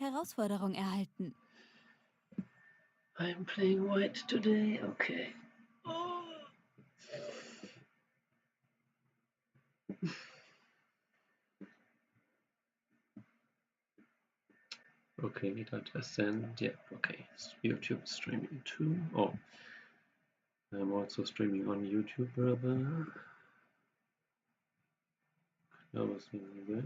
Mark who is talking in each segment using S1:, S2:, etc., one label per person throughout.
S1: Herausforderung erhalten.
S2: I'm playing white today, okay. Oh. Okay, that I send. Yeah, okay. YouTube streaming too. Oh, I'm also streaming on YouTube, brother. I was thinking this.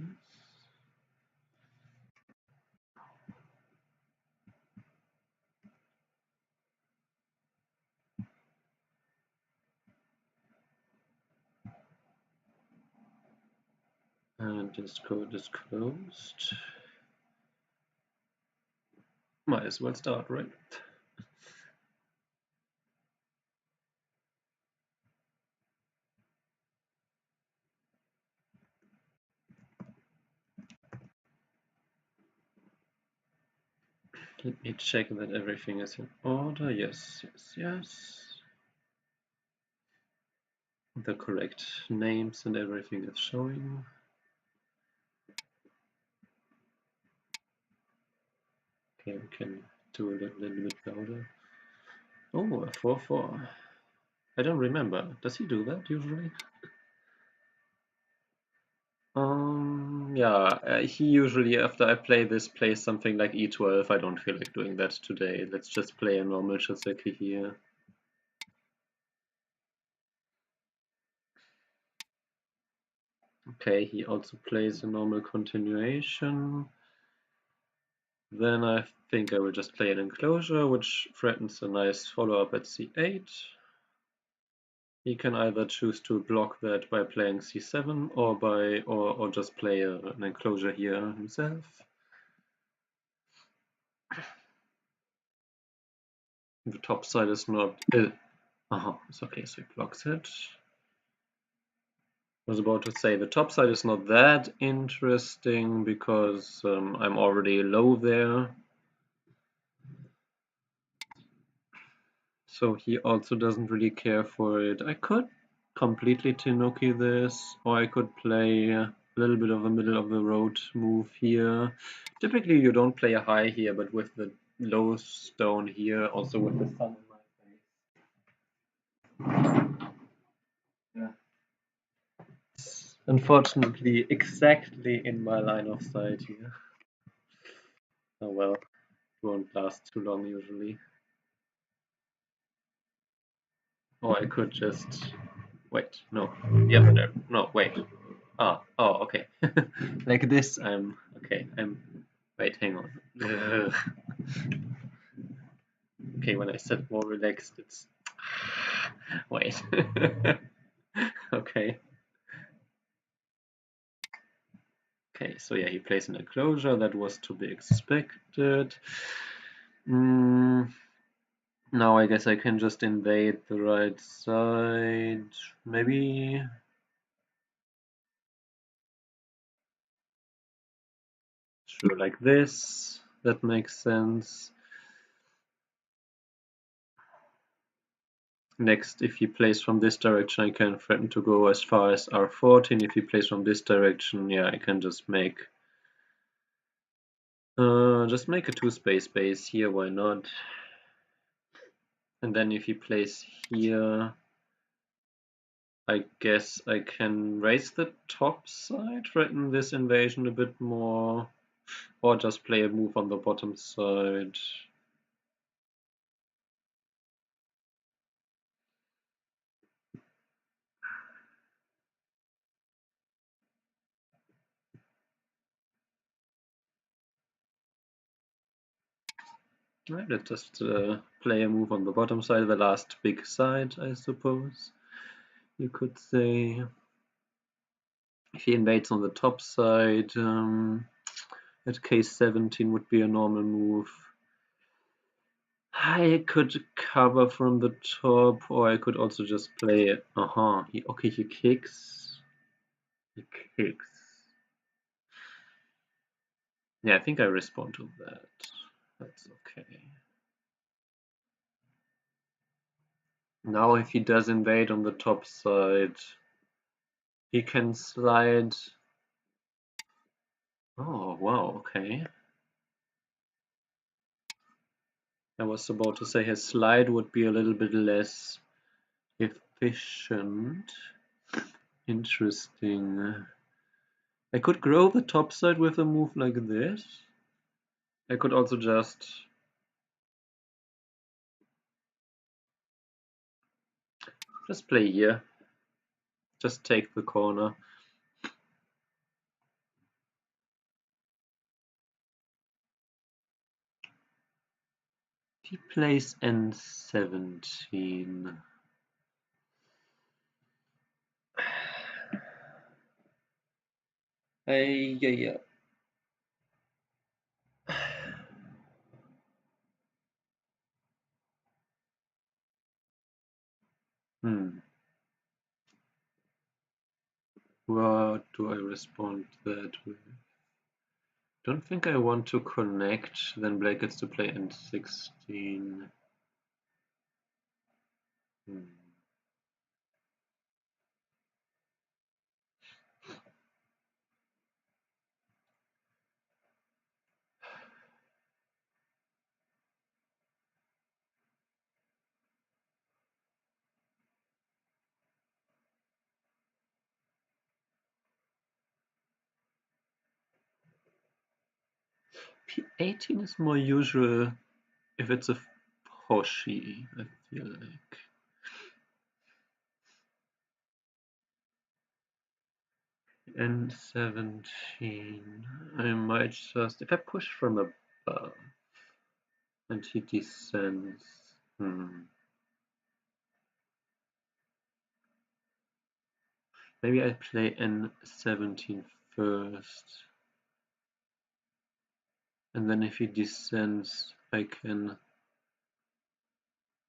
S2: And this code is closed. Might as well start, right? Let me check that everything is in order. Yes, yes, yes. The correct names and everything is showing. Okay, we can do a little bit louder. Oh, a 4-4. I don't remember. Does he do that usually? Yeah, he usually, after I play this, plays something like e12. I don't feel like doing that today. Let's just play a normal Shoseki here. Okay, he also plays a normal continuation. Then I think I will just play an enclosure, which threatens a nice follow-up at c8. He can either choose to block that by playing c7 or just play an enclosure here himself. The top side is not. It's okay, so he blocks it. I was about to say the top side is not that interesting because I'm already low there. So he also doesn't really care for it. I could completely Tenuki this, or I could play a little bit of a middle of the road move here. Typically you don't play a high here, but with the low stone here, also with the sun in my face. Yeah. It's unfortunately exactly in my line of sight here. Oh well, it won't last too long usually. Or I could just wait. No, yeah, no, wait. Oh, okay. Like this, I'm okay. Wait, hang on. Ugh. Okay, when I said more relaxed, it's wait. Okay. Okay, so yeah, he plays an enclosure. That was to be expected. Now I guess I can just invade the right side. Maybe. Sure, like this. That makes sense. Next, if he plays from this direction, I can threaten to go as far as R14. If he plays from this direction, yeah, I can just make a 2-space base here, why not? And then if he plays here, I guess I can raise the top side, threaten this invasion a bit more, or just play a move on the bottom side. Right, let's just play a move on the bottom side, the last big side, I suppose. You could say. If he invades on the top side, at case 17 would be a normal move. I could cover from the top, or I could also just play. He kicks. He kicks. Yeah, I think I respond to that. That's okay. Now, if he does invade on the top side, he can slide. Oh, wow, okay. I was about to say his slide would be a little bit less efficient. Interesting. I could grow the top side with a move like this. I could also just play here. Just take the corner. He plays n17. Yeah. What do I respond that with? Don't think I want to connect. Then Blake gets to play n16. P18 is more usual if it's a Hoshi, I feel like. N17. I might just, if I push from above and he descends. Maybe I play N17 first. And then if he descends, I can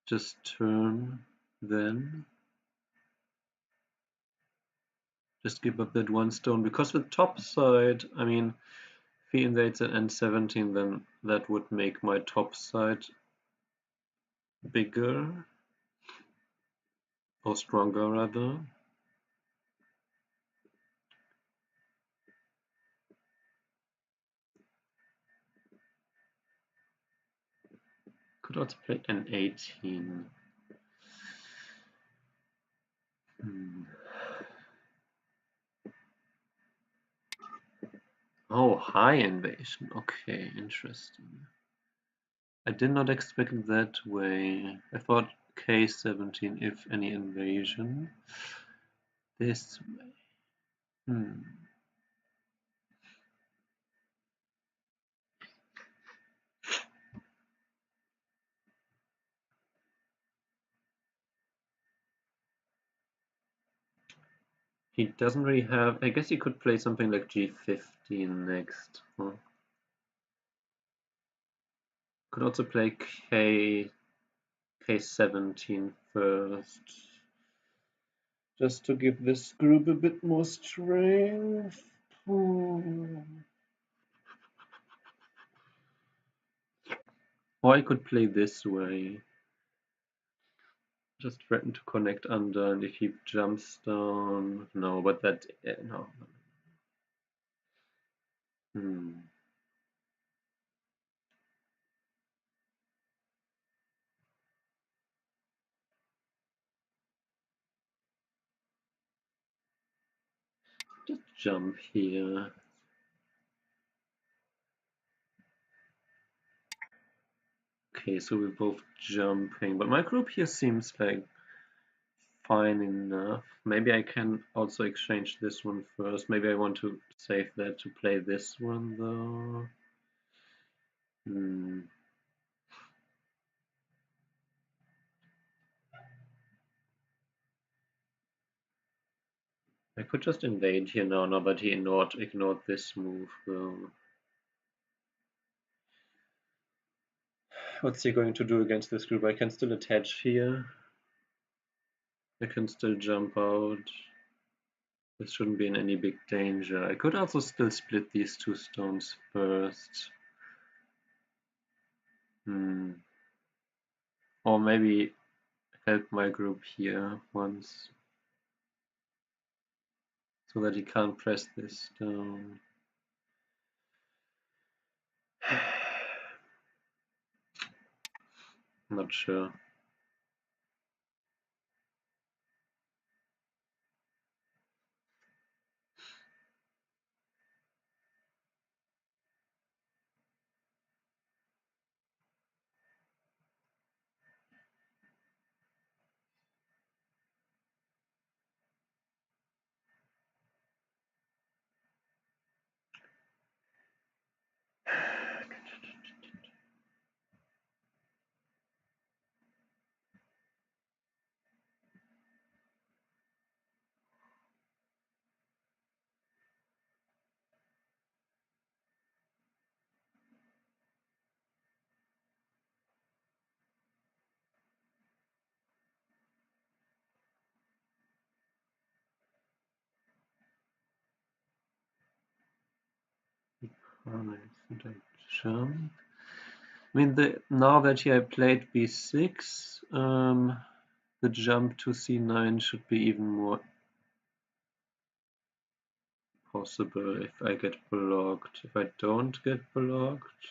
S2: just turn then. Just give up that one stone. Because with top side, I mean, if he invades at N17, then that would make my top side bigger. Or stronger, rather. Could also play N18. Oh, high invasion. Okay, interesting. I did not expect it that way. I thought K17 if any invasion. This way. He doesn't really have. I guess he could play something like G15 next. Huh? Could also play K17 first. Just to give this group a bit more strength. Or I could play this way. Just threaten to connect under, and if he jumps down. No, but that. No. Just jump here. Okay, so we're both jumping, but my group here seems like fine enough. Maybe I can also exchange this one first. Maybe I want to save that to play this one though. I could just invade here now that he ignored this move though. What's he going to do against this group? I can still attach here. I can still jump out. This shouldn't be in any big danger. I could also still split these two stones first. Or maybe help my group here once. So that he can't press this down. Not sure. Alright, jump. I mean, now that he played b6, the jump to c9 should be even more possible if I get blocked. If I don't get blocked,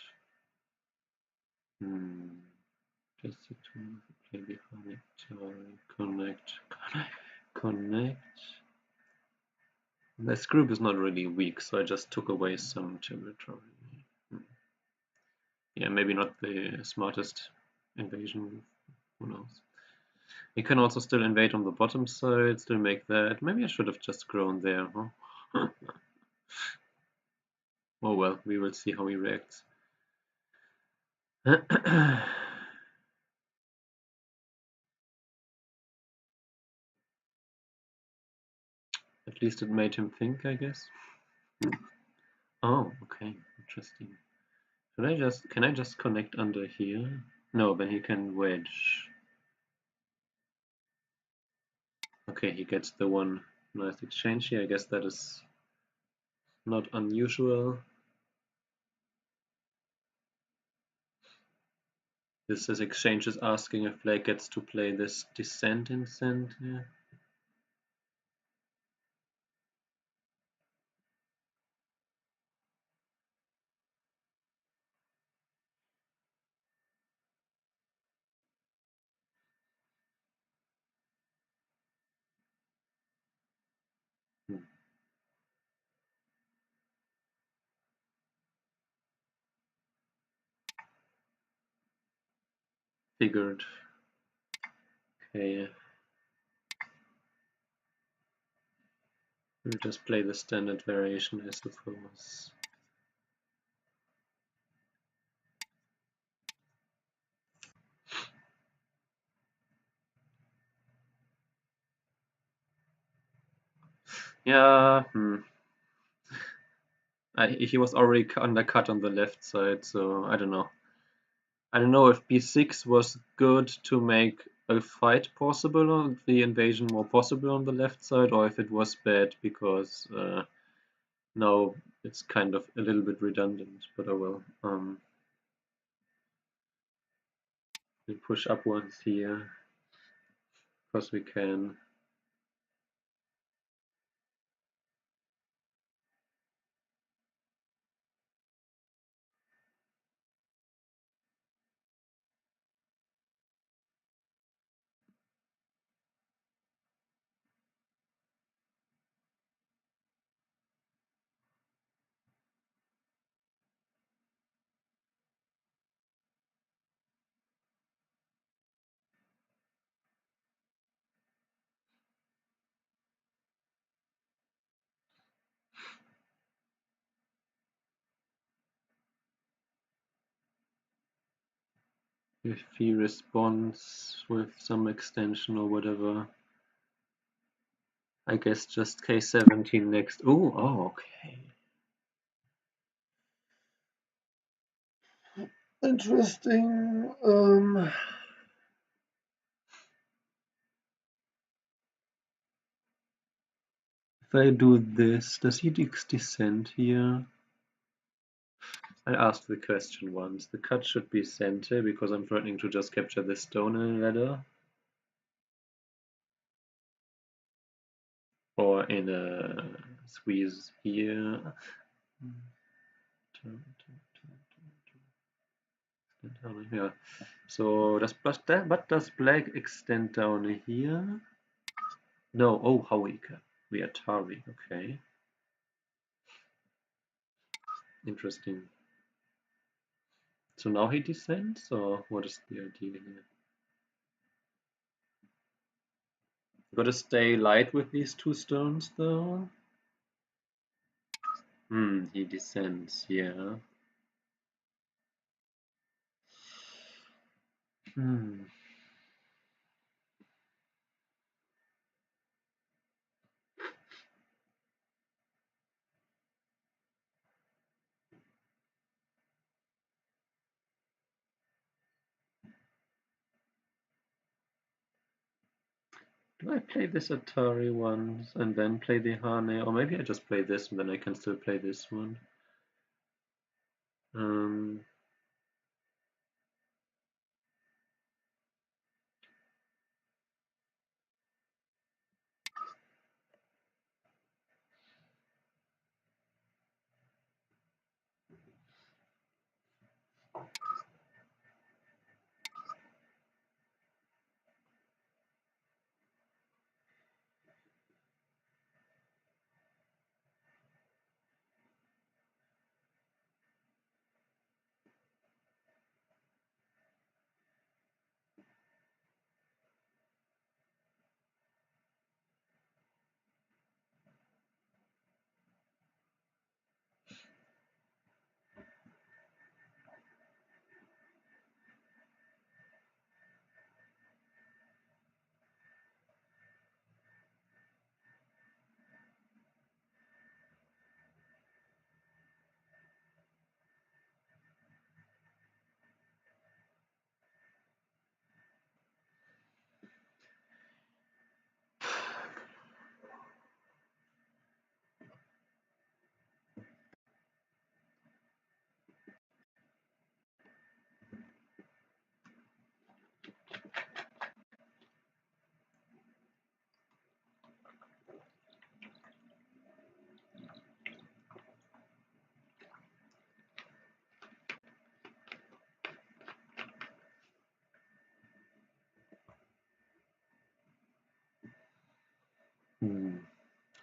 S2: just the two play behind it. Connect. This group is not really weak, so I just took away some territory. Yeah, maybe not the smartest invasion. Who knows? You can also still invade on the bottom side, still make that. Maybe I should have just grown there, huh? Oh well, we will see how he reacts. At least it made him think, I guess. Oh, okay, interesting. Can I just connect under here? No, then he can wedge. Okay, he gets the one nice exchange here. I guess that is not unusual. This exchange is asking if Blake gets to play this descent incent here. Figured. Okay. We'll just play the standard variation, I suppose. Yeah, he was already undercut on the left side, so I don't know. I don't know if b6 was good to make a fight possible, or the invasion more possible on the left side, or if it was bad because now it's kind of a little bit redundant, but oh well. We push up once here, because we can. If he responds with some extension or whatever, I guess just k17 next. Ooh, oh, okay. Interesting. If I do this, does he descend here? I asked the question once. The cut should be center because I'm threatening to just capture this stone in a ladder. Or in a squeeze here. Yeah. So but does black extend down here? No. Oh, how we Atari. Okay. Interesting. So now he descends, or what is the idea here? Gotta stay light with these two stones, though. He descends. Yeah. Hmm. Do I play this Atari once and then play the Hane? Or maybe I just play this and then I can still play this one. Um,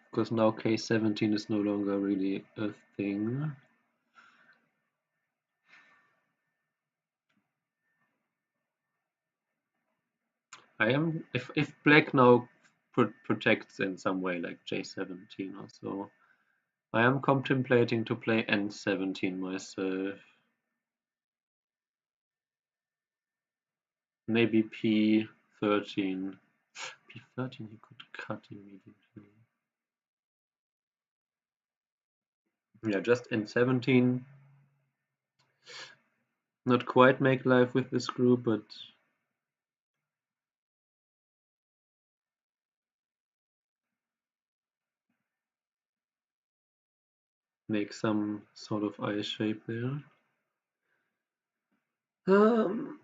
S2: because now K17 is no longer really a thing. I am if black now protects in some way like J17 or so. I am contemplating to play N17 myself. Maybe P13. P13 you could cut immediately. Yeah, just N17. Not quite make life with this group, but make some sort of eye shape there. Um,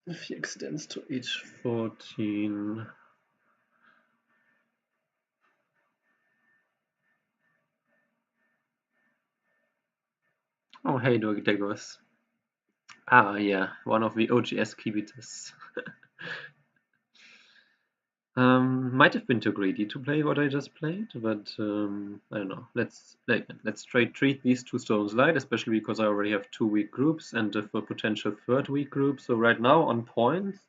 S2: if he extends to H14. Oh, hey, there goes. Ah, yeah, one of the OGS kibiters. Might have been too greedy to play what I just played, but I don't know. Let's treat these two stones light, especially because I already have two weak groups and a potential third weak group. So right now on points,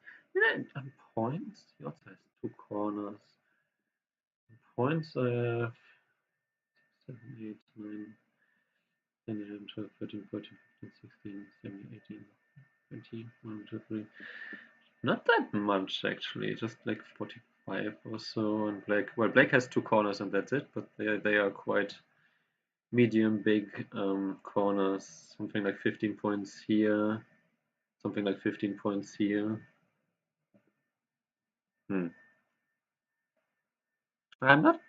S2: on points, he also has two corners. On points, I have 7, 8, 9, 10, 11, 12, 13, 14, 15, 16, 17, 18, 20, 1, 2, 3. Not that much actually, just like 45 or so. And black has two corners and that's it, but they are quite medium big corners. Something like 15 points here, something like 15 points here. I'm not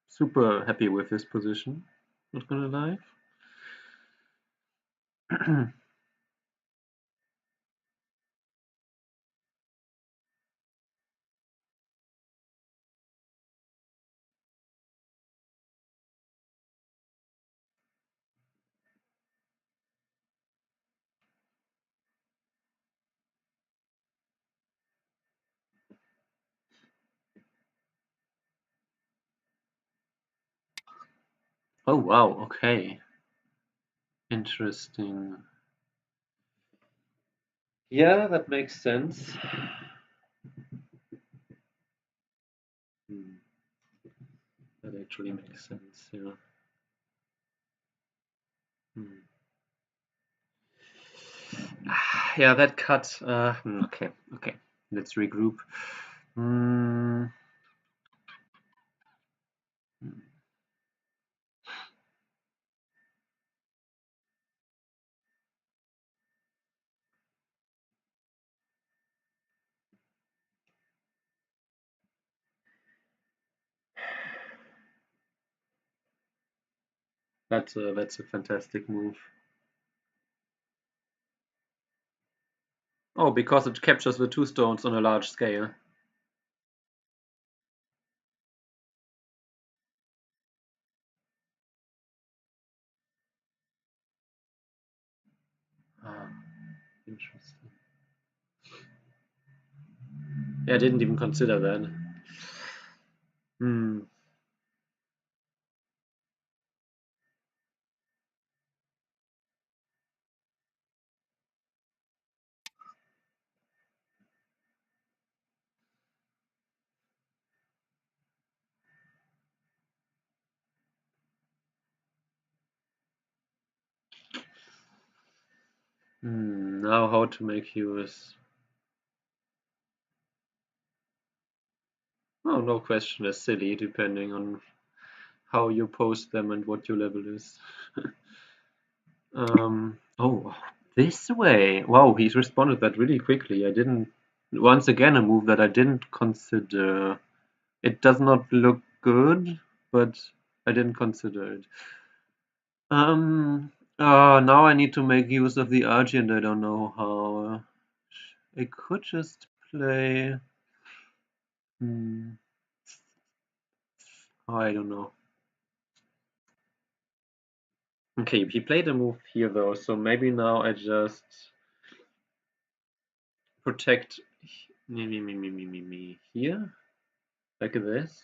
S2: super happy with this position, not gonna lie. Oh wow, okay. Interesting. Yeah, that makes sense. Hmm, that actually makes sense, yeah. Hmm. Yeah, that cut. Okay, okay. Let's regroup. Hmm. That's a fantastic move. Oh, because it captures the two stones on a large scale. Ah, interesting. Yeah, I didn't even consider that. Hmm. Now how to make use. Oh, no question is silly, depending on how you post them and what your level is. Oh, this way. Wow, he's responded that really quickly. I didn't. Once again, a move that I didn't consider. It does not look good, but I didn't consider it. Um. Now I need to make use of the Archie, and I don't know how. I could just play. Hmm, I don't know. Okay, he played a move here though, so maybe now I just protect me here, like this.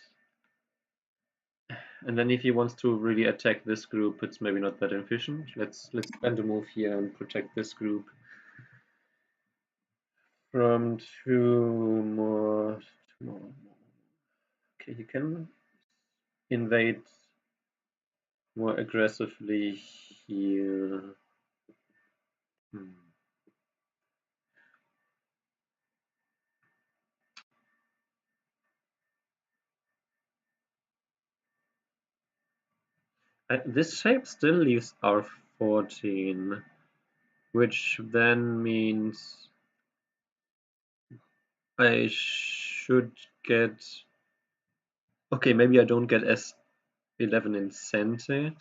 S2: And then if he wants to really attack this group, it's maybe not that efficient. Let's spend a move here and protect this group from two more. Okay, he can invade more aggressively here. Hmm. This shape still leaves R14, which then means I should get. Okay, maybe I don't get S11 in Sente,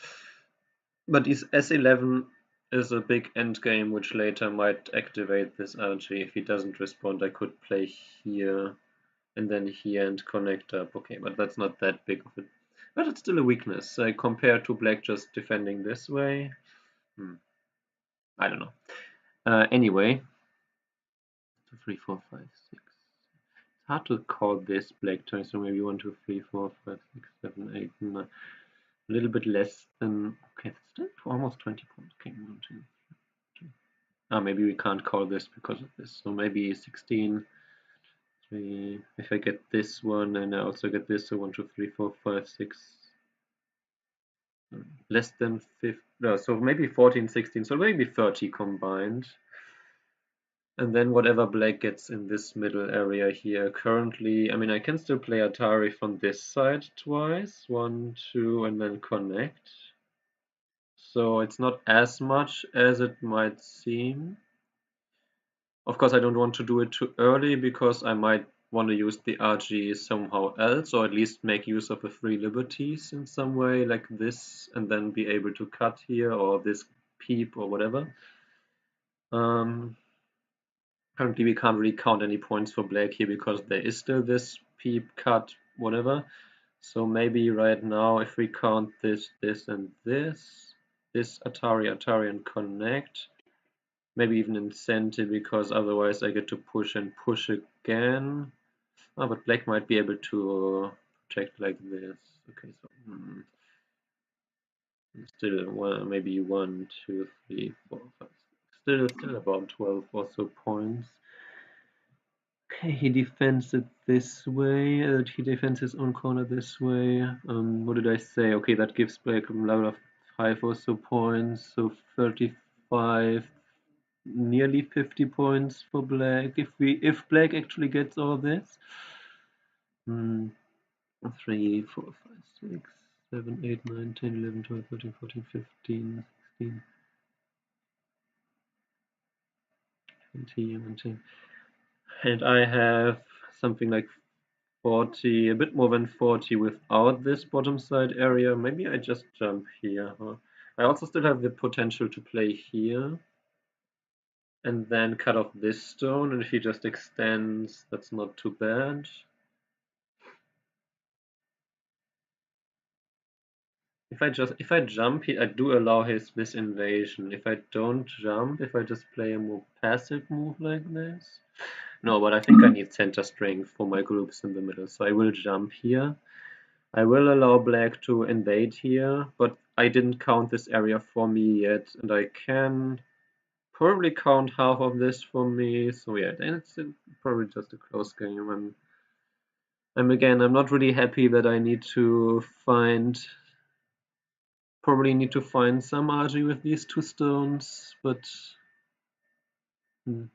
S2: but is S11 is a big endgame which later might activate this RG. If he doesn't respond, I could play here and then here and connect up. Okay, but that's not that big of a. But it's still a weakness compared to Black just defending this way. Hmm, I don't know. Anyway, 2, 3, 4, 5, 6. It's hard to call this Black turn, so maybe 1, 2, 3, 4, 5, 6, 7, 8, 9. A little bit less than. Okay, it's still almost 20 points. Okay, 1, 2, 3. Maybe we can't call this because of this. So maybe 16. 3. If I get this one and I also get this, so 1, 2, 3, 4, 5, 6. Less than 50. No, so maybe 14, 16. So maybe 30 combined. And then whatever Black gets in this middle area here. Currently, I mean, I can still play Atari from this side twice. 1, 2, and then connect. So it's not as much as it might seem. Of course, I don't want to do it too early because I might want to use the RG somehow else, or at least make use of the free liberties in some way, like this, and then be able to cut here, or this peep, or whatever. Um, Currently, we can't really count any points for Black here because there is still this peep, cut, whatever. So maybe right now, if we count this, this, and this Atari, Atari, and connect, maybe even incentive because otherwise I get to push and push again. Oh, but Black might be able to protect like this. Okay, so Still, well, maybe 1, 2, 3, 4, 5. Still about 12 or so points. Okay, he defends it this way. He defends his own corner this way. What did I say? Okay, that gives Black a level of 5 or so points. So 35, nearly 50 points for Black. If Black actually gets all this. 3, 4, 5, 6, 7, 8, 9, 10, 11, 12, 13, 14, 15, 16, 20, 19. And I have something like 40, a bit more than 40 without this bottom side area. Maybe I just jump here. Huh? I also still have the potential to play here and then cut off this stone. And if he just extends, that's not too bad. If I jump, I do allow this invasion. If I don't jump, if I just play a more passive move like this. No, but I think I need center strength for my groups in the middle. So I will jump here. I will allow Black to invade here, but I didn't count this area for me yet, and I can probably count half of this for me. So yeah, then it's probably just a close game. I'm not really happy that I need to probably need to find some Ogee with these 2 stones, but hmm.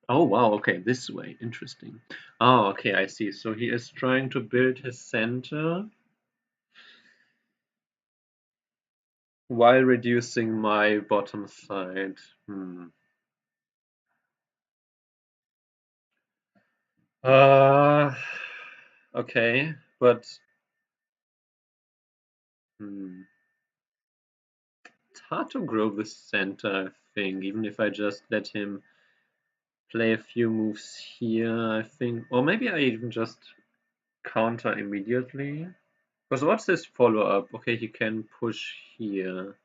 S2: Oh wow, okay, this way, interesting. Oh, okay, I see. So he is trying to build his center while reducing my bottom side. Uh, okay, but it's hard to grow the center, I think, even if I just let him play a few moves here, I think. Or maybe I even just counter immediately. Because what's this follow-up? Okay, he can push here.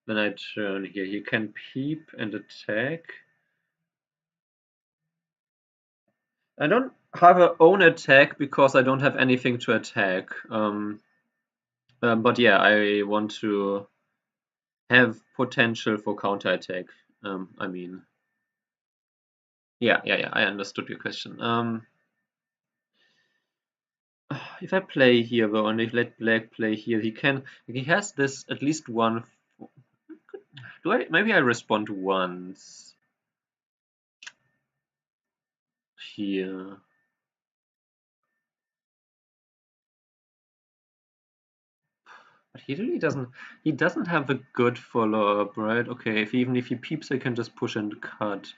S2: Then I turn here. He can peep and attack. I don't have a own attack because I don't have anything to attack. But yeah, I want to have potential for counterattack. I mean, yeah, I understood your question. If I play here though, and if let Black play here, he has this at least one. Maybe I respond once here. But he really doesn't. He doesn't have a good follow-up, right? Okay, even if he peeps, I can just push and cut.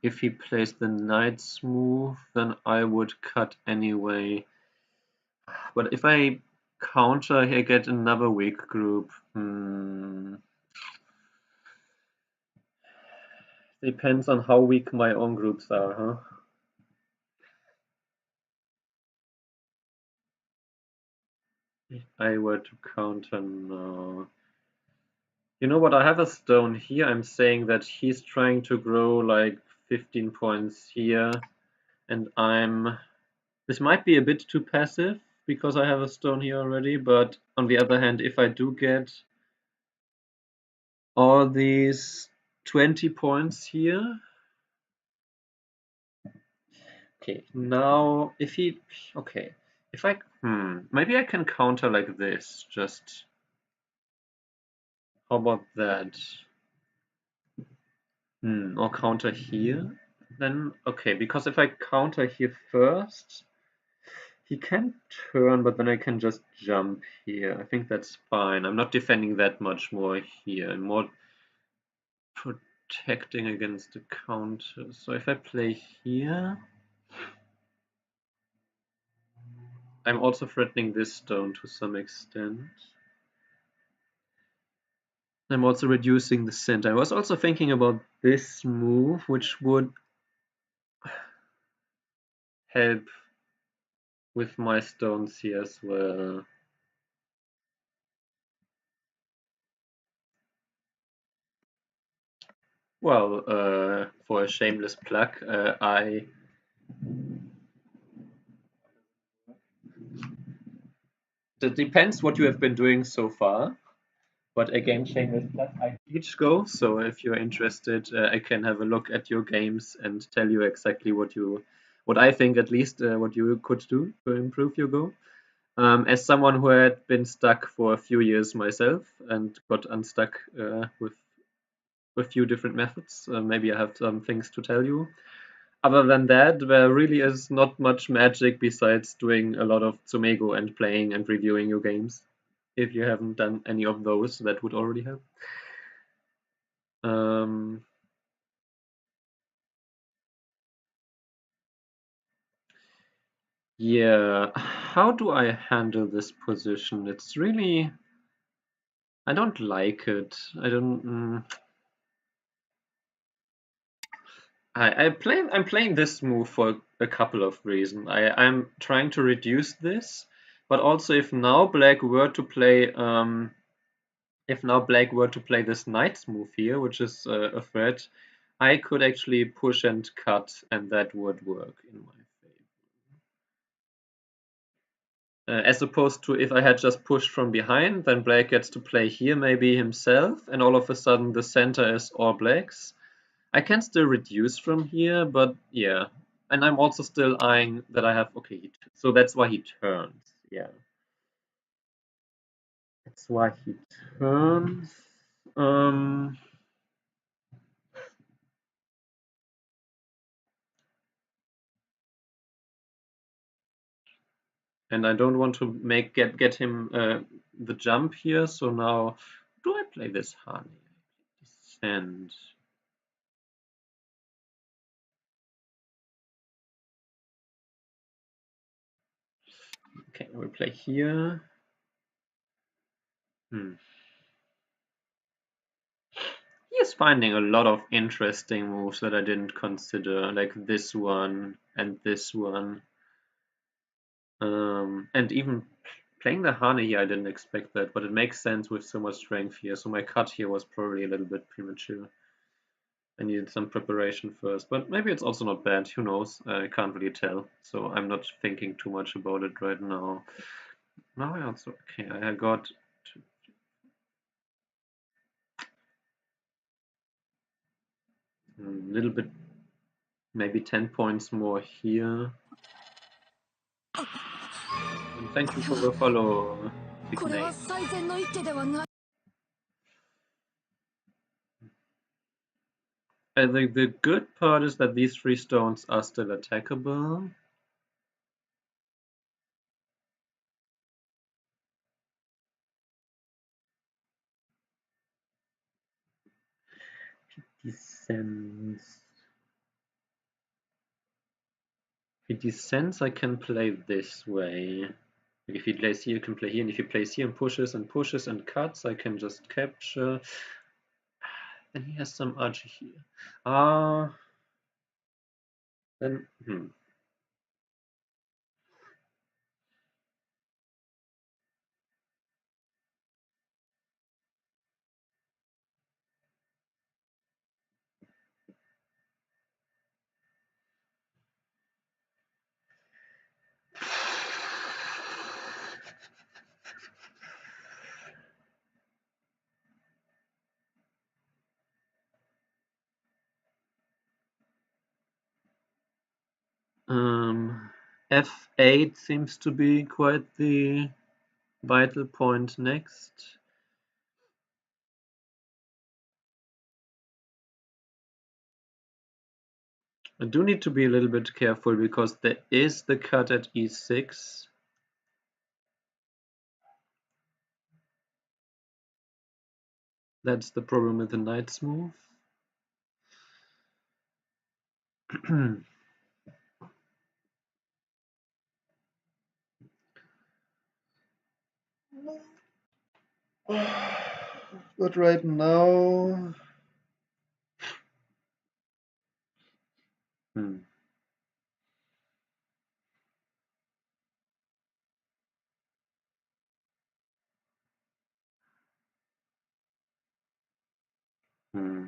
S2: If he plays the knight's move, then I would cut anyway. But if I counter, I get another weak group. Depends on how weak my own groups are, huh? If I were to counter now. You know what? I have a stone here. I'm saying that he's trying to grow like 15 points here, and this might be a bit too passive because I have a stone here already, but on the other hand, if I do get all these 20 points here, okay, now okay, if I, maybe I can counter like this, just, how about that? Or counter here, then, okay, because if I counter here first, he can turn, but then I can just jump here. I think that's fine. I'm not defending that much more here. I'm more protecting against the counter. So if I play here, I'm also threatening this stone to some extent. I'm also reducing the center. I was also thinking about this move, which would help with my stones here as well. Well, for a shameless plug, It depends what you have been doing so far. But again, shameless plug, I teach Go, so if you're interested, I can have a look at your games and tell you exactly what I think at least, what you could do to improve your Go. As someone who had been stuck for a few years myself and got unstuck with a few different methods, maybe I have some things to tell you. Other than that, there really is not much magic besides doing a lot of Tsumego and playing and reviewing your games. If you haven't done any of those, that would already help. Yeah, how do I handle this position? It's really, I don't like it. I don't. I'm playing this move for a couple of reasons. I'm trying to reduce this, but also if now black were to play this knight's move here, which is a threat, I could actually push and cut, and that would work in my favor. As opposed to if I had just pushed from behind, then black gets to play here maybe himself, and all of a sudden the center is all black's. I can still reduce from here, but yeah. And I'm also still eyeing that I have, okay, so that's why he turns, yeah. That's why he turns. Um, and I don't want to get him the jump here, so now, do I play this honey? Descend. Okay, we play here. He is finding a lot of interesting moves that I didn't consider, like this one and this one. And even playing the Hane here, I didn't expect that, but it makes sense with so much strength here. So my cut here was probably a little bit premature. I needed some preparation first, but maybe it's also not bad. Who knows? I can't really tell. So I'm not thinking too much about it right now. Now I also, okay, I got a little bit, maybe 10 points more here. And thank you for the follow, Big Nate. I think the good part is that these 3 stones are still attackable. Descends. If he descends, I can play this way. Like if he plays here, I can play here, and if he plays here and pushes and cuts, I can just capture. Then he has some Ogee here. Then F8 seems to be quite the vital point next. I do need to be a little bit careful because there is the cut at e6. That's the problem with the knight's move. But right now, hmm. Hmm.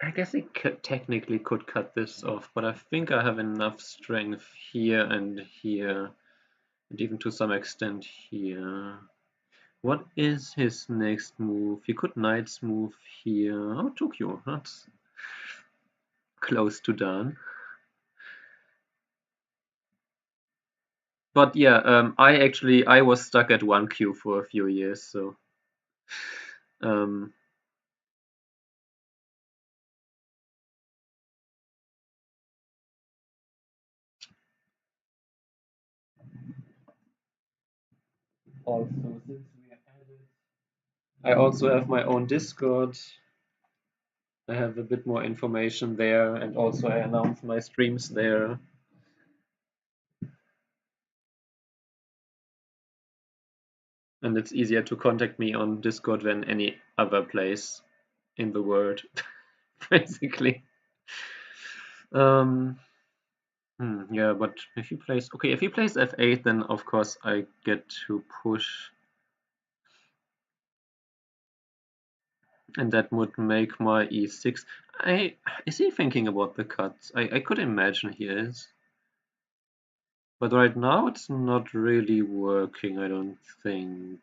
S2: I guess I technically could cut this off, but I think I have enough strength here and here, and even to some extent here. What is his next move? He could Knight's move here. Oh, Tokyo. That's close to done. But yeah, I was stuck at 1Q for a few years, so um, also since we are added, I also have my own Discord. I have a bit more information there, and also I announce my streams there. And it's easier to contact me on Discord than any other place in the world, basically. Um, yeah, but if he plays f8, then of course I get to push, and that would make my e6. Is he thinking about the cuts? I could imagine he is, but right now it's not really working. I don't think.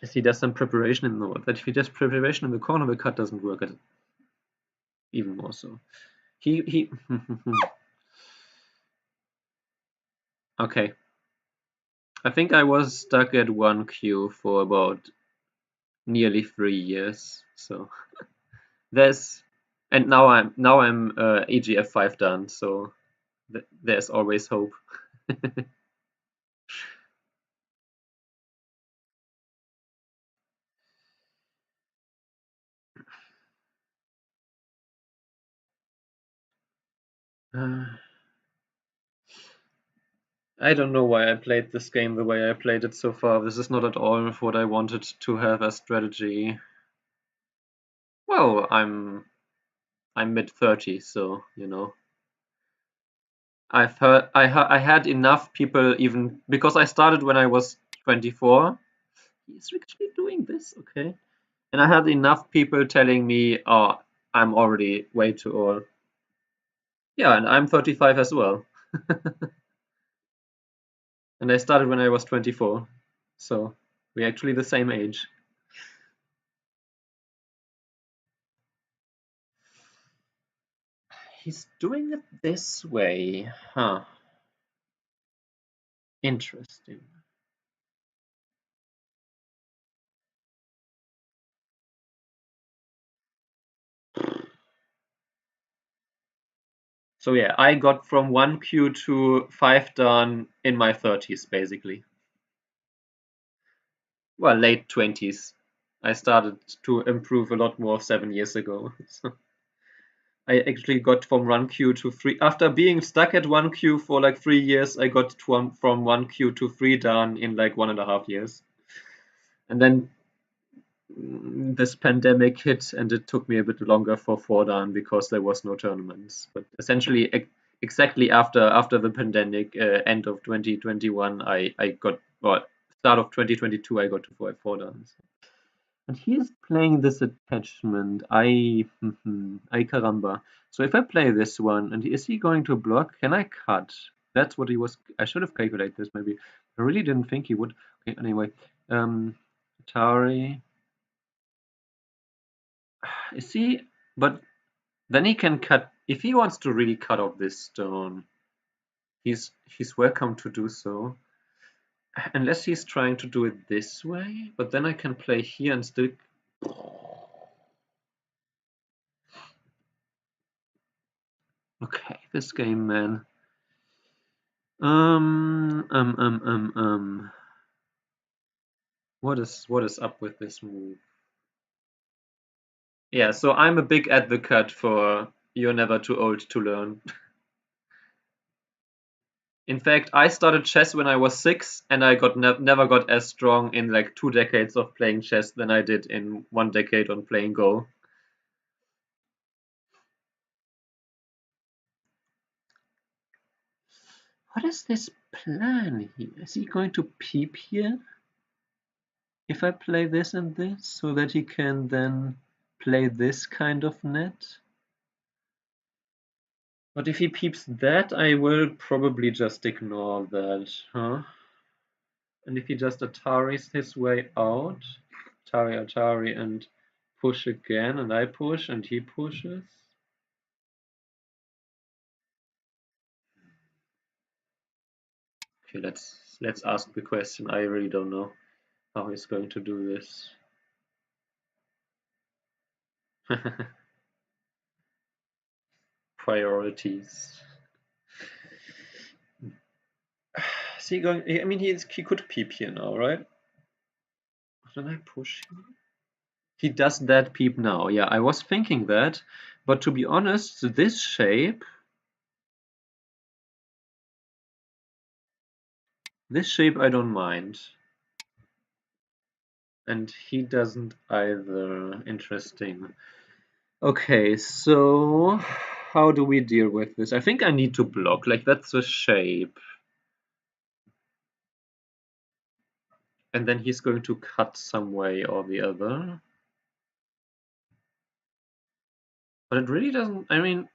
S2: If he does some preparation in the that if he does preparation in the corner, the cut doesn't work even more so. He okay. I think I was stuck at 1Q for about nearly 3 years. So there's and now I'm EGF5 done. So there's always hope. I don't know why I played this game the way I played it so far. This is not at all what I wanted to have as strategy. Well, I'm mid-30s, so you know. I had enough people, even because I started when I was 24. He's actually doing this, okay. And I had enough people telling me, oh, I'm already way too old. Yeah, and I'm 35 as well. And I started when I was 24. So we're actually the same age. He's doing it this way. Huh. Interesting. So yeah, I got from 1Q to 5 done in my 30s, basically. Well, late 20s. I started to improve a lot more 7 years ago. So I actually got from 1Q to 3. After being stuck at 1Q for like 3 years, I got from 1Q to 3 done in like 1.5 years. And then this pandemic hit, and it took me a bit longer for 4 done because there was no tournaments. But essentially, exactly after the pandemic, end of 2021, I got, well, start of 2022, I got to 4 done. And he is playing this attachment. I caramba. So if I play this one, and is he going to block? Can I cut? That's what he was. I should have calculated this maybe. I really didn't think he would. Okay, anyway, Atari. Is he? But then he can cut if he wants to really cut off this stone, he's welcome to do so. Unless he's trying to do it this way, but then I can play here and still. Okay, this game, man. What is up with this move? Yeah, so I'm a big advocate for you're never too old to learn. In fact, I started chess when I was 6, and I never got as strong in like 2 decades of playing chess than I did in 1 decade on playing Go. What is this plan here? Is he going to peep here? If I play this and this, so that he can then play this kind of net? But if he peeps that, I will probably just ignore that, huh? And if he just Ataris his way out, Atari, and push again, and I push, and he pushes. Okay, let's ask the question. I really don't know how he's going to do this. Priorities. Is he going? I mean, he could peep here now, right? Then I push him. He does that peep now. Yeah, I was thinking that, but to be honest, this shape I don't mind. And he doesn't either. Interesting. Okay, so how do we deal with this? I think I need to block, like that's the shape. And then he's going to cut some way or the other. But it really doesn't, I mean,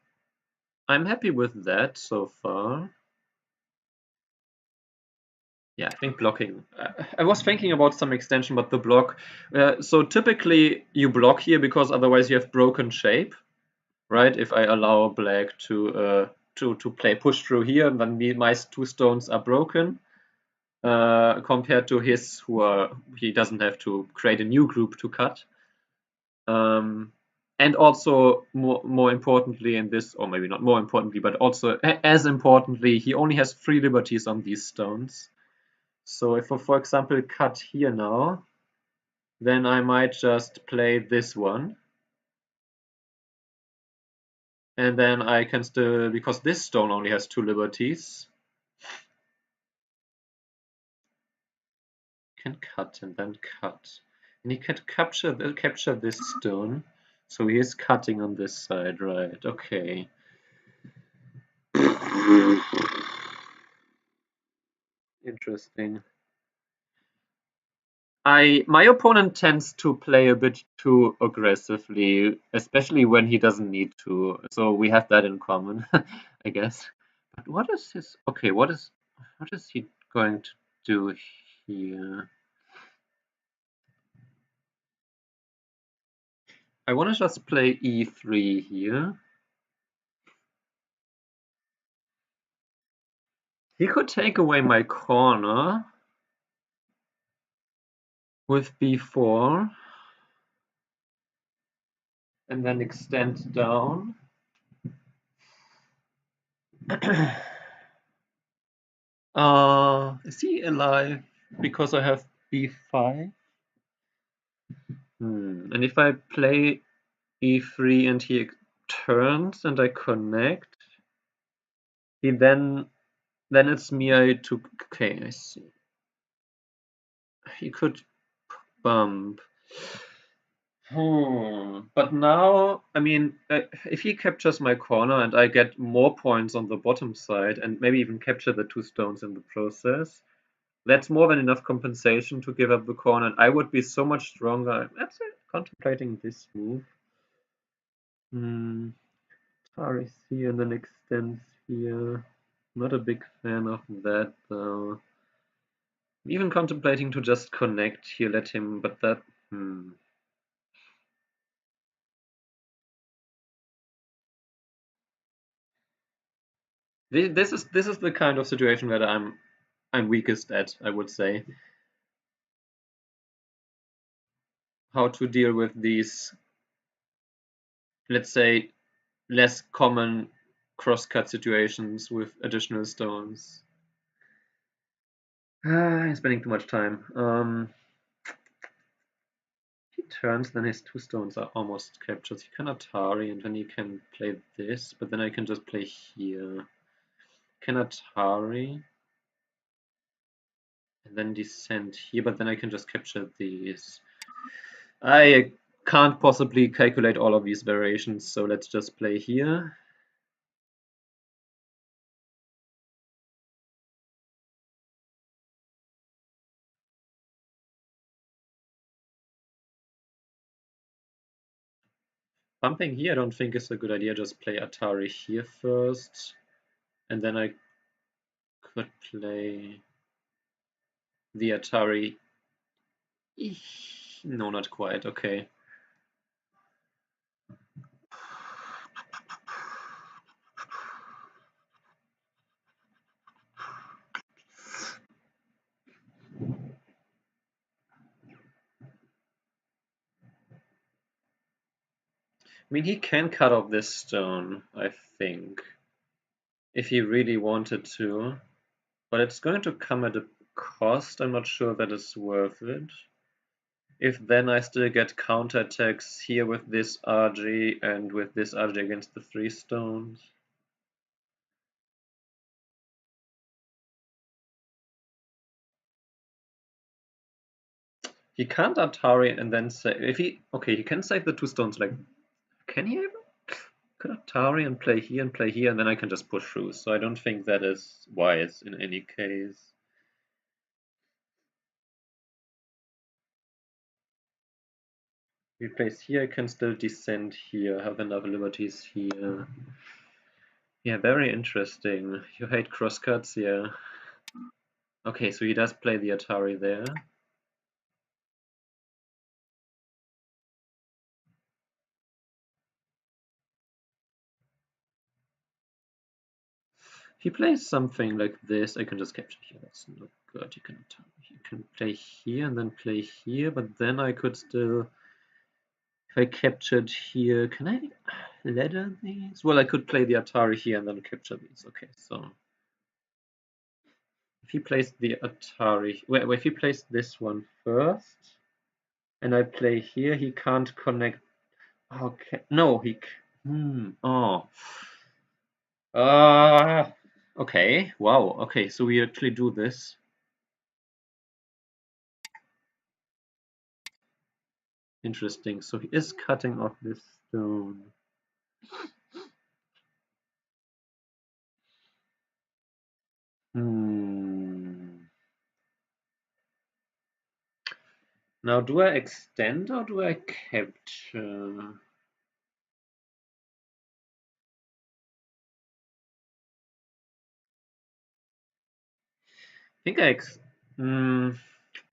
S2: I'm happy with that so far. Yeah, I think blocking. I was thinking about some extension, but the block. So typically you block here because otherwise you have broken shape, right? If I allow black to play push through here, then my 2 stones are broken. Compared to his, he doesn't have to create a new group to cut. And also more importantly in this, or maybe not more importantly, but also as importantly, he only has 3 liberties on these stones. So if I, for example, cut here now, then I might just play this one. And then I can still, because this stone only has 2 liberties, can cut and then cut. And he can capture this stone. So he is cutting on this side, right? Okay. Interesting. My opponent tends to play a bit too aggressively, especially when he doesn't need to. So we have that in common, I guess. But what is his? Okay, what is he going to do here? I want to just play e3 here. He could take away my corner with b4 and then extend down. Is he alive because I have b5? And if I play e3 and he turns and I connect, he then it's me. I took. Okay, I see. He could bump. But now, I mean, if he captures my corner and I get more points on the bottom side and maybe even capture the 2 stones in the process, that's more than enough compensation to give up the corner. And I would be so much stronger. I'm actually contemplating this move. Atari here and then extends here. Not a big fan of that though. I'm even contemplating to just connect here, let him, but that. This is the kind of situation that I'm weakest at, I would say. How to deal with these, let's say, less common cross-cut situations with additional stones. I'm spending too much time. He turns, then his 2 stones are almost captured. He can Atari, and then he can play this, but then I can just play here. Can Atari, and then descend here, but then I can just capture these. I can't possibly calculate all of these variations, so let's just play here. Bumping here I don't think is a good idea. Just play Atari here first, and then I could play the Atari. No, not quite. Okay. I mean, he can cut off this stone, I think, if he really wanted to, but it's going to come at a cost. I'm not sure that it's worth it. If then I still get counterattacks here with this RG and with this RG against the 3 stones. He can't Atari and then say if he okay, he can save the 2 stones. Like, can he even? Could Atari and play here, and then I can just push through. So I don't think that is wise in any case. If he plays here, I can still descend here, have enough liberties here. Yeah, very interesting. You hate crosscuts, yeah. Okay, so he does play the Atari there. If he plays something like this, I can just capture here. That's not good. You can play here and then play here, but then I could still, if I captured here, can I ladder these? Well, I could play the Atari here and then capture these. Okay, so if he plays the Atari, well, if he plays this one first, and I play here, he can't connect. Okay, no, oh. Okay, wow, okay, so we actually do this. Interesting, so he is cutting off this stone. Now, do I extend or do I capture? I think if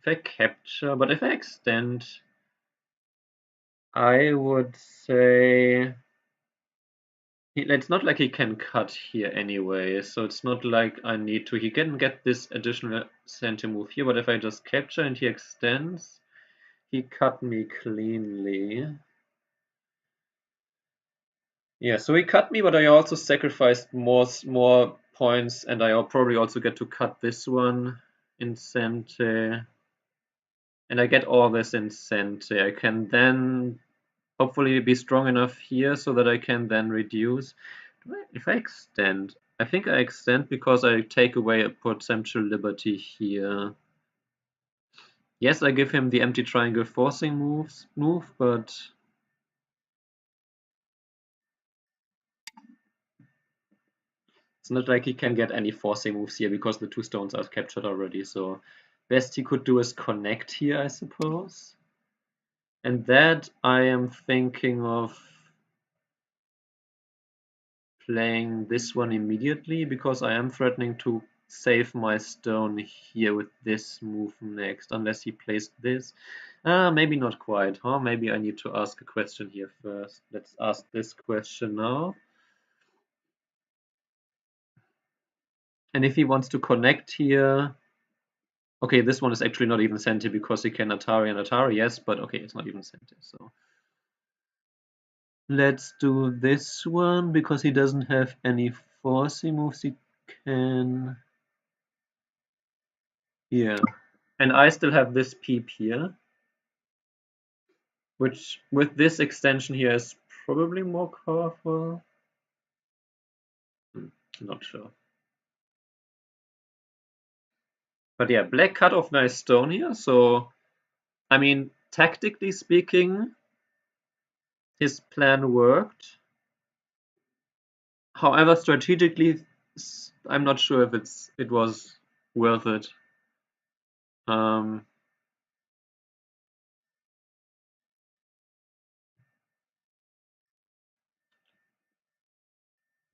S2: I capture, but if I extend, I would say it's not like he can cut here anyway, so it's not like I need to. He can get this additional center move here, but if I just capture and he extends, he cut me cleanly. Yeah, so he cut me, but I also sacrificed more points, and I probably also get to cut this one in center. And I get all this in center. I can then hopefully be strong enough here so that I can then reduce. If I extend, I think I extend because I take away a potential liberty here. Yes, I give him the empty triangle forcing move, but it's not like he can get any forcing moves here because the 2 stones are captured already. So best he could do is connect here, I suppose. And that I am thinking of playing this one immediately because I am threatening to save my stone here with this move next, unless he plays this. Maybe not quite, huh? Maybe I need to ask a question here first. Let's ask this question now. And if he wants to connect here, okay, this one is actually not even center because he can Atari and Atari, yes, but okay, it's not even center. So let's do this one because he doesn't have any forcing moves. He can here. And I still have this peep here, which with this extension here is probably more powerful. Not sure. But yeah, black cut off nice stone here. So, I mean, tactically speaking, his plan worked. However, strategically, I'm not sure if it was worth it. Um,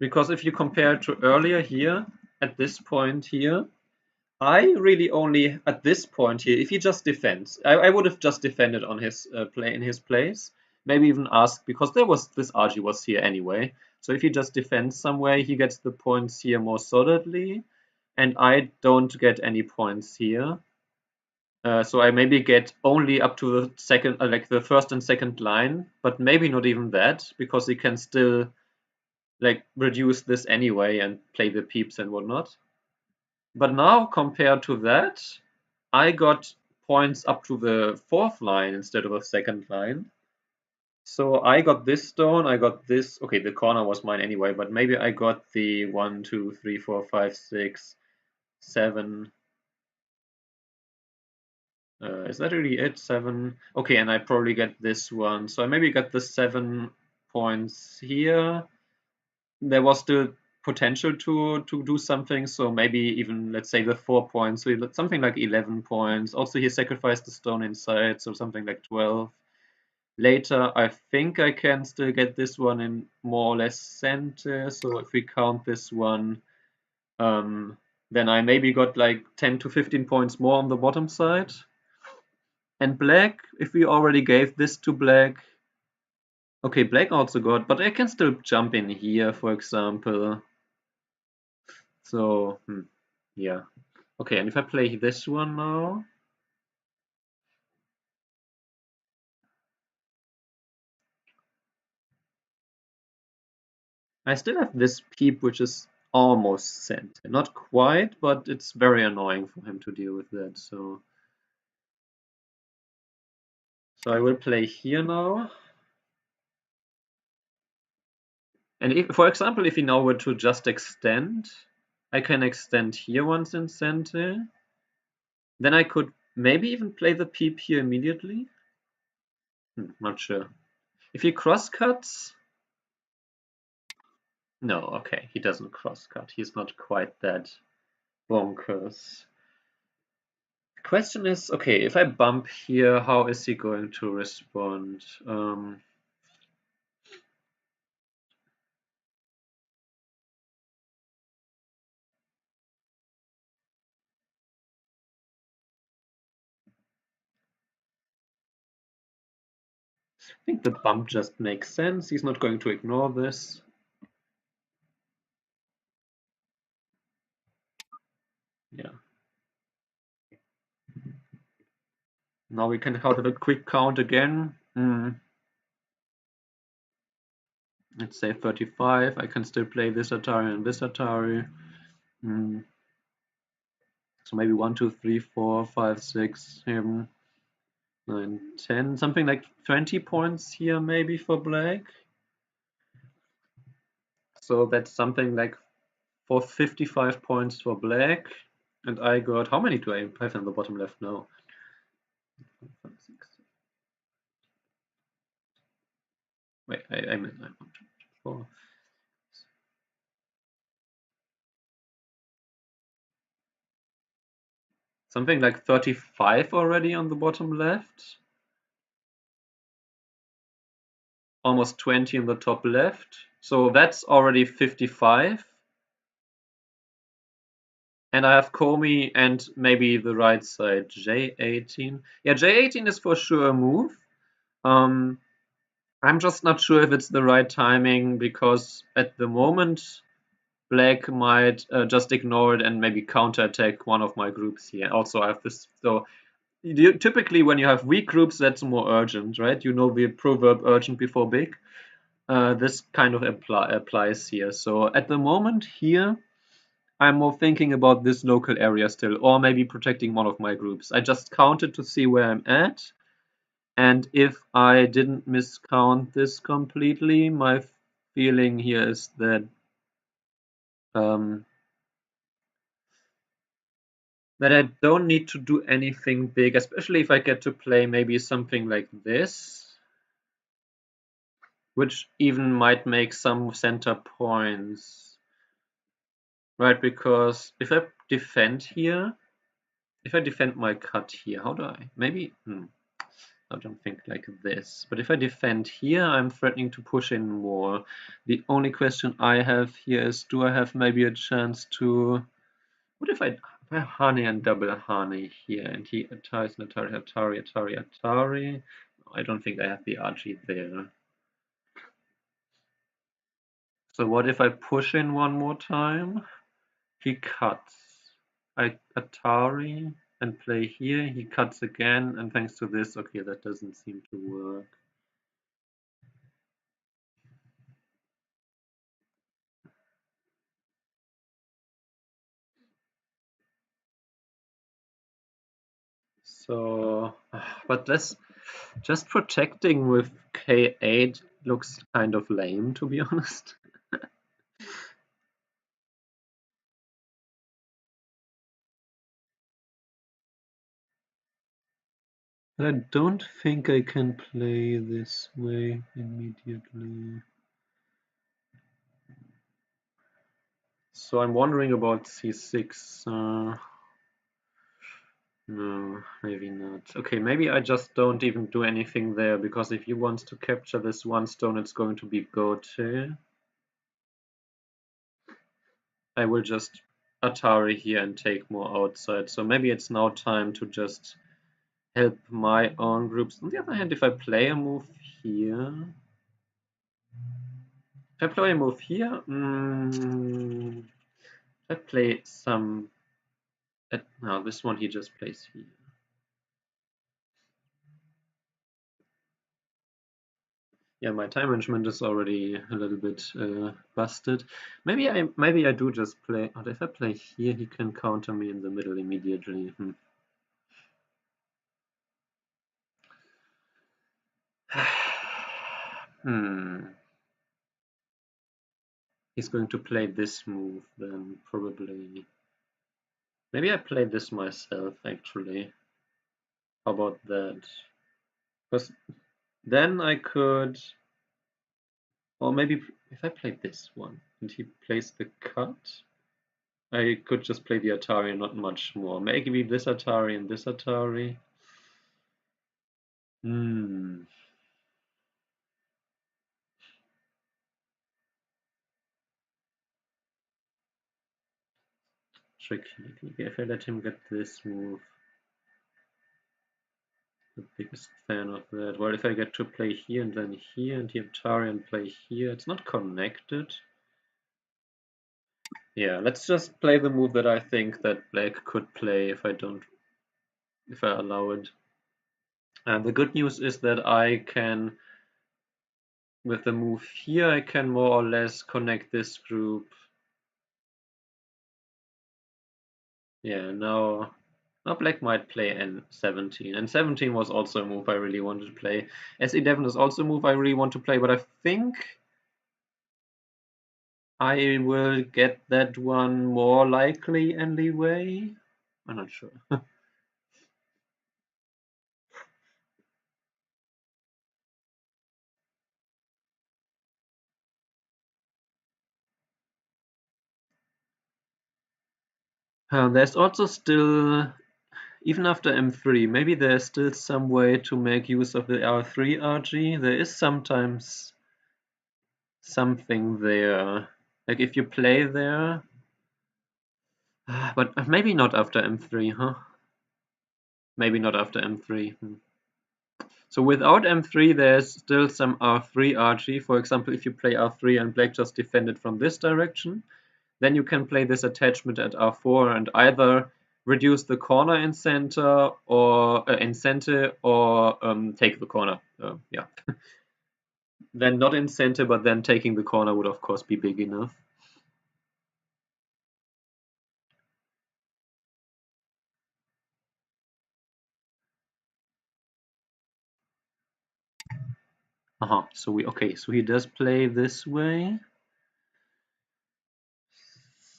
S2: because if you compare to earlier here, at this point here, I really only at this point here, if he just defends, I would have just defended on his play in his place. Maybe even asked because there was this Ogee was here anyway. So if he just defends somewhere, he gets the points here more solidly, and I don't get any points here. So I maybe get only up to the second, like the first and second line, but maybe not even that because he can still like reduce this anyway and play the peeps and whatnot. But now compared to that, I got points up to the fourth line instead of the second line. So I got this stone, I got this. Okay, the corner was mine anyway, but maybe I got the 1, 2, 3, 4, 5, 6, 7. Is that really it? 7. Okay, and I probably get this one. So I maybe got the 7 points here. There was still potential to do something, so maybe even let's say the 4 points, so something like 11 points. Also, he sacrificed the stone inside, so something like 12. Later, I think I can still get this one in more or less center. So if we count this one, then I maybe got like 10 to 15 points more on the bottom side. And black, if we already gave this to black, okay, black also got, but I can still jump in here, for example. So, yeah. Okay, and if I play this one now, I still have this peep, which is almost sent. Not quite, but it's very annoying for him to deal with that. So I will play here now. And if, for example, if he now were to just extend, I can extend here once in center. Then I could maybe even play the peep here immediately. Not sure. If he cross cuts, no, okay, he doesn't cross cut. He's not quite that bonkers. Question is, okay, if I bump here, how is he going to respond? I think the bump just makes sense. He's not going to ignore this. Yeah. Now we can have a quick count again. Let's say 35. I can still play this Atari and this Atari. So maybe 1, 2, 3, 4, 5, 6, 7, 9, 10. Something like 20 points here maybe for black. So that's something like for 55 points for black. And I got, how many do I have on the bottom left now? 5, 6. Wait, I meant 9, 1, 2, 4. Something like 35 already on the bottom left. Almost 20 in the top left. So that's already 55. And I have Comey and maybe the right side, J18. Yeah, J18 is for sure a move. I'm just not sure if it's the right timing because at the moment black might just ignore it and maybe counterattack one of my groups here. Also, I have this. So typically, when you have weak groups, that's more urgent, right? You know the proverb "urgent before big." This kind of applies here. So at the moment here, I'm more thinking about this local area still, or maybe protecting one of my groups. I just counted to see where I'm at, and if I didn't miscount this completely, my feeling here is that um, that I don't need to do anything big, especially if I get to play maybe something like this, which even might make some center points, right? Because if I defend here, if I defend my cut here, how do I? Maybe, I don't think like this. But if I defend here, I'm threatening to push in more. The only question I have here is, do I have maybe a chance to... What if I honey and double honey here, and he attacks Atari. I don't think I have the Archie there. So what if I push in one more time? He cuts. I Atari and play here. He cuts again, and thanks to this, okay, that doesn't seem to work. So, but this just protecting with K8 looks kind of lame, to be honest. I don't think I can play this way immediately. So I'm wondering about C6. No, maybe not. Okay, maybe I just don't even do anything there, because if he wants to capture this one stone, it's going to be go-to. I will just Atari here and take more outside. So maybe it's now time to just help my own groups. On the other hand, if I play a move here, if I play a move here, if I play some. No, this one he just plays here. Yeah, my time management is already a little bit busted. Maybe I do just play. Or if I play here, he can counter me in the middle immediately. He's going to play this move then, probably. Maybe I play this myself, actually. How about that? Because then I could... Or maybe if I played this one and he plays the cut, I could just play the Atari, not much more. Maybe this Atari and this Atari. Tricky. If I let him get this move, the biggest fan of that. Well, if I get to play here and then here and he Atari and play here, it's not connected. Yeah, let's just play the move that I think that black could play if I allow it. And the good news is that I can, with the move here, I can more or less connect this group. Yeah, now black might play N17. And 17 was also a move I really wanted to play. S11 is also a move I really want to play, but I think I will get that one more likely anyway. I'm not sure. There's also still, even after M3, maybe there's still some way to make use of the R3 RG. There is sometimes something there. Like if you play there, but maybe not after M3, huh? Maybe not after M3. So without M3, there's still some R3 RG. For example, if you play R3 and black just defend it from this direction, then you can play this attachment at r4 and either reduce the corner in center or take the corner. Yeah. Then not in center, but then taking the corner would of course be big enough. So so he does play this way.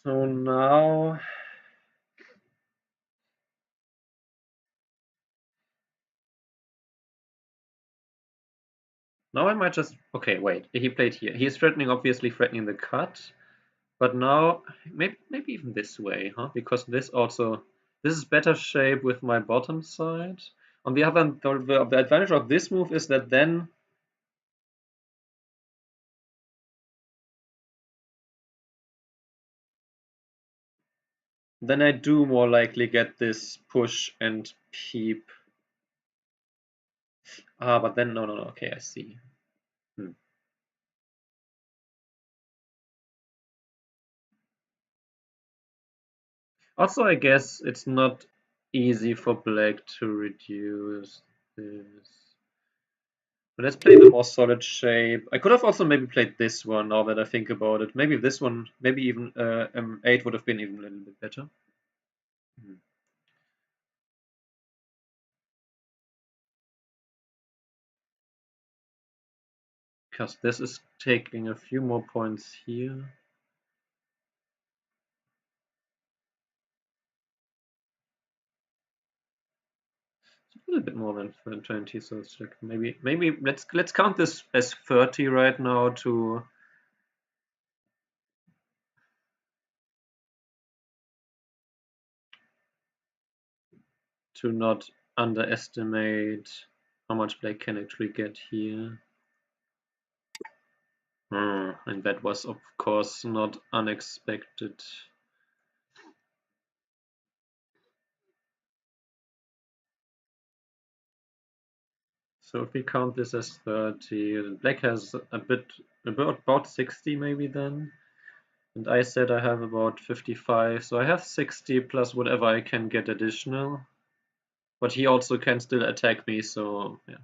S2: So now I might just wait. He played here. He's obviously threatening the cut. But now, maybe even this way, huh? Because this is better shape with my bottom side. On the other hand, the advantage of this move is that then I do more likely get this push and peep. But then, no, okay, I see. Also, I guess it's not easy for black to reduce this. But let's play the more solid shape. I could have also maybe played this one now that I think about it. Maybe this one, maybe even M8 would have been even a little bit better. Because this is taking a few more points here. A little bit more than 20, so it's like maybe let's count this as 30 right now to not underestimate how much black can actually get here. And that was of course not unexpected. So if we count this as 30, black has about 60 maybe then. And I said I have about 55, so I have 60 plus whatever I can get additional. But he also can still attack me, so yeah.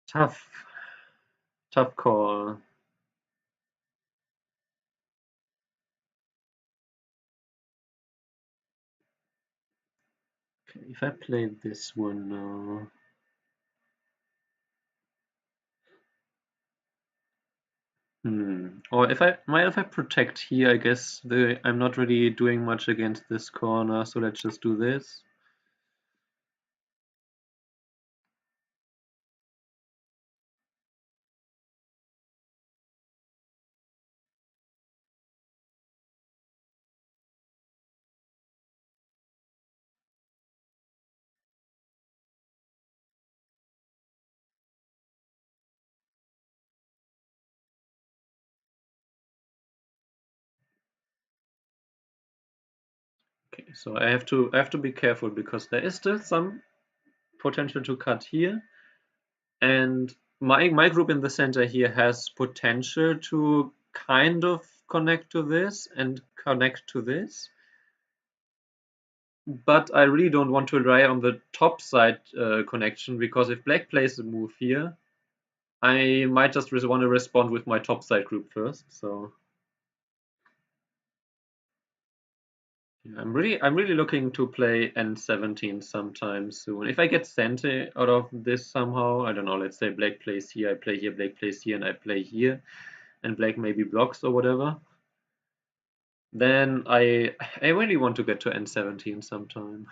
S2: Tough call. Okay, if I play this one now. Or if I protect here, I guess I'm not really doing much against this corner, so let's just do this. Okay, so I have to be careful because there is still some potential to cut here, and my group in the center here has potential to kind of connect to this and connect to this. But I really don't want to rely on the top side connection, because if black plays a move here, I might just want to respond with my top side group first. So yeah, I'm really looking to play N17 sometime soon. If I get center out of this somehow, I don't know, let's say black plays here, I play here, black plays here, and I play here, and black maybe blocks or whatever, then I really want to get to N17 sometime.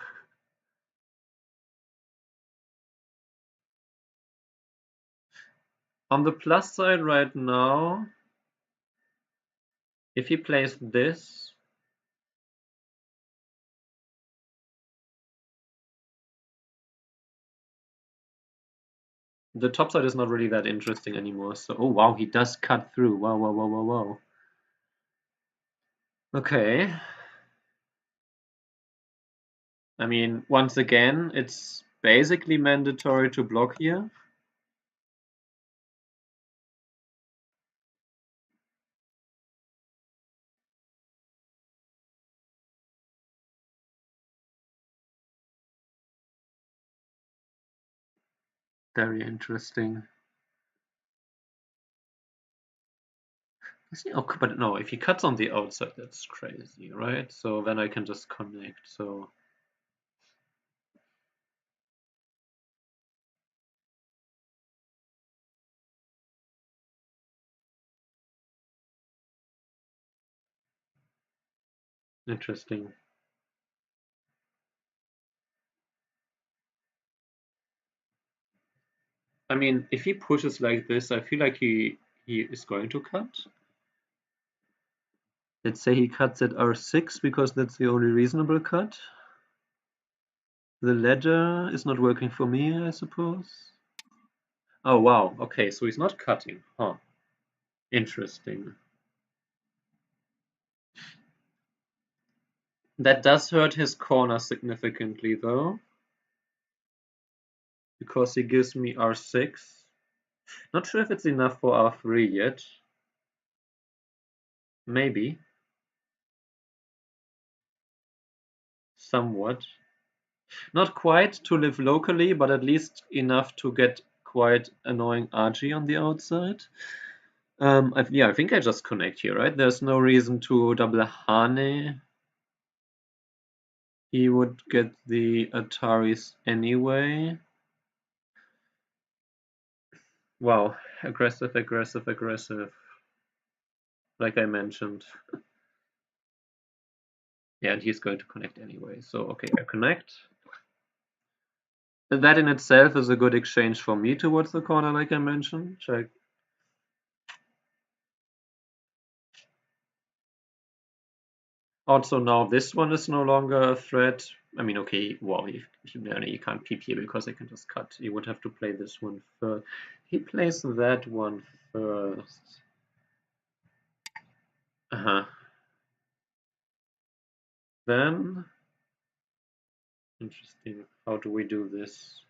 S2: On the plus side right now, if he plays this, the top side is not really that interesting anymore. So, oh wow, he does cut through. Wow, wow, wow, wow, wow. Okay. I mean, once again, it's basically mandatory to block here. Very interesting. Oh, but no, if he cuts on the outside, that's crazy, right? So then I can just connect. So interesting. I mean, if he pushes like this, I feel like he is going to cut. Let's say he cuts at R6 because that's the only reasonable cut. The ledger is not working for me, I suppose. Oh wow, okay, so he's not cutting, huh? Interesting. That does hurt his corner significantly though, because he gives me R6. Not sure if it's enough for R3 yet. Maybe. Somewhat. Not quite to live locally, but at least enough to get quite annoying Ogee on the outside. Yeah, I think I just connect here, right? There's no reason to double Hane. He would get the Ataris anyway. Wow, aggressive, aggressive, aggressive. Like I mentioned. Yeah, and he's going to connect anyway. So, okay, I connect. That in itself is a good exchange for me towards the corner, like I mentioned. Check. Also, now this one is no longer a threat. I mean, okay, well, you can't peep here because I can just cut. You would have to play this one first. He plays that one first. Uh-huh. Then, interesting. How do we do this?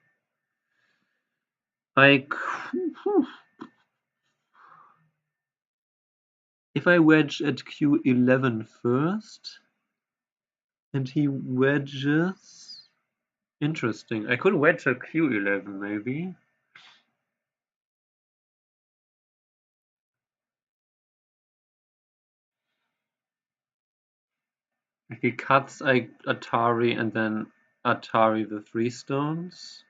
S2: If I wedge at Q11 first, and he wedges. Interesting. I could wedge at Q11 maybe. If he cuts, I Atari and then Atari the three stones.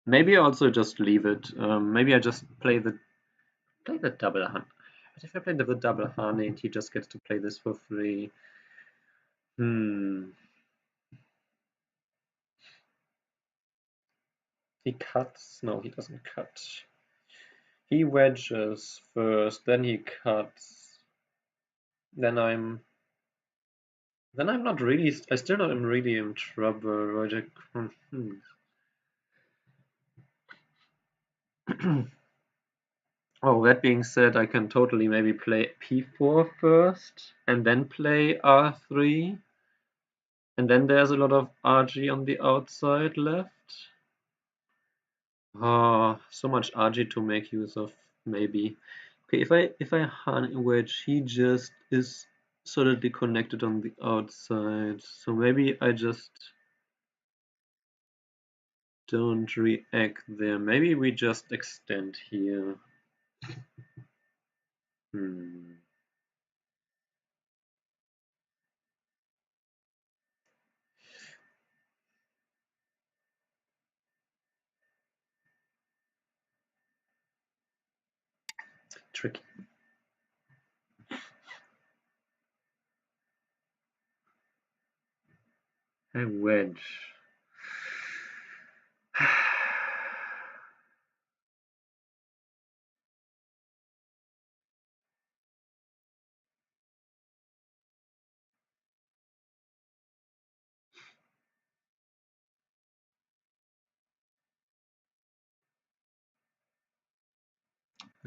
S2: Maybe I also just leave it. Maybe I just play the double hand. But if I play the double hand, he just gets to play this for free. Hmm. He cuts. No, he doesn't cut. He wedges first, then he cuts. Then I'm not really. I still not am really in trouble. Right? Oh, that being said, I can totally maybe play p4 first and then play r3, and then there's a lot of rg on the outside left. Oh, so much rg to make use of. Maybe. Okay, if I wedge, he just is solidly connected on the outside. So maybe I just don't react there. Maybe we just extend here. Hmm. Tricky. I wedge.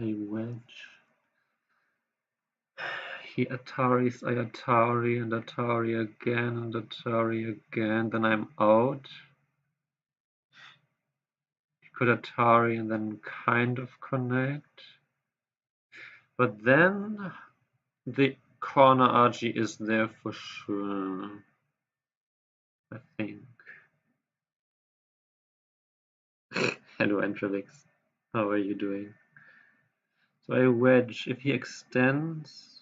S2: I wedge. He Ataris, I Atari and Atari again and Atari again. Then I'm out. He could Atari and then kind of connect. But then The corner Ogee is there for sure, I think. Hello, Antrelix. How are you doing? So I wedge. If he extends,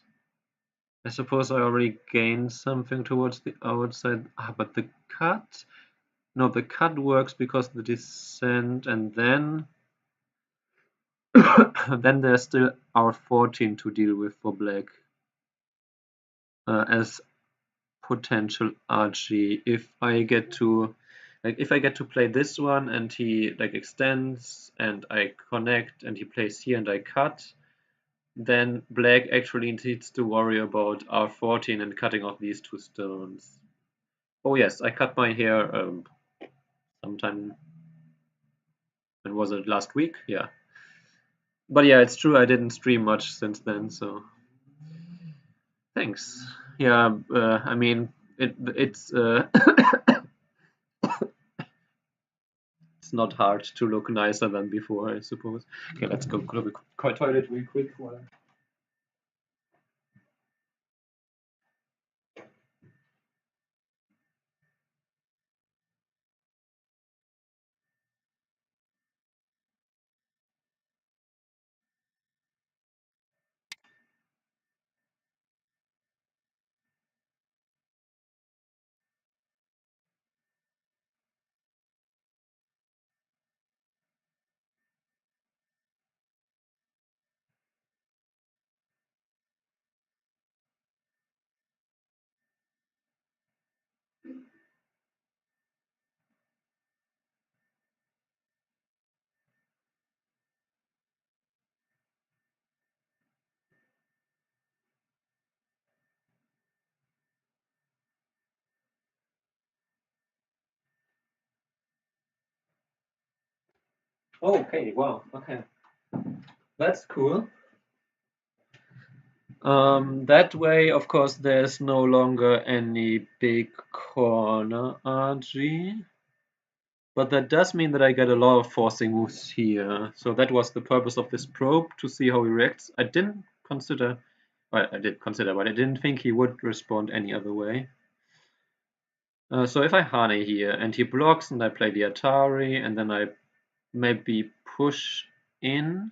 S2: I suppose I already gained something towards the outside. But the cut? No, the cut works because the descent, and then then there's still our 14 to deal with for black as potential Ogee. If I get to play this one and he extends and I connect and he plays here and I cut, then black actually needs to worry about R14 and cutting off these two stones. Oh yes, I cut my hair sometime. When was it? Last week? Yeah. But yeah, it's true. I didn't stream much since then, so thanks. Yeah, I mean, it's it's not hard to look nicer than before, I suppose. Okay, let's go to the toilet real quick. Oh, okay, wow, okay. That's cool. That way, of course, there's no longer any big corner RG, but that does mean that I get a lot of forcing moves here. So that was the purpose of this probe, to see how he reacts. I didn't consider, well, I did consider, but I didn't think he would respond any other way. So if I Hane here and he blocks and I play the Atari and then I maybe push in.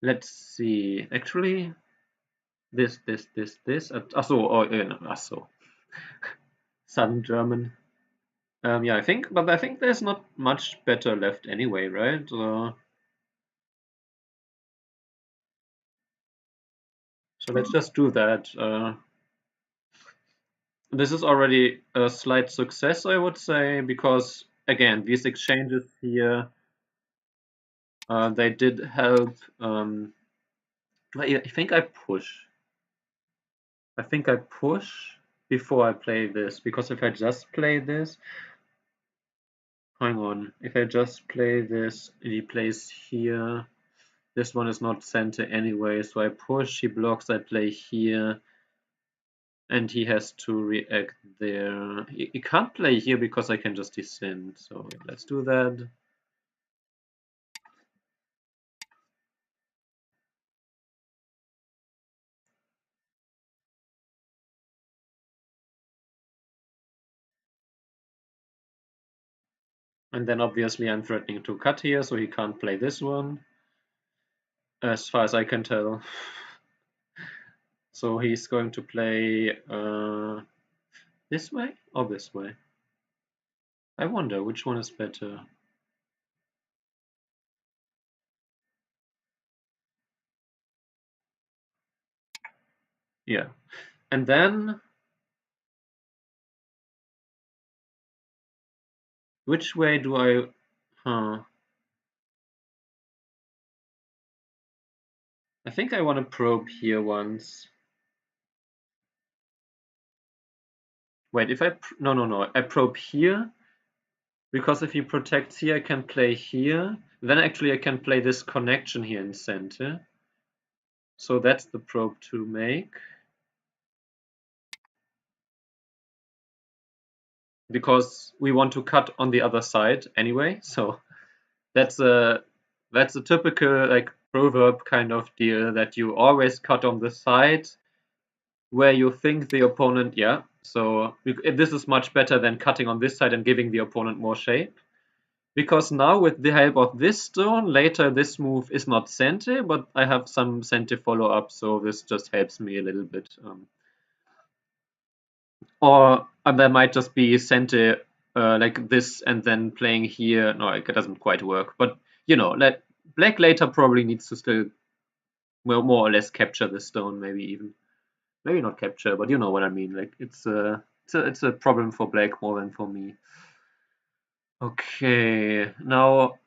S2: Let's see. Actually, this. Achso, oh, no, achso. Southern German. Yeah, but I think there's not much better left anyway, right? So let's just do that. This is already a slight success, I would say, because again, these exchanges here, they did help. I think I push. I think I push before I play this, because if I just play this, hang on, if I just play this, he plays here. This one is not center anyway, so I push, he blocks, I play here, and he has to react there. He can't play here because I can just descend, so let's do that. And then obviously I'm threatening to cut here, so he can't play this one, as far as I can tell. So he's going to play this way or this way? I wonder which one is better. Yeah. And then which way do I I think I want to probe here once. Wait, if I no, I probe here because if he protects here, I can play here. Then actually I can play this connection here in center. So that's the probe to make. Because we want to cut on the other side anyway, so that's a typical proverb kind of deal that you always cut on the side where you think the opponent, yeah. So this is much better than cutting on this side and giving the opponent more shape. Because now with the help of this stone, later this move is not Sente, but I have some Sente follow-up, so this just helps me a little bit. Or there might just be Sente like this and then playing here. No, it doesn't quite work. But, you know, Black later probably needs to still more or less capture the stone, maybe even. Maybe not capture, but you know what I mean. Like it's a problem for Black more than for me. Okay, now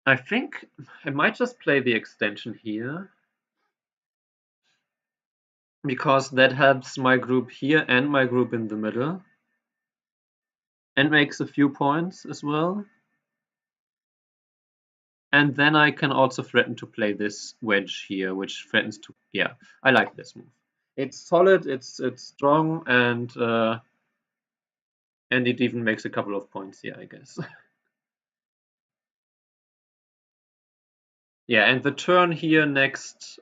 S2: I think I might just play the extension here because that helps my group here and my group in the middle and makes a few points as well. And then I can also threaten to play this wedge here, which threatens to, yeah, I like this move. It's solid, it's strong, and it even makes a couple of points here, I guess. Yeah, and the turn here next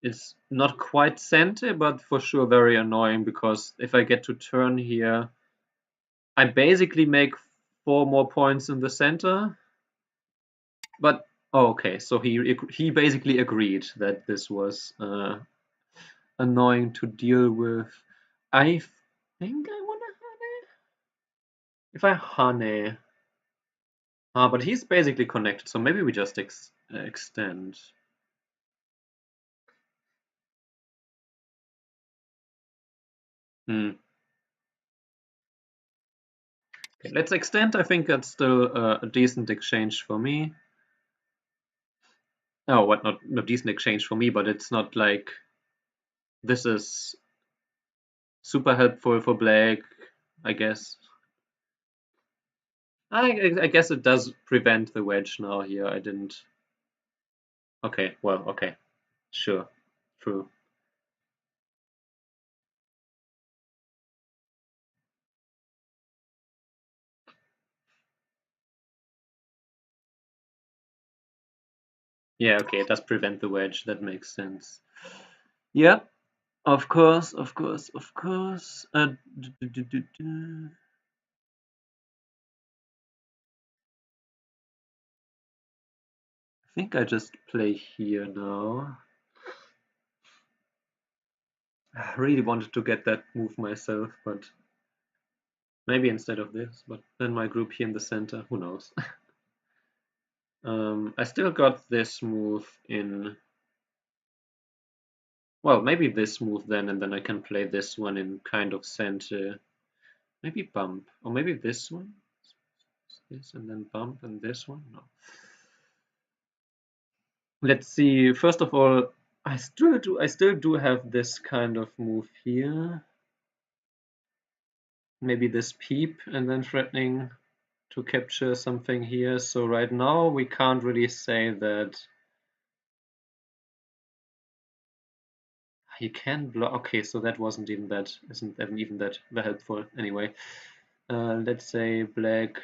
S2: is not quite Sente, but for sure very annoying because if I get to turn here, I basically make 4 more points in the center. But oh, okay, so he basically agreed that this was annoying to deal with. I think I want to Hane. If I Hane, but he's basically connected, so maybe we just extend. Hmm. Okay, let's extend. I think that's still a decent exchange for me. Oh, what? Not decent exchange for me, but it's not like this is super helpful for Black, I guess. I guess it does prevent the wedge now here. I didn't. Okay, well, okay, sure, true. Yeah, okay, it does prevent the wedge. That makes sense. Yeah, of course, of course, of course. I think I just play here now. I really wanted to get that move myself, but maybe instead of this. But then my group here in the center, who knows? I still got this move in. Well, maybe this move then, and then I can play this one in kind of center. Maybe bump, or maybe this one. This and then bump, and this one. No. Let's see. First of all, I still do have this kind of move here. Maybe this peep, and then threatening to capture something here. So right now we can't really say that he can block. Okay, so that wasn't even that, isn't even that helpful. Anyway, let's say Black.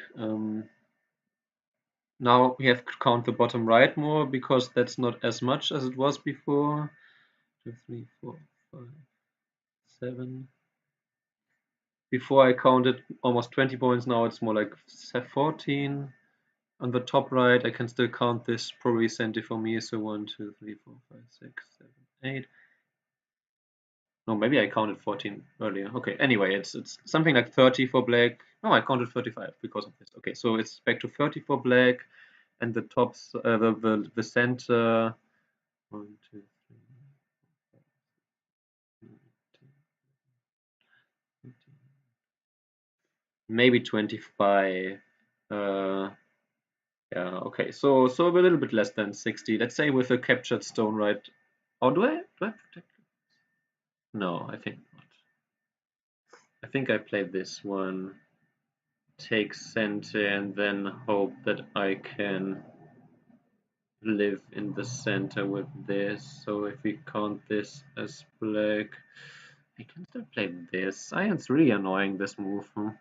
S2: Now we have to count the bottom right more because that's not as much as it was before. 2, 3, 4, 5, 7. Before I counted almost 20 points. Now it's more like 14. On the top right, I can still count this probably Sente for me. So 1, 2, 3, 4, 5, 6, 7, 8. No, maybe I counted 14 earlier. Okay, anyway, it's something like 30 for Black. No, I counted 35 because of this. Okay, so it's back to 30 for Black, and the tops, the center. 1, 2, 3, 4, maybe 25. Yeah, okay, so a little bit less than 60. Let's say with a captured stone, right? Oh, do I protect? No, I think not. I think I played this one, take center, and then hope that I can live in the center with this. So if we count this as Black, I can still play this. It's really annoying, this move. Huh?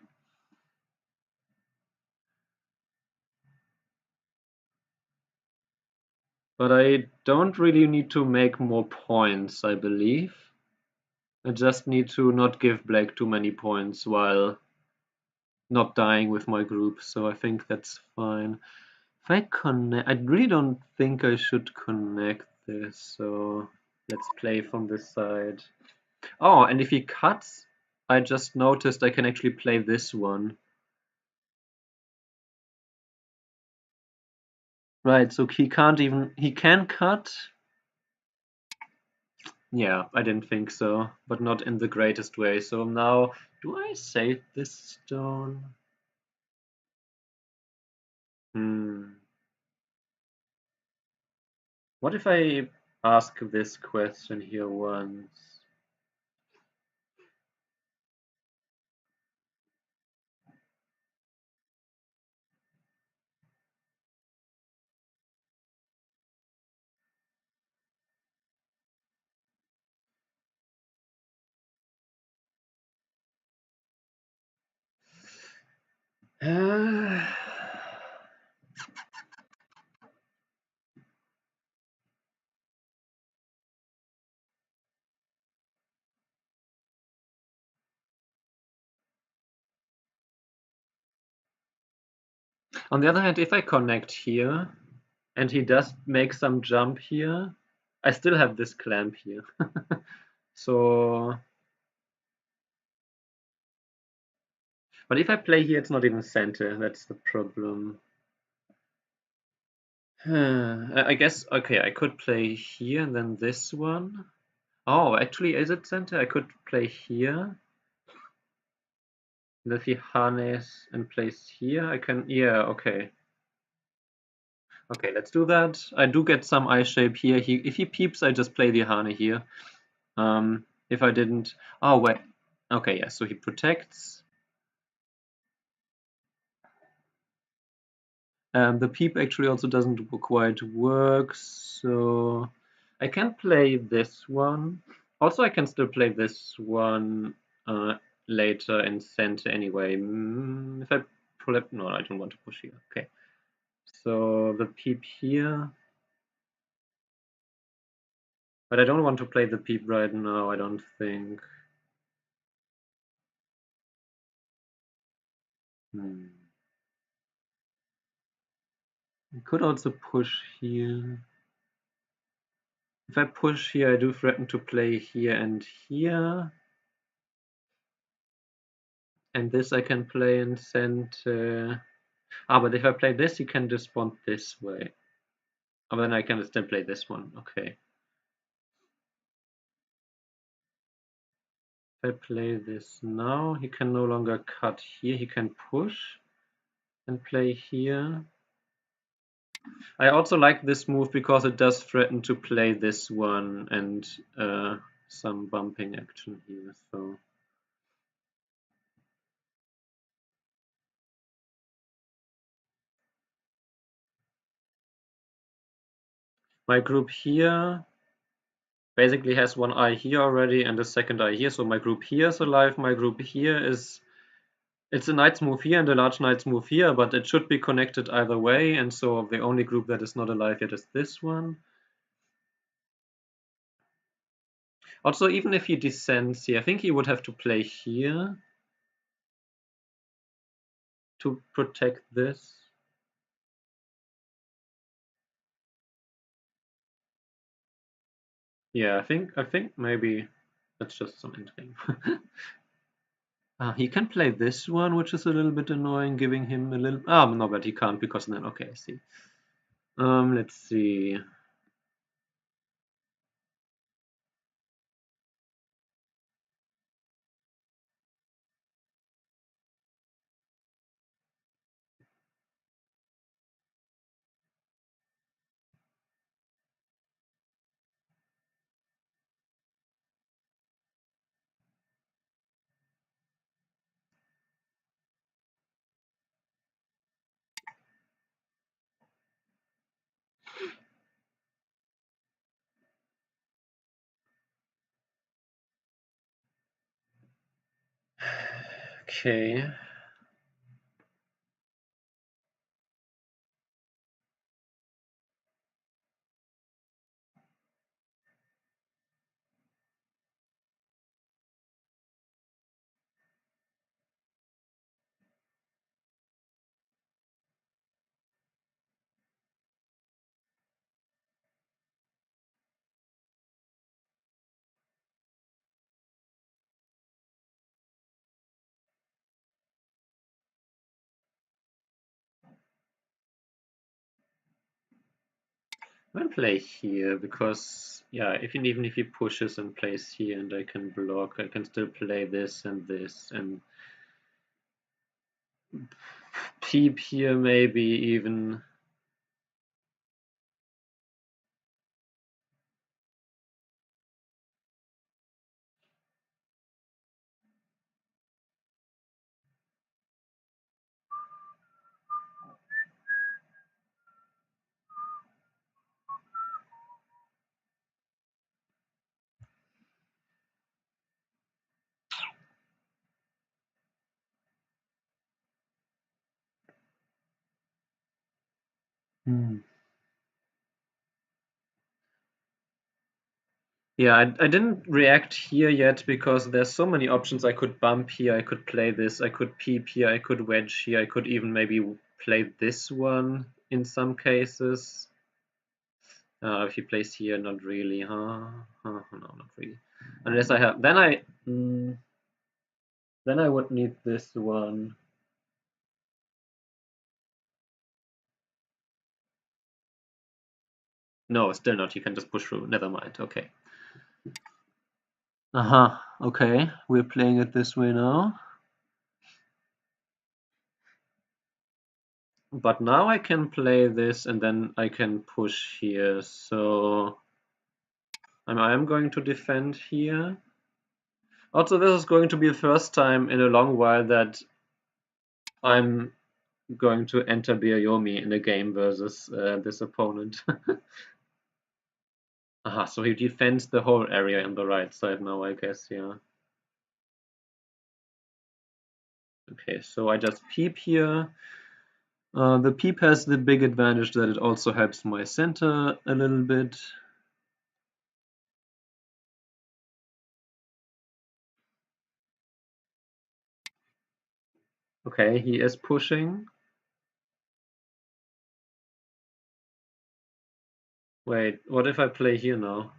S2: But I don't really need to make more points, I believe. I just need to not give black too many points while not dying with my group, so I think that's fine. If I connect, I really don't think I should connect this, so let's play from this side. Oh, and if he cuts, I just noticed I can actually play this one. Right, so he can cut. Yeah, I didn't think so, but not in the greatest way. So now, do I save this stone? Hmm. What if I ask this question here once? Uh, on the other hand, if I connect here and he does make some jump here, I still have this clamp here. So, but if I play here, it's not even center. That's the problem. I guess, okay, I could play here and then this one. Oh, actually, is it center? I could play here. And if he harness and place here, I can, yeah, okay. Okay, let's do that. I do get some eye shape here. If he peeps, I just play the Hane here. If I didn't, oh wait, okay, yeah, so he protects. The peep actually also doesn't quite work, so I can play this one. Also, I can still play this one later in center anyway. If I pull up, no, I don't want to push here. Okay, so the peep here. But I don't want to play the peep right now, I don't think. Hmm. I could also push here. If I push here, I do threaten to play here and here. And this I can play in center. Ah, but if I play this, you can respond this way. Oh, then I can still play this one. Okay. If I play this now, he can no longer cut here. He can push and play here. I also like this move because it does threaten to play this one and some bumping action here. So my group here basically has one eye here already and a second eye here. So my group here is alive. My group here is, it's a knight's move here and a large knight's move here, but it should be connected either way. And so the only group that is not alive yet is this one. Also, even if he descends here, I think he would have to play here to protect this. Yeah, I think maybe that's just some entering. He can play this one, which is a little bit annoying, giving him a little. Ah, no, but he can't because then. Okay, I see. Let's see. Okay. I'll play here because, yeah, even if he pushes and plays here and I can block, I can still play this and peep here maybe even. Yeah, I didn't react here yet because there's so many options. I could bump here, I could play this, I could peep here, I could wedge here, I could even maybe play this one in some cases. If he plays here, not really, huh? No, not really. Unless I have, then I would need this one. No, still not. You can just push through. Never mind. Okay. Okay. We're playing it this way now. But now I can play this and then I can push here. So I am going to defend here. Also, this is going to be the first time in a long while that I'm going to enter Bioyomi in a game versus this opponent. So he defends the whole area on the right side now, I guess, yeah. Okay, so I just peep here. The peep has the big advantage that it also helps my center a little bit. Okay, he is pushing. Wait, what if I play here now?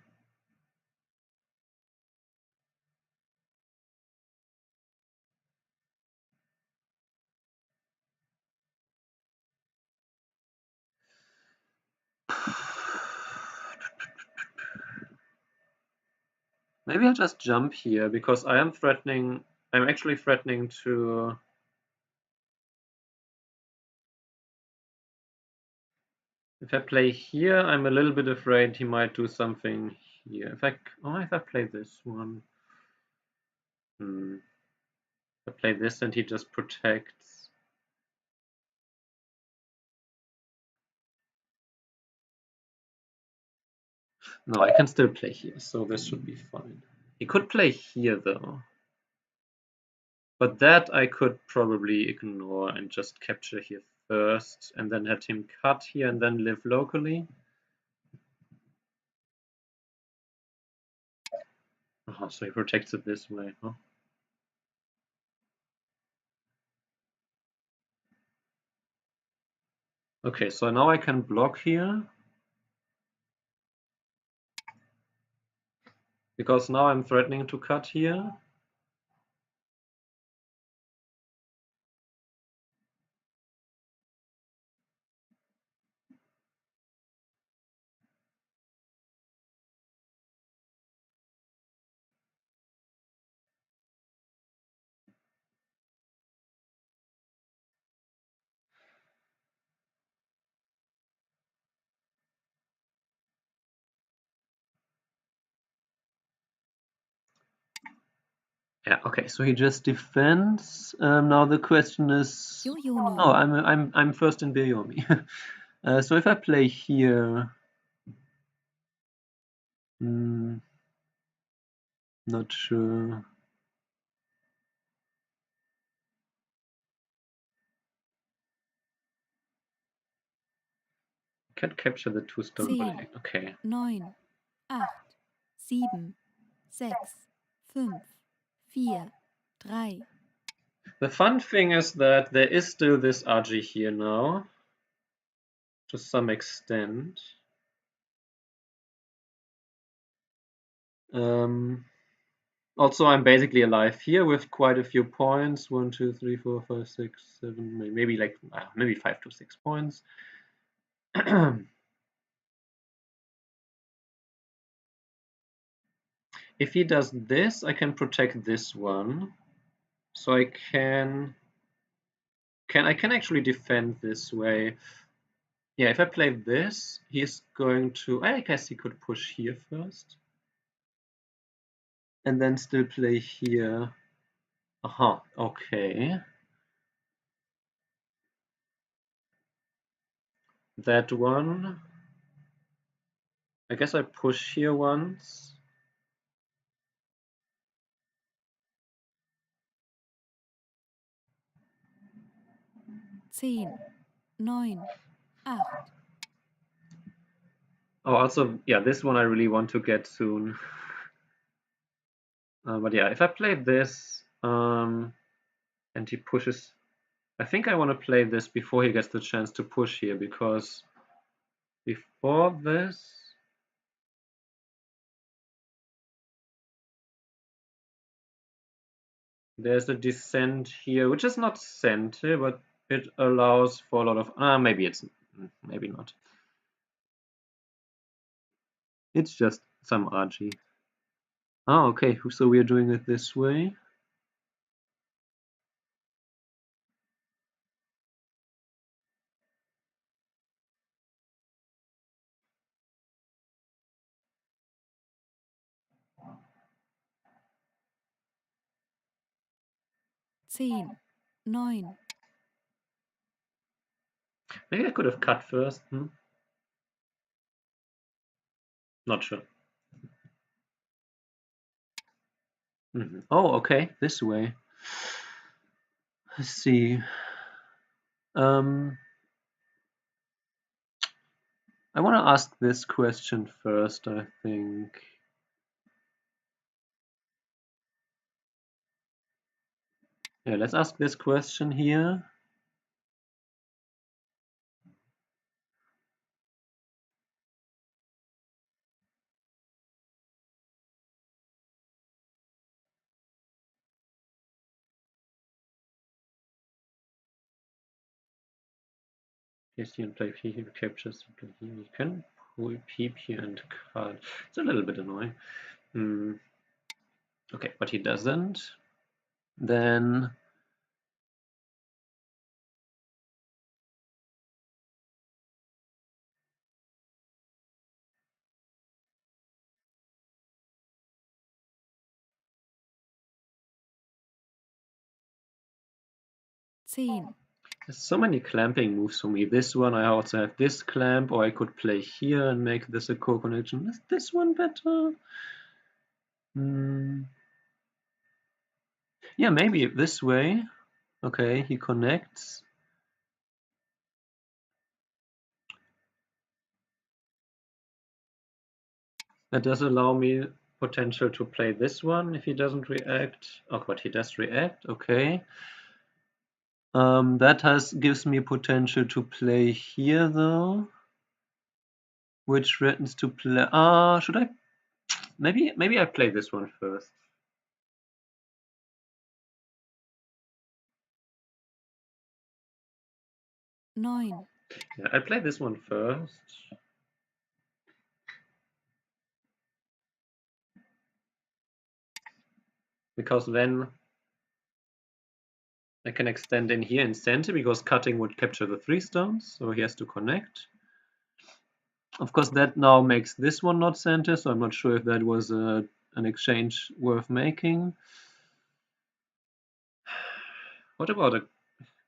S2: Maybe I'll just jump here because I'm actually threatening to. If I play here, I'm a little bit afraid he might do something here. If I play this one. If I play this and he just protects. No, I can still play here, so this should be fine. He could play here though. But that I could probably ignore and just capture here first and then let him cut here and then live locally. So he protects it this way, huh? Okay, so now I can block here. Because now I'm threatening to cut here. Yeah, okay, so he just defends. Now the question is, oh, I'm first in Bioyomi. So if I play here, not sure. Can't capture the two stone.
S1: 10,
S2: Okay.
S1: 9, 8, 7, 6, 5, 4, 3.
S2: The fun thing is that there is still this Ogee here now, to some extent. Also, I'm basically alive here with quite a few points. 1, 2, 3, 4, 5, 6, 7, maybe 5 to 6 points. if he does this, I can protect this one. So I can actually defend this way. Yeah, if I play this, he's going to, I guess he could push here first. And then still play here. Aha, okay. That one. I guess I push here once.
S1: Zehn, neun, acht,
S2: Oh, also, yeah, this one I really want to get soon. But yeah, if I play this and he pushes, I think I want to play this before he gets the chance to push here, because before this, there's a descent here, which is not center, but it allows for a lot of, maybe it's, maybe not. It's just some Ogee. Oh, okay, so we are doing it this way.
S1: zehn, neun,
S2: Maybe I could have cut first. Not sure. Oh, okay, this way. Let's see. I want to ask this question first, I think. Yeah, let's ask this question here. Yes, you can play P here, captures, play here. You can pull P here and cut. It's a little bit annoying. Okay, but he doesn't. Then
S1: zehn,
S2: there's so many clamping moves for me. This one, I also have this clamp, or I could play here and make this a co-connection. Is this one better? Yeah, maybe this way. Okay, he connects. That does allow me potential to play this one if he doesn't react. Oh, but he does react. Okay. That gives me potential to play here though, which threatens to play. Should I? Maybe I play this one first.
S1: neun,
S2: Yeah, I play this one first. Because then I can extend in here in center, because cutting would capture the 3 stones, so he has to connect. Of course, that now makes this one not center, so I'm not sure if that was an exchange worth making. What about a?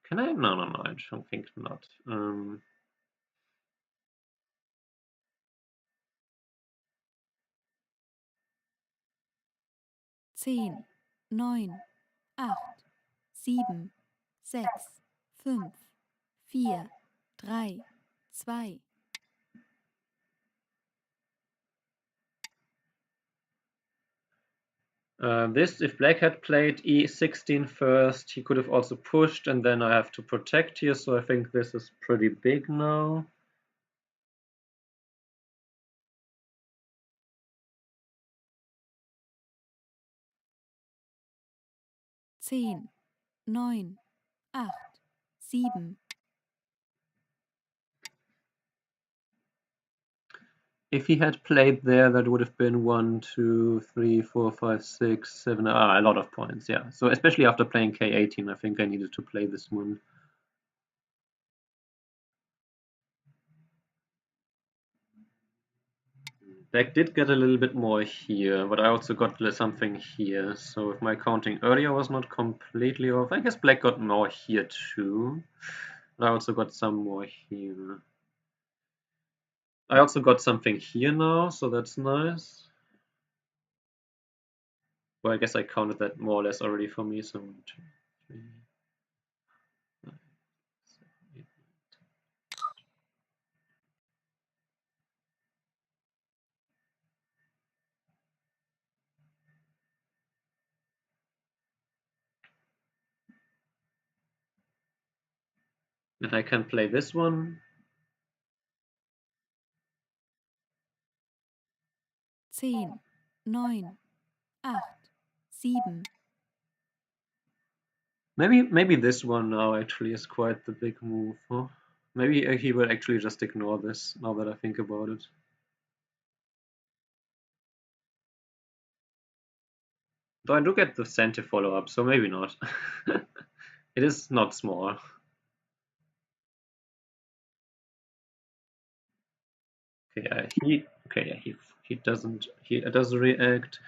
S2: Can I? No, I don't think not.
S1: zehn, neun, acht, sieben, sechs, fünf, vier, drei, zwei.
S2: This, if black had played e16 first, he could have also pushed, and then I have to protect here, so I think this is pretty big now.
S1: Zehn, neun, acht, sieben.
S2: if he had played there, that would have been 1, 2, 3, 4, 5, 6, 7. A lot of points, yeah. So especially after playing K18, I think I needed to play this one. Black did get a little bit more here, but I also got something here. So if my counting earlier was not completely off, I guess Black got more here too. But I also got some more here. I also got something here now, so that's nice. Well, I guess I counted that more or less already for me. So 1, 2, 3, 5, 6, 7, 8. And I can play this one.
S1: 10, 9, 8, 7.
S2: Maybe this one now actually is quite the big move, huh? Maybe he will actually just ignore this now that I think about it. Though I do get the center follow-up, so maybe not. It is not small. He doesn't react.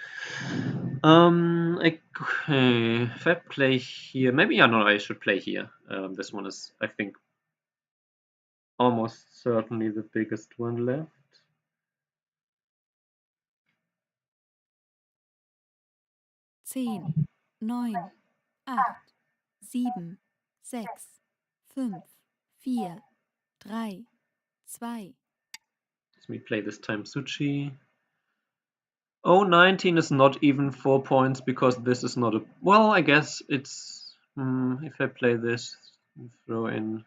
S2: Okay, if I play here, maybe I should play here. This one is, I think, almost certainly the biggest one left.
S1: 10, 9, 8, 7, 6, 5, 4, 3, 2.
S2: Let me play this time Suchi. Oh, 19 is not even 4 points because this is not a... Well, I guess it's... if I play this, throw in...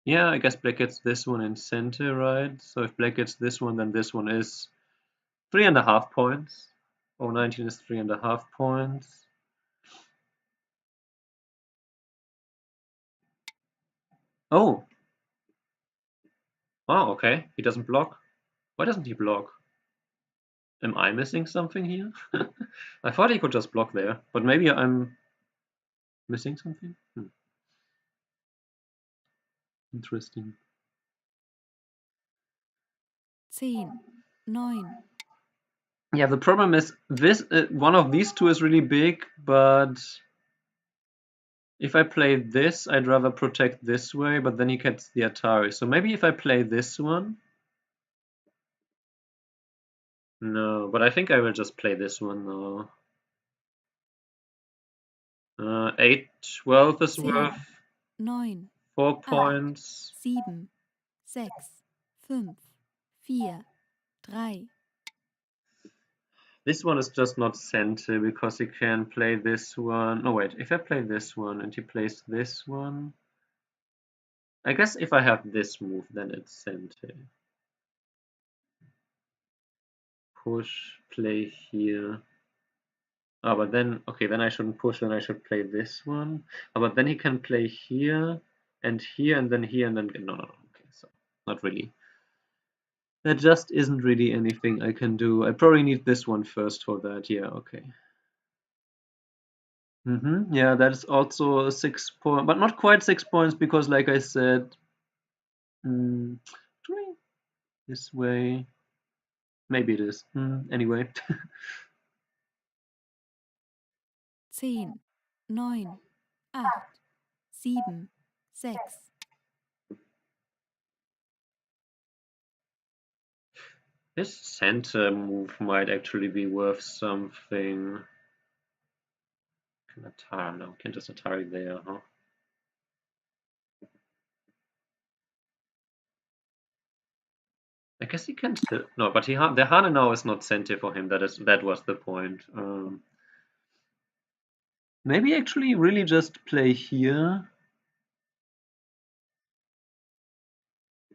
S2: Yeah, I guess Black gets this one in center, right? So if Black gets this one, then this one is 3.5 points. Oh, 19 is 3.5 points. Oh! Oh, okay. He doesn't block. Why doesn't he block? Am I missing something here? I thought he could just block there, but maybe I'm missing something? Interesting.
S1: 10, 9.
S2: Yeah, the problem is this one of these two is really big, but if I play this, I'd rather protect this way, but then he gets the Atari. So maybe if I play this one... No, but I think I will just play this one now. 8, 12 is
S1: 10,
S2: worth
S1: 9,
S2: 4
S1: 8,
S2: points.
S1: 7, 6, 5, 4, 3.
S2: This one is just not center because he can play this one. Oh wait, if I play this one and he plays this one, I guess if I have this move, then it's center. Push, play here. Oh, but then, okay, then I shouldn't push, then I should play this one. Oh, but then he can play here, and then here, and then, no, okay, so, not really. There just isn't really anything I can do. I probably need this one first for that, yeah, okay. Yeah, that is also a 6 point, but not quite 6 points because, like I said, this way, maybe it is. Anyway.
S1: 10, 9, 8, 7, 6.
S2: This center move might actually be worth something. Can Atari? No, can't just Atari there, huh? I guess he can still no, but the Hane now is not center for him. That was the point. Maybe actually really just play here,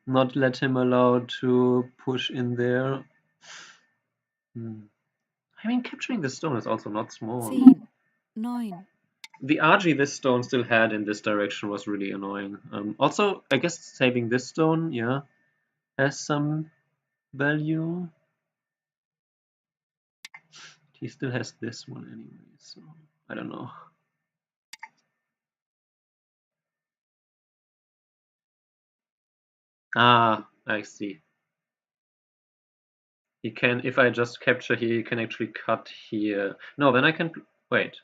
S2: not let him allow to push in there. I mean, capturing the stone is also not small.
S1: 10, 9.
S2: The Ogee this stone still had in this direction was really annoying. Also, I guess saving this stone, yeah, has some value. He still has this one anyway, so I don't know. Ah, I see. He can, if I just capture here, he can actually cut here. No, then I can, wait.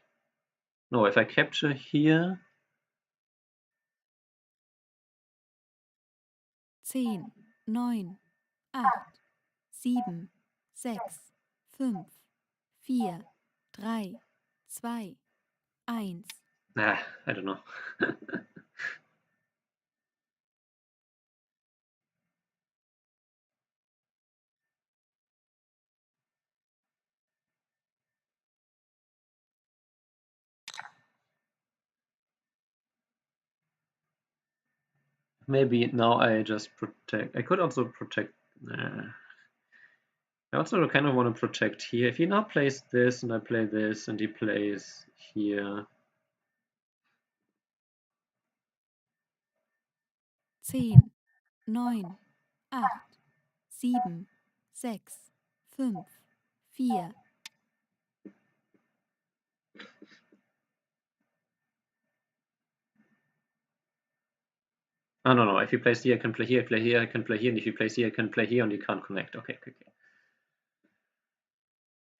S2: No, if I capture here.
S1: 10, 9, 8, 7, 6, 5, 4, 3, 2, 1.
S2: Nah, I don't know. Maybe now I just protect. I could also protect. Nah. I also kind of want to protect here. If he now plays this and I play this and he plays here.
S1: 10, 9, 8, 7, 6, 5, 4.
S2: Oh, no, no. If he plays here, I can play here, play here, I can play here. And if he plays here, I can play here and he can't connect. Okay, okay, okay.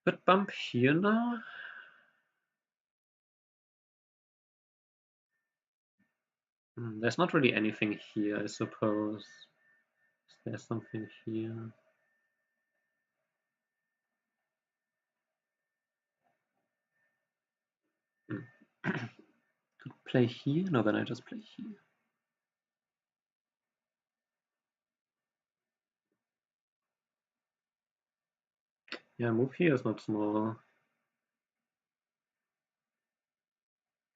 S2: But bump here now. There's not really anything here, I suppose. Is there something here? Could play here? No, then I just play here. Yeah, move here is not small.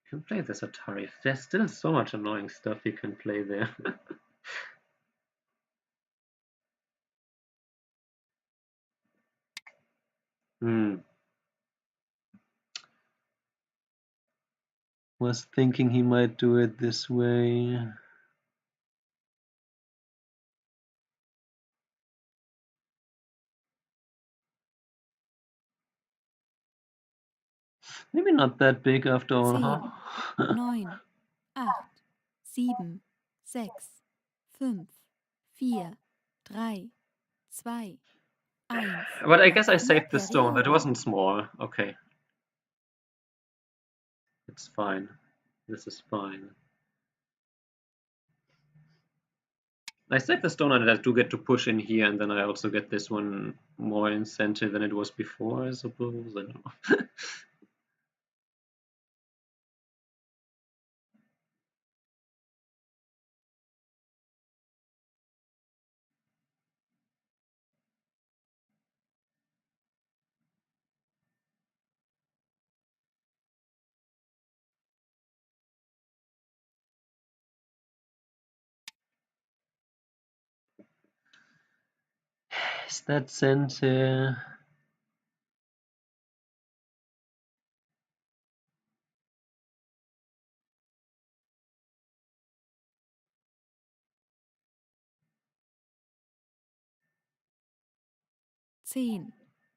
S2: You can play this Atari. There's still so much annoying stuff you can play there. Was thinking he might do it this way. Maybe not that big after all,
S1: 10,
S2: huh?
S1: 9, 8, 7, 6, 5, 4, 3, 2, 1.
S2: But I
S1: Noch
S2: guess I
S1: 4
S2: saved the stone. That
S1: Perioden.
S2: wasn't small. Okay. It's fine. This is fine. I saved the stone and I do get to push in here, and then I also get this one more incentive than it was before, I suppose. I don't know. Is that center?
S1: Zehn,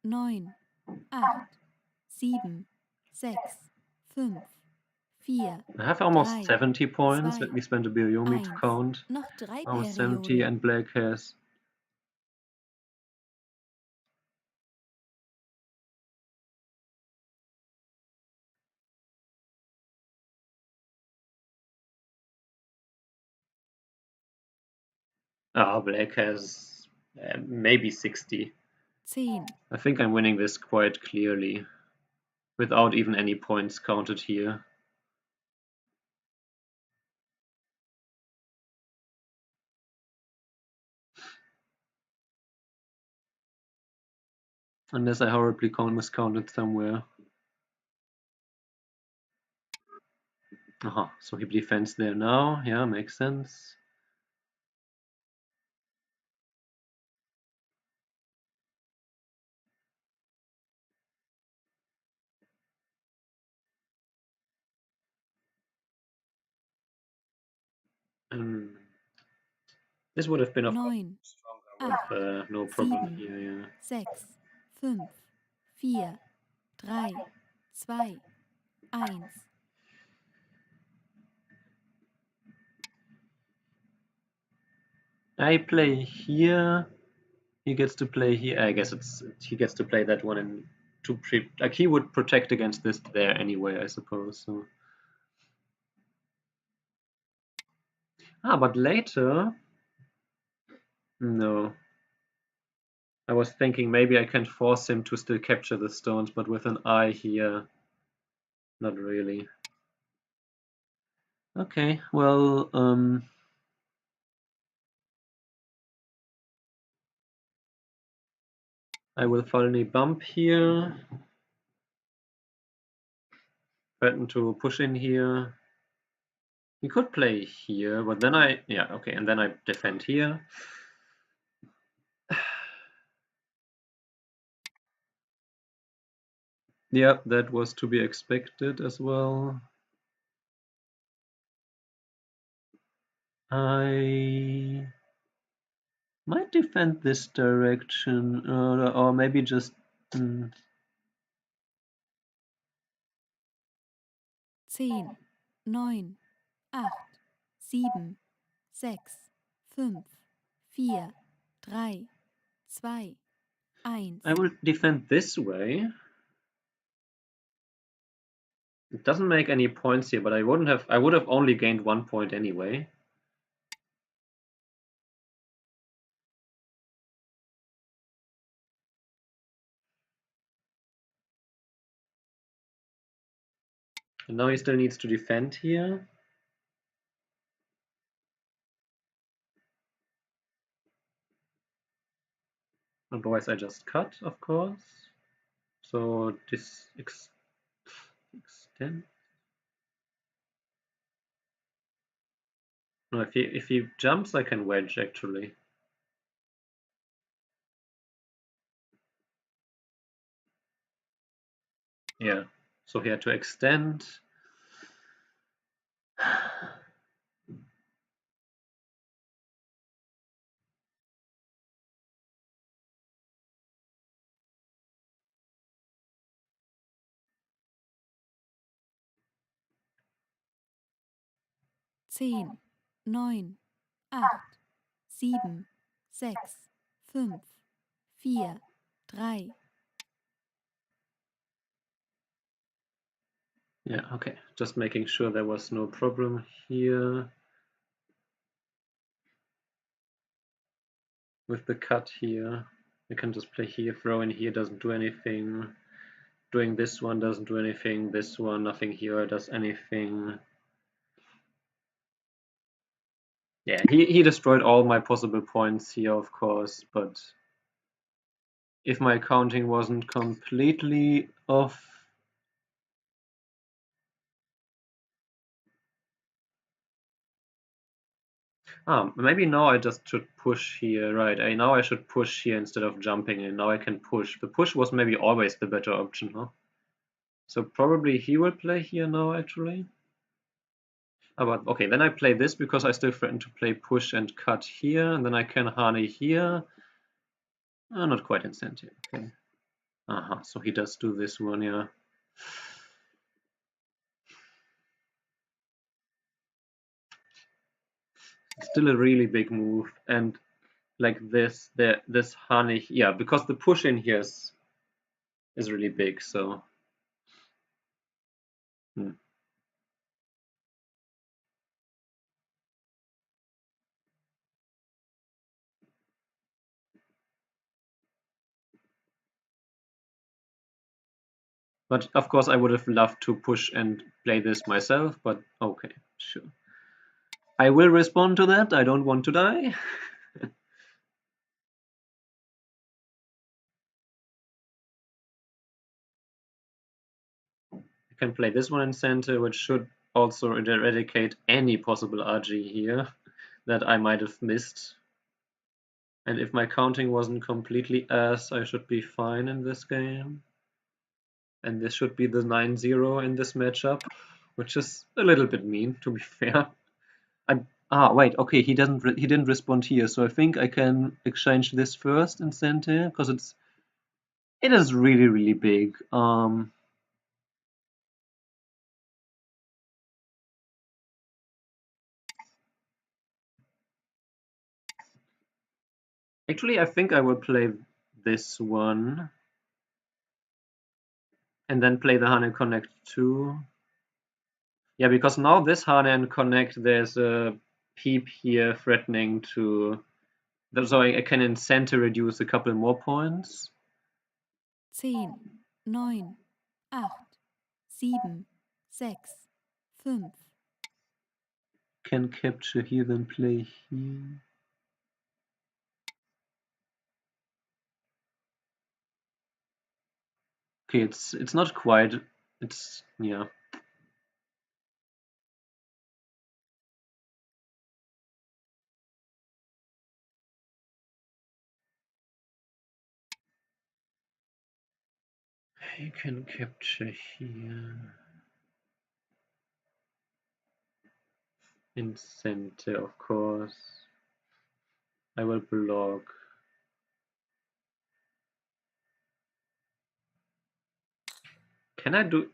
S1: neun, acht, sieben, sechs, fünf, vier,
S2: I have almost
S1: drei,
S2: 70 points. Let
S1: zwei,
S2: me spend a Bioyomi to
S1: eins.
S2: count.
S1: Noch 3
S2: Almost 70,
S1: Perioden.
S2: and black has. Ah, black has maybe 60.
S1: 10,
S2: I think I'm winning this quite clearly, without even any points counted here. Unless I horribly miscounted somewhere. Aha, so he defends there now. Yeah, makes sense. This would have been of course
S1: 9,
S2: stronger
S1: 8,
S2: no problem
S1: 7,
S2: here, yeah.
S1: 6, 5, 4, 3, 2, 1.
S2: I play here. He gets to play here. I guess he gets to play that one and like he would protect against this there anyway, I suppose. So. But later, no. I was thinking maybe I can force him to still capture the stones, but with an eye here, not really. Okay, well, I will finally bump here. Threaten to push in here. He could play here, but then okay, and then I defend here. Yeah, that was to be expected as well. I might defend this direction, or maybe just...
S1: 10, 9, 8, 7, 6, 5, 4, 3, 2, 1.
S2: I will defend this way. It doesn't make any points here, but I would have only gained 1 point anyway. And now he still needs to defend here. Otherwise I just cut, of course. So this extend. No, if he jumps, I can wedge actually. Yeah. So he had to extend.
S1: 10, 9, 8, 7, 6, 5, 4, 3.
S2: Yeah, okay. Just making sure there was no problem here. With the cut here. I can just play here, throw in here, doesn't do anything. Doing this one doesn't do anything. This one, nothing here does anything. Yeah, he destroyed all my possible points here, of course, but if my counting wasn't completely off... maybe now I just should push here, right? Now I should push here instead of jumping in. Now I can push. The push was maybe always the better option, huh? So probably he will play here now, actually. But okay, then I play this because I still threaten to play push and cut here, and then I can honey here. Not quite incentive, okay. So he does do this one, yeah. Still a really big move, and like this honey, yeah, because the push in here is really big, so... But of course I would have loved to push and play this myself, but okay, sure. I will respond to that, I don't want to die. I can play this one in center, which should also eradicate any possible RG here that I might have missed. And if my counting wasn't completely ass, I should be fine in this game. And this should be the 9-0 in this matchup, which is a little bit mean, to be fair. Ah, wait, okay, he didn't respond here, so I think I can exchange this first and send here, because it is really, really big. Actually, I think I will play this one and then play the Hane and Connect 2. Yeah, because now this Hane and Connect, there's a peep here threatening to. So I can incent to reduce a couple more points.
S1: 10, 9, 8, 7, 6, 5.
S2: Can capture here, then play here. Okay, it's not quite. It's yeah. You can capture here. In center, of course. I will block. Can I do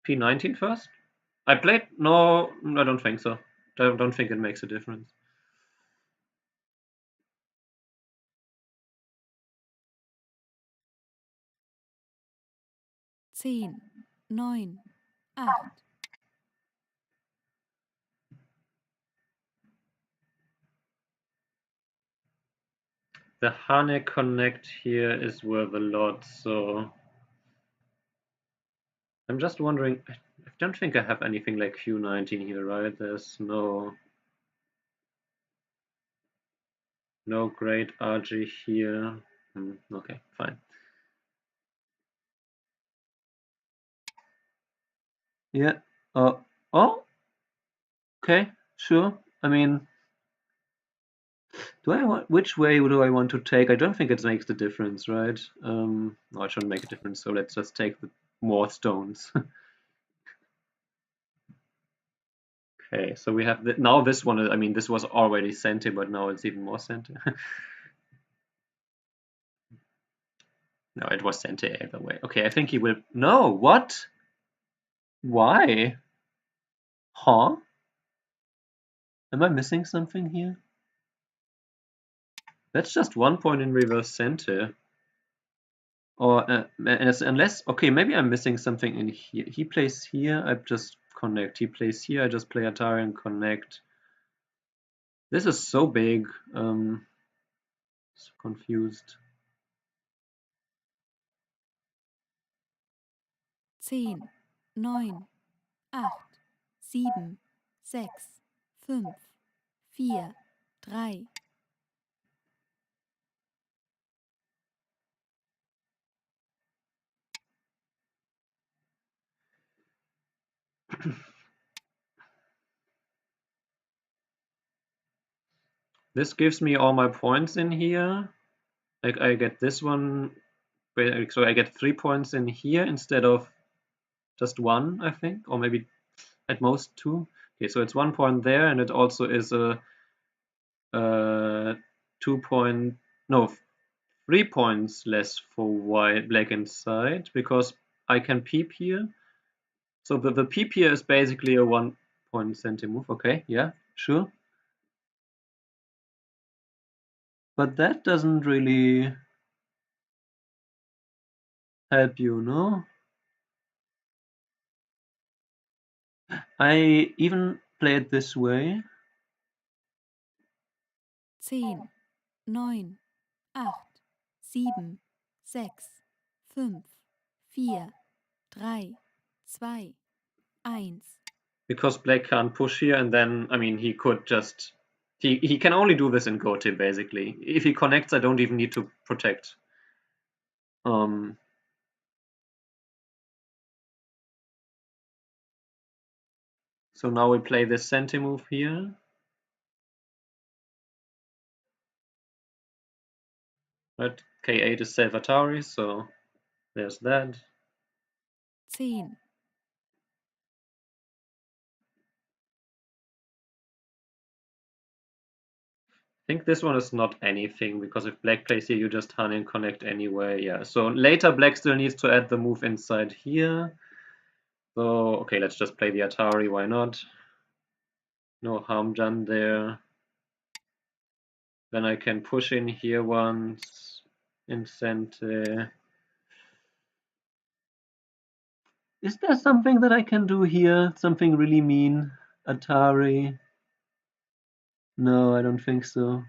S2: P19 first? I played. No, I don't think so. I don't think it makes a difference.
S1: 10, 9, 8.
S2: The Hane Connect here is worth a lot, so I'm just wondering. I don't think I have anything like Q19 here, right? There's no great RG here. Okay, fine. Yeah. Oh. Okay. Sure. I mean, which way do I want to take? I don't think it makes the difference, right? No, it shouldn't make a difference. So let's just take the more stones. Okay, so we have now this one. I mean, this was already center, but now it's even more center. No, it was center either way. Okay, I think he will. No, what? Why? Huh? Am I missing something here? That's just 1 point in reverse center. Or unless, okay, maybe I'm missing something in here. He plays here, I just connect. He plays here, I just play Atari and connect. This is so big. So confused.
S1: 10, 9, 8, 7, 6, 5, 4, 3.
S2: This gives me all my points in here. Like I get this one, so I get 3 points in here instead of just 1, I think, or maybe at most 2. Okay, so it's 1 point there, and it also is a 2 point, no, 3 points less for white, black inside, because I can peep here. So the peep here is basically a 1 point center move. Okay, yeah, sure. But that doesn't really help you, no? I even play it this way.
S1: 10, 9, 8, 7, 6, 5, 4, 3, 2, 1.
S2: Because black can't push here, and then, I mean, he could just... He can only do this in Gote, basically. If he connects, I don't even need to protect. So now we play this center move here. Right, K8 is safe Atari, so there's that.
S1: 10,
S2: think this one is not anything, because if black plays here, you just honey and connect anyway. Yeah, so later black still needs to add the move inside here. So, okay, let's just play the Atari, why not? No harm done there. Then I can push in here once, in center. Is there something that I can do here? Something really mean? Atari? No, I don't think so.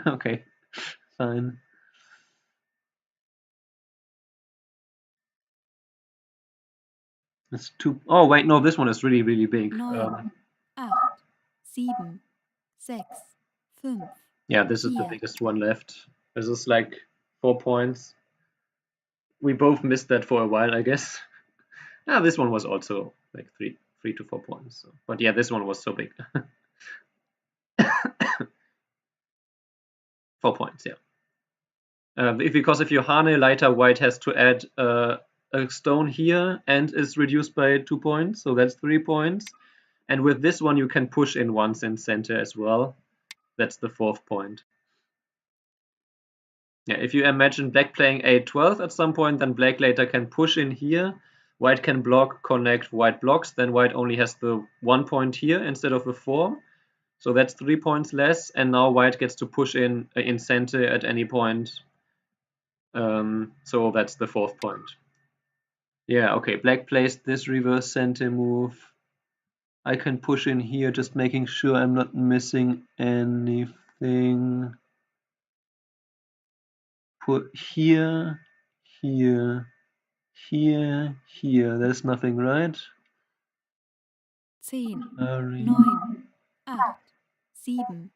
S2: Okay, fine. It's too. Oh wait, no, this one is really, really big.
S1: 9, 8, 7, 6, 5,
S2: Yeah, this is the
S1: 4,
S2: biggest one left. This is like 4 points. We both missed that for a while, I guess. Yeah, this one was also like 3 to 4 points. So. But yeah, this one was so big. 4 points, yeah. Because if you Hane, later white has to add a stone here and is reduced by 2 points, so that's 3 points. And with this one, you can push in once in center as well. That's the 4th point. Yeah, if you imagine black playing a12 at some point, then black later can push in here. White can block, connect, white blocks. Then white only has the 1 point here instead of the 4. So that's 3 points less. And now white gets to push in center at any point. So that's the 4th point. Yeah, okay, black plays this reverse center move. I can push in here, just making sure I'm not missing anything. Put here, here, here, here. There's nothing, right?
S1: 10,
S2: Sorry.
S1: 9, 8, 7,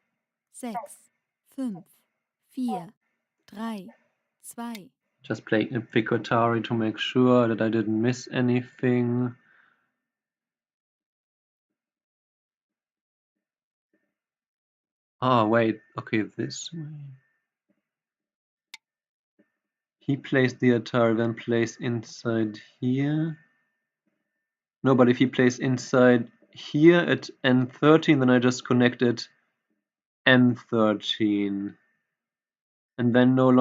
S1: 6, 5, 4, 3, 2.
S2: Just playing a Picotari to make sure that I didn't miss anything. Ah, wait. Okay, this way. He plays the Atari, then plays inside here. No, but if he plays inside here at N13, then I just connected N13. And then no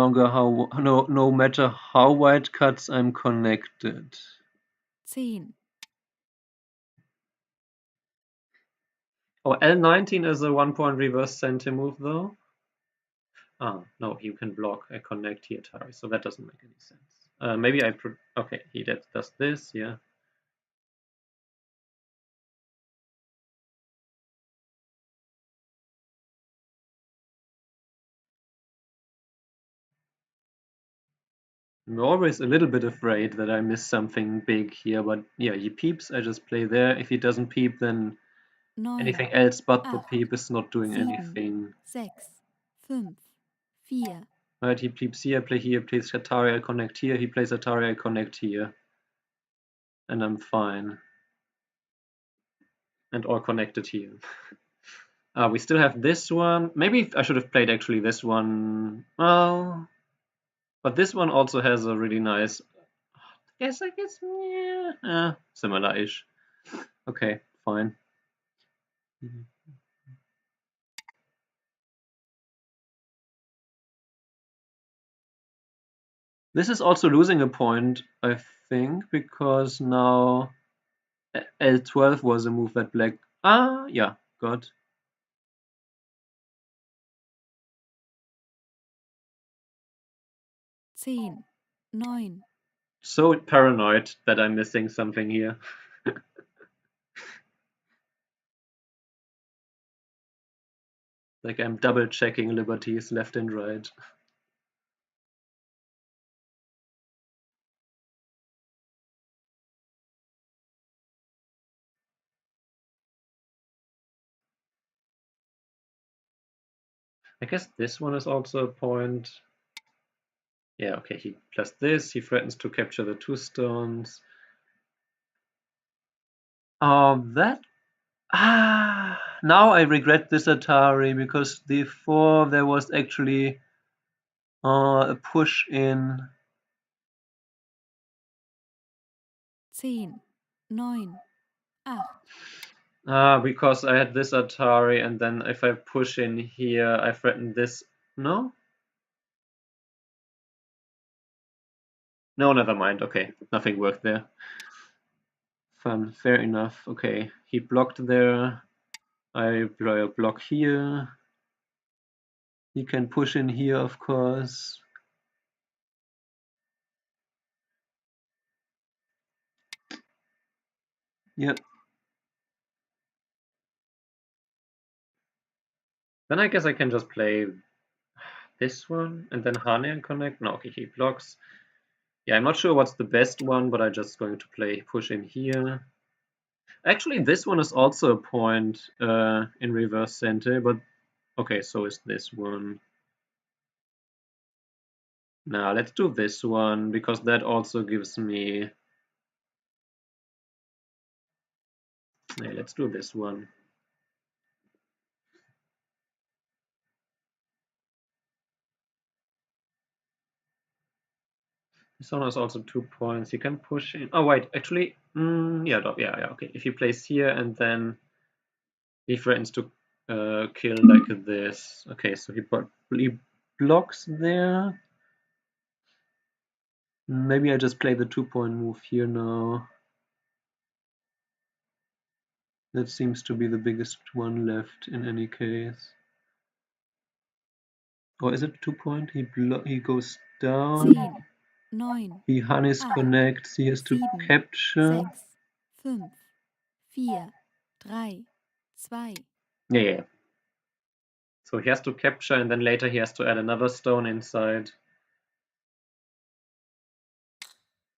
S2: matter how white cuts, I'm connected.
S1: 10,
S2: Oh, L19 is a 1 point reverse center move though. Ah, no, you can block a connect here, Atari, so that doesn't make any sense. Maybe okay, he does this, yeah. I'm always a little bit afraid that I miss something big here, but yeah, he peeps, I just play there. If he doesn't peep, then
S1: 9,
S2: anything else but the
S1: 8,
S2: peep is not doing
S1: 7,
S2: anything.
S1: 6, 5, 4.
S2: Right, he peeps here, play here, plays Atari, I connect here, he plays Atari, I connect here. And I'm fine. And all connected here. We still have this one. Maybe I should have played actually this one. Well, but this one also has a really nice. I guess, yeah, similar-ish. Okay, fine. This is also losing a point, I think, because now L12 was a move that black. Yeah, got.
S1: 10, 9,
S2: So paranoid that I'm missing something here. Like I'm double checking liberties left and right. I guess this one is also a point. Yeah, okay, he plus this, he threatens to capture the 2 stones. Now I regret this Atari, because before there was actually a push in.
S1: 10, 9, 8,
S2: Because I had this Atari, and then if I push in here, I threaten this. No? No, never mind. Okay, nothing worked there. Fun, fair enough. Okay, he blocked there. I block here. He can push in here, of course. Yep. Then I guess I can just play this one and then Hane and connect. No, okay, he blocks. Yeah, I'm not sure what's the best one, but I'm just going to play push in here. Actually, this one is also a point in reverse center, but okay, so is this one. Now let's do this one because that also gives me. Yeah, let's do this one. This one has also 2 points. You can push in. Oh wait, actually, yeah. Okay, if he plays here and then he threatens to kill like this. Okay, so he blocks there. Maybe I just play the 2-point move here now. That seems to be the biggest one left in any case. Or is it 2-point? He goes down.
S1: 10, 9,
S2: He Hannes
S1: 8,
S2: connects. He has to
S1: 7,
S2: capture.
S1: 6, 5, 4, 3, 2.
S2: Yeah. So he has to capture and then later he has to add another stone inside.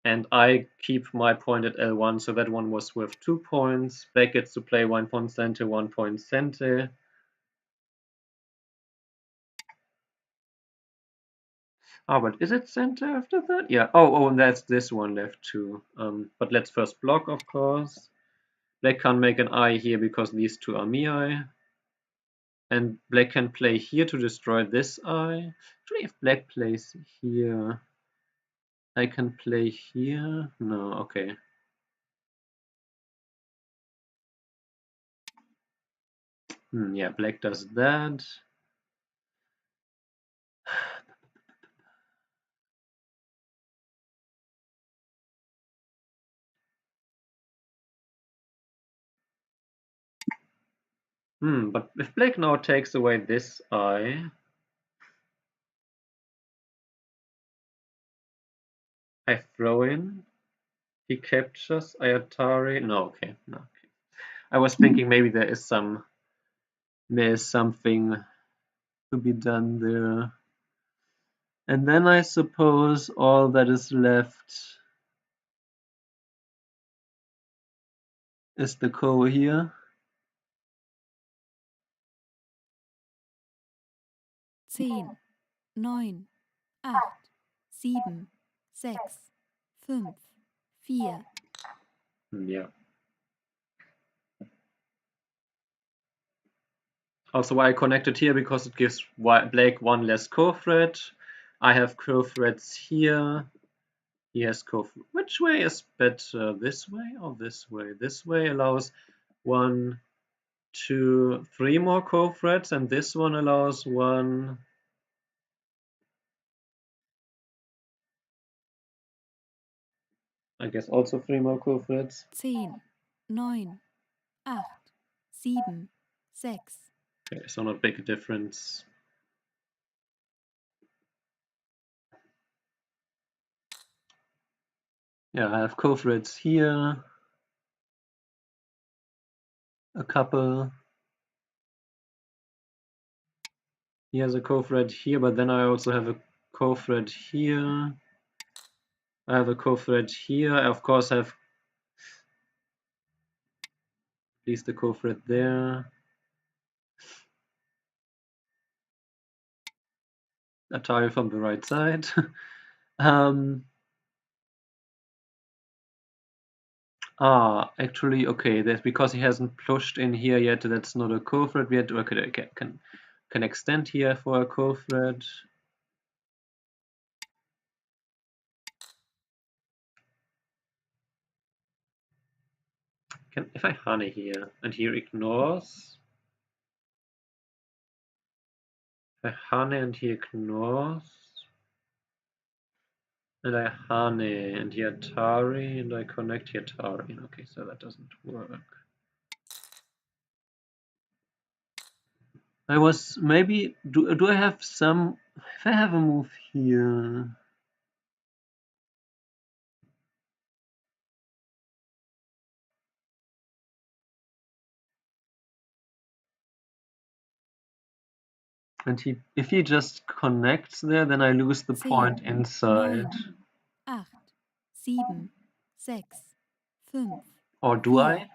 S2: And I keep my point at L1, so that one was worth 2 points. Black gets to play 1 point center, 1 point center. But is it center after that? Yeah. Oh, and that's this one left too. But let's first block, of course. Black can't make an eye here because these two are Miai. And black can play here to destroy this eye. Actually, if black plays here, I can play here. No, okay. Yeah, black does that. But if black now takes away this eye, I throw in. He captures Ayatari. No, okay, no. Okay. I was thinking maybe there's something to be done there. And then I suppose all that is left is the ko here.
S1: 10, 9, 8, 7, 6, 5, 4.
S2: Yeah. Also, why I connected here because it gives black one less co-thread. I have co-threads here. He has co-thread. Which way is better? This way or this way? This way allows 1, 2, 3 more co-threads, and this one allows 1. I guess also 3 more co-threads.
S1: 10, 9, 8, 7, 6.
S2: Okay, so not big difference. Yeah, I have co-threads here. A couple. He has a co-thread here, but then I also have a co-thread here. I have a co-thread here. I of course have at least a co-thread there. Atari from the right side. Actually, okay, that's because he hasn't pushed in here yet. That's not a co-thread yet. Okay, I can extend here for a co-thread. If I honey here and he ignores, if I honey and he ignores, and I honey and he Atari and I connect he Atari. Okay, so that doesn't work. I was maybe do I have some? If I have a move here. And if he just connects there, then I lose the
S1: 10,
S2: point inside.
S1: 9, 8, 7, 6, 5,
S2: Or do
S1: 4,
S2: I?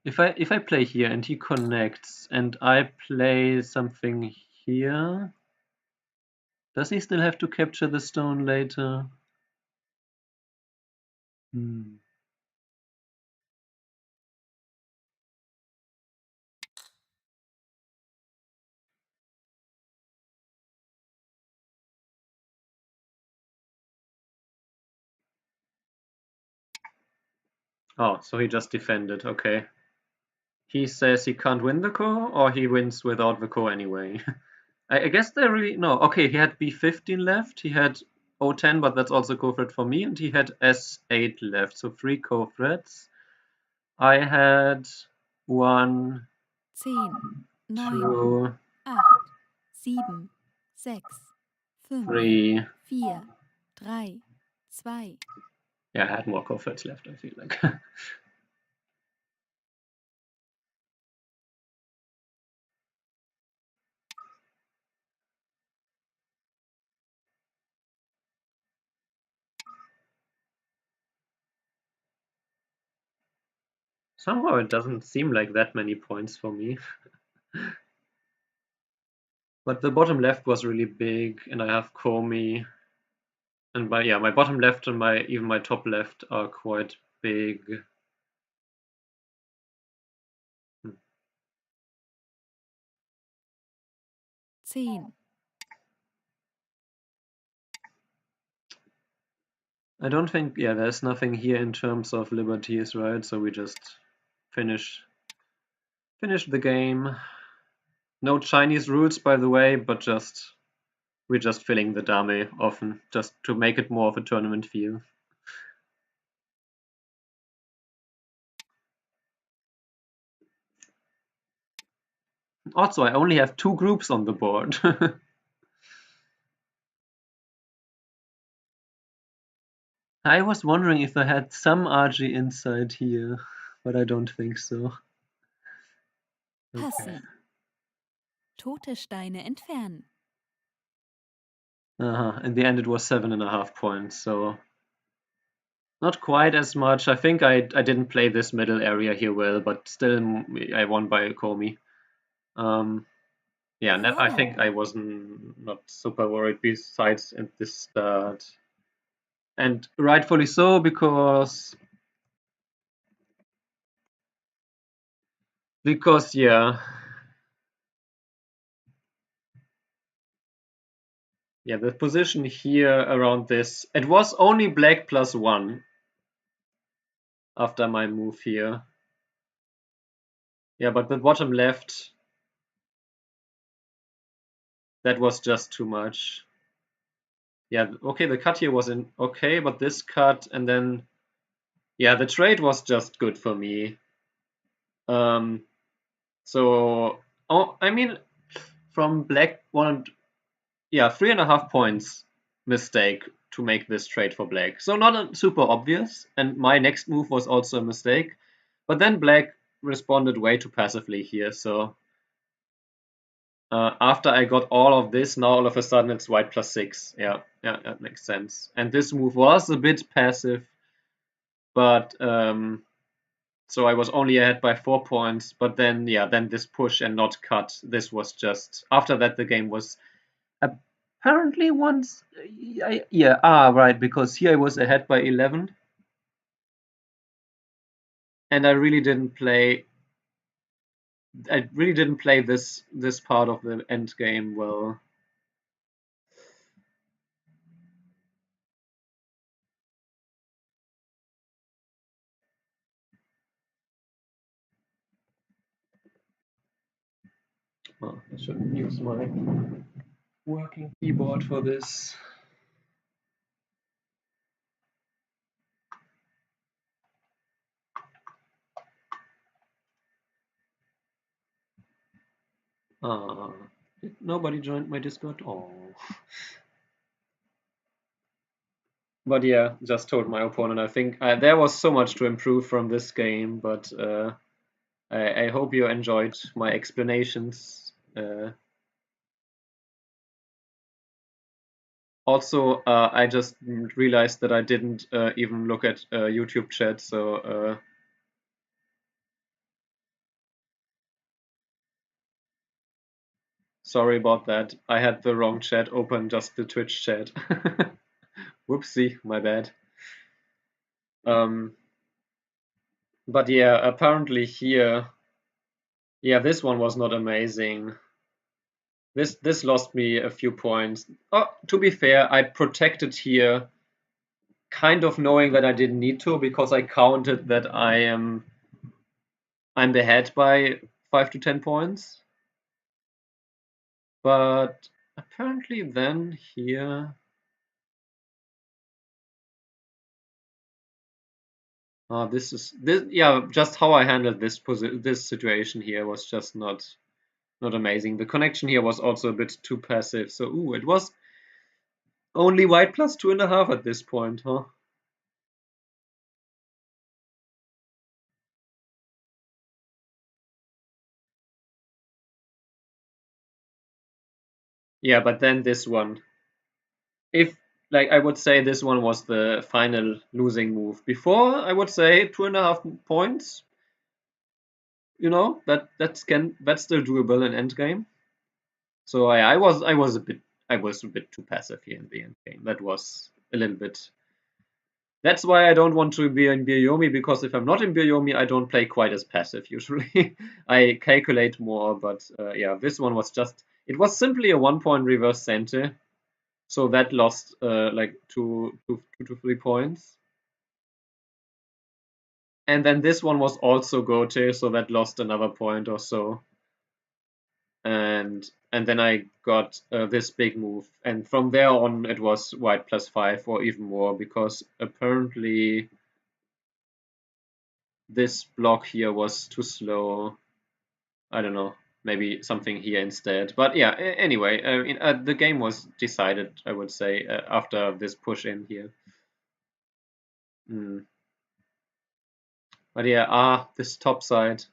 S2: If I play here and he connects and I play something here, does he still have to capture the stone later? Hmm. Oh, so he just defended. Okay. He says he can't win the core, or he wins without the core anyway. I guess there really no. Okay, he had B15 left. He had O10, but that's also core threat for me, and he had S8 left. So 3 core threats. I had 1,
S1: 10, 9,
S2: 2,
S1: 8, 7, 6, 5,
S2: 3.
S1: 4, 3, 2.
S2: Yeah, I had more core threats left, I feel like. Somehow it doesn't seem like that many points for me. But the bottom left was really big, and I have Comey. And my bottom left and even my top left are quite big.
S1: 10,
S2: I don't think, there's nothing here in terms of liberties, right? So we just finish the game. No Chinese rules, by the way, but we're just filling the dame often, just to make it more of a tournament feel. Also, I only have 2 groups on the board. I was wondering if I had some RG inside here, but I don't think so. Okay.
S1: passen. Tote Steine entfernen.
S2: In the end, it was 7.5 points, so not quite as much. I think I didn't play this middle area here well, but still I won by a Comey. I think I wasn't not super worried besides at this start. And rightfully so, because yeah, the position here around this, it was only black +1 after my move here. Yeah, but the bottom left, that was just too much. Yeah, okay, the cut here was okay, but this cut and then, the trade was just good for me. So, I mean, from black 3.5 points mistake to make this trade for black. So not super obvious, and my next move was also a mistake. But then black responded way too passively here, so after I got all of this, now all of a sudden it's white +6. Yeah, that makes sense. And this move was a bit passive, but so I was only ahead by 4 points. But then, then this push and not cut, this was just, after that the game was apparently once, right, because here I was ahead by 11. And I really didn't play this part of the end game well. Oh, I shouldn't use my working keyboard for this. Nobody joined my Discord. Oh. But yeah, just told my opponent. I think there was so much to improve from this game, but I hope you enjoyed my explanations. Also, I just realized that I didn't even look at YouTube chat, so sorry about that. I had the wrong chat open, just the Twitch chat. Whoopsie, my bad. But yeah, apparently here, yeah, this one was not amazing. This lost me a few points. Oh, to be fair, I protected here, kind of knowing that I didn't need to because I counted that I'm ahead by 5 to 10 points. But apparently then here, this yeah, just how I handled this situation here was just not amazing. The connection here was also a bit too passive. So ooh, it was only white plus 2.5 at this point, huh? Yeah, but then this one. If like I would say this one was the final losing move. Before I would say 2.5 points. You know, that's still doable in endgame. So I was a bit too passive here in the end game. That was a little bit. That's why I don't want to be in Byoyomi, because if I'm not in Byoyomi, I don't play quite as passive usually. I calculate more, but yeah, this one was just. It was simply a 1 point reverse center, so that lost like 2 to 3 points. And then this one was also Gote, so that lost another point or so. And then I got this big move, and from there on it was white +5 or even more, because apparently this block here was too slow. I don't know, maybe something here instead. But yeah, anyway, the game was decided, I would say, after this push in here. But yeah, this top side.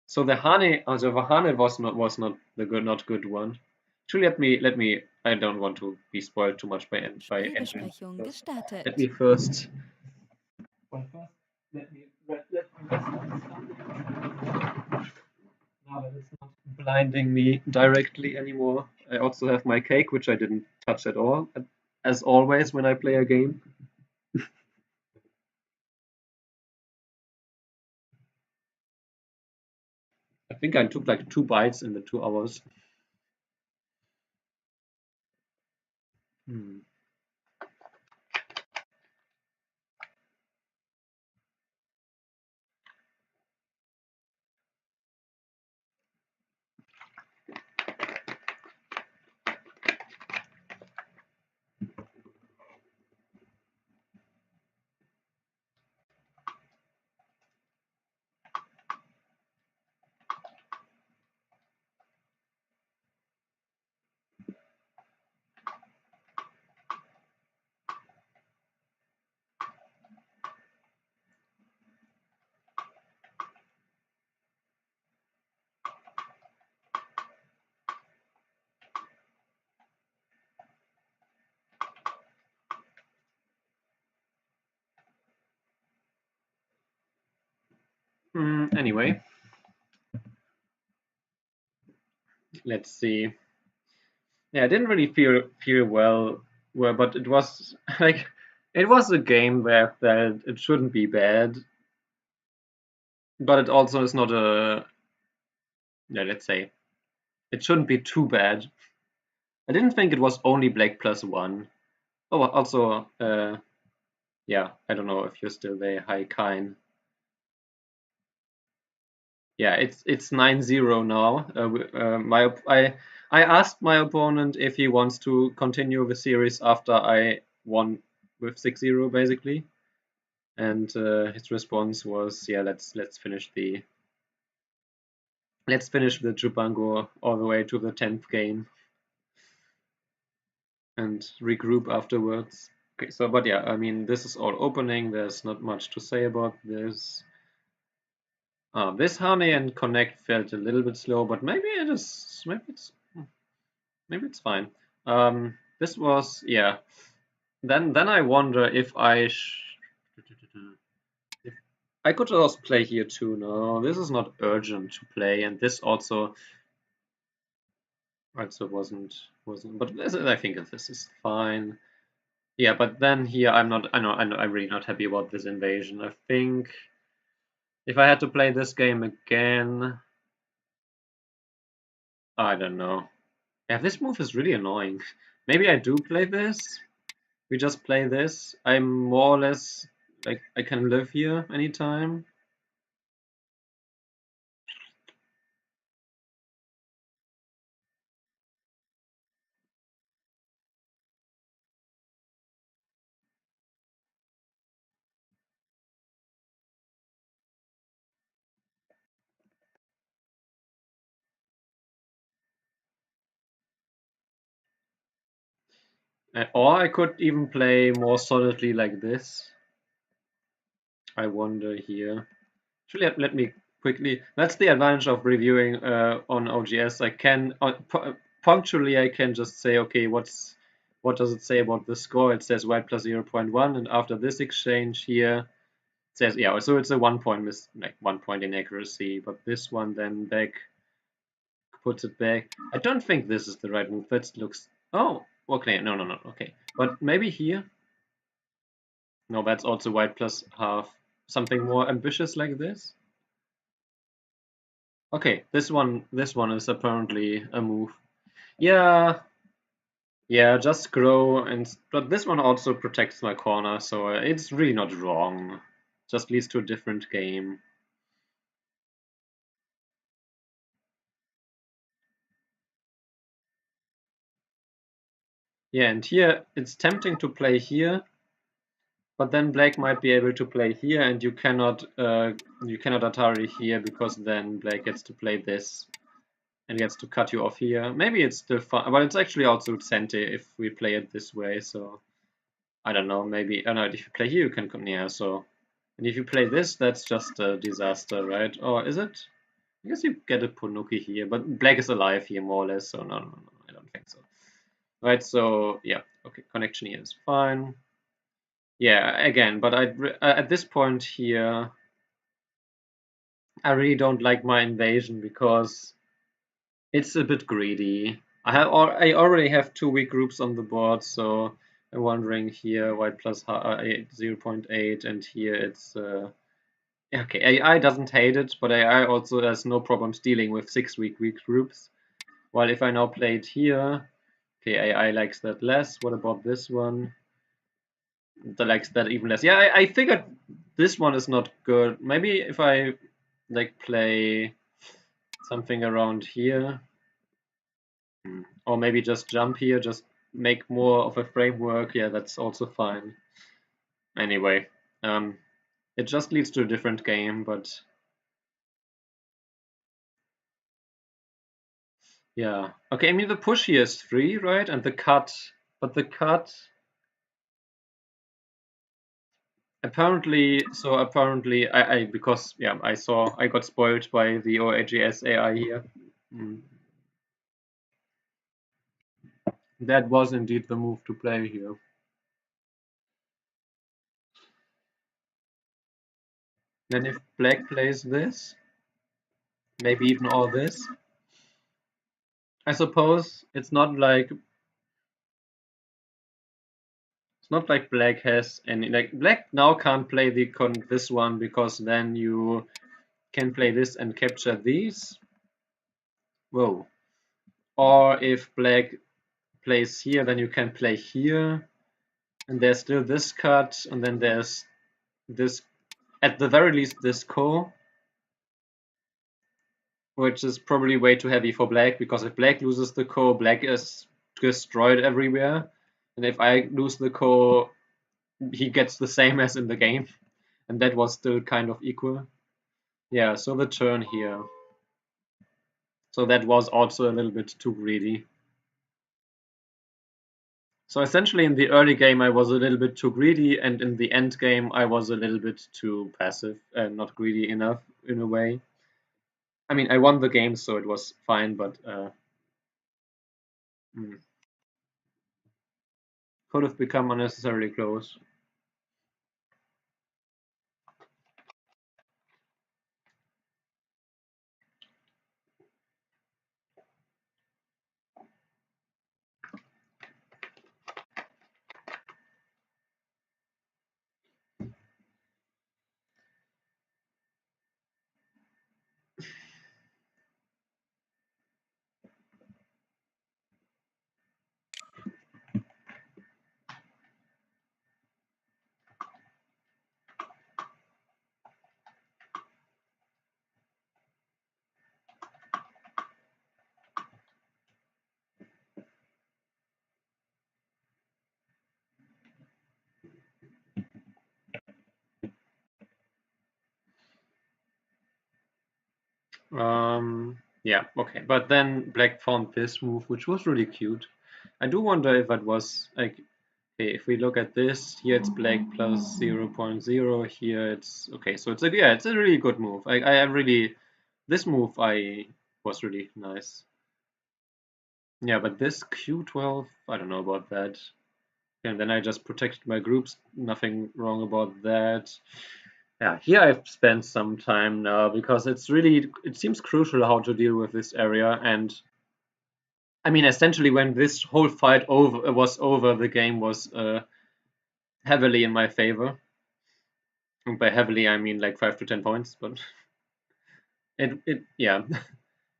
S2: So the Hane was not the not good one. Actually, let me. I don't want to be spoiled too much by engine.
S1: Spielbesprechung
S2: Let
S1: gestartet.
S2: me first. Well, first, let me rest now that it's not blinding me directly anymore. I also have my cake, which I didn't touch at all, as always when I play a game. I think I took like 2 bites in the 2 hours. Hmm. Anyway, let's see. Yeah, I didn't really feel well, but it was like it was a game that it shouldn't be bad, but it also is not a, yeah, let's say it shouldn't be too bad. I didn't think it was only black +1. Oh, also, yeah, I don't know if you're still there. Hi, Kine. Yeah, it's 9-0 now. I asked my opponent if he wants to continue the series after I won with 6-0 basically, and his response was, yeah, let's finish the Jubango all the way to the 10th game and regroup afterwards. Okay, so but yeah, I mean this is all opening. There's not much to say about this. This honey and connect felt a little bit slow, but maybe it's fine. This was, yeah. Then I wonder if if I could also play here too. No, this is not urgent to play, and this also wasn't. But I think this is fine. Yeah, but then here I'm not. I'm really not happy about this invasion. I think if I had to play this game again, I don't know. Yeah, this move is really annoying. Maybe I do play this. We just play this. I'm more or less like I can live here anytime. Or I could even play more solidly like this. I wonder here. Actually, let me quickly. That's the advantage of reviewing on OGS. I can punctually I can just say, okay, what does it say about the score? It says white plus 0.1, and after this exchange here, it says, yeah, so it's a 1 point like 1 point inaccuracy. But this one then back puts it back. I don't think this is the right move. That looks. Oh, okay, no, okay. But maybe here. No, that's also white plus half. Something more ambitious like this. Okay, this one is apparently a move. Yeah, yeah, just grow but this one also protects my corner, so it's really not wrong. Just leads to a different game. Yeah, and here it's tempting to play here, but then black might be able to play here, and you cannot Atari here because then black gets to play this and gets to cut you off here. Maybe it's still fun, but it's actually also Sente if we play it this way. So I don't know. Maybe no. If you play here, you can come near. So and if you play this, that's just a disaster, right? Or is it? I guess you get a Punuki here, but black is alive here more or less. So no, I don't think so. Right. So yeah. Okay. Connection here is fine. Yeah. Again, but at this point here, I really don't like my invasion because it's a bit greedy. I already have 2 weak groups on the board, so I'm wondering here white plus 0.8, and here it's okay. AI doesn't hate it, but AI also has no problems dealing with 6 weak groups. While if I now play it here, okay, AI likes that less. What about this one? That likes that even less. Yeah, I figured this one is not good. Maybe if I like play something around here. Or maybe just jump here, just make more of a framework. Yeah, that's also fine. Anyway, it just leads to a different game, but yeah. Okay, I mean the push here is 3, right? And the cut, but the cut apparently I because yeah, I got spoiled by the OAGS AI here. Mm. That was indeed the move to play here. Then if black plays this, maybe even all this, I suppose it's not like black has any, like black now can't play this one because then you can play this and capture these. Whoa. Or if black plays here, then you can play here, and there's still this cut, and then there's this, at the very least, this ko. which is probably way too heavy for black, because if black loses the core, black is destroyed everywhere. And if I lose the core, he gets the same as in the game. And that was still kind of equal. Yeah, so the turn here. So that was also a little bit too greedy. So essentially in the early game I was a little bit too greedy, and in the end game I was a little bit too passive and not greedy enough in a way. I mean, I won the game, so it was fine, but could have become unnecessarily close. Yeah, okay. But then black found this move, which was really cute. I do wonder if it was like, okay, if we look at this, here it's black plus 0.0, here it's, okay, so it's a, yeah, it's a really good move. I really, this move I was really nice. Yeah, but this Q12, I don't know about that. And then I just protected my groups, nothing wrong about that. Yeah, here I've spent some time now because it's really, it seems crucial how to deal with this area. And I mean, essentially when this whole fight was over, the game was heavily in my favor. And by heavily, I mean like 5 to 10 points, but yeah.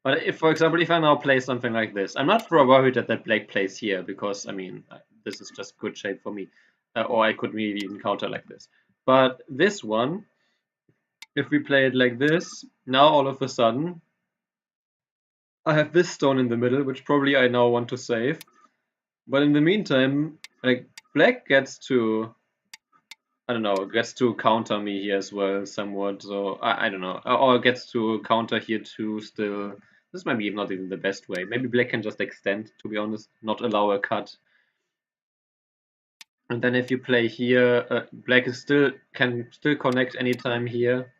S2: But if, for example, if I now play something like this, I'm not worried that black plays here, because, I mean, this is just good shape for me. Or I could maybe even counter like this. But this one, if we play it like this, now all of a sudden, I have this stone in the middle, which probably I now want to save. But in the meantime, like, black gets to, I don't know, gets to counter me here as well somewhat. So I don't know, or gets to counter here too still. This might be not even the best way. Maybe black can just extend, to be honest, not allow a cut. And then if you play here, black is can still connect anytime here.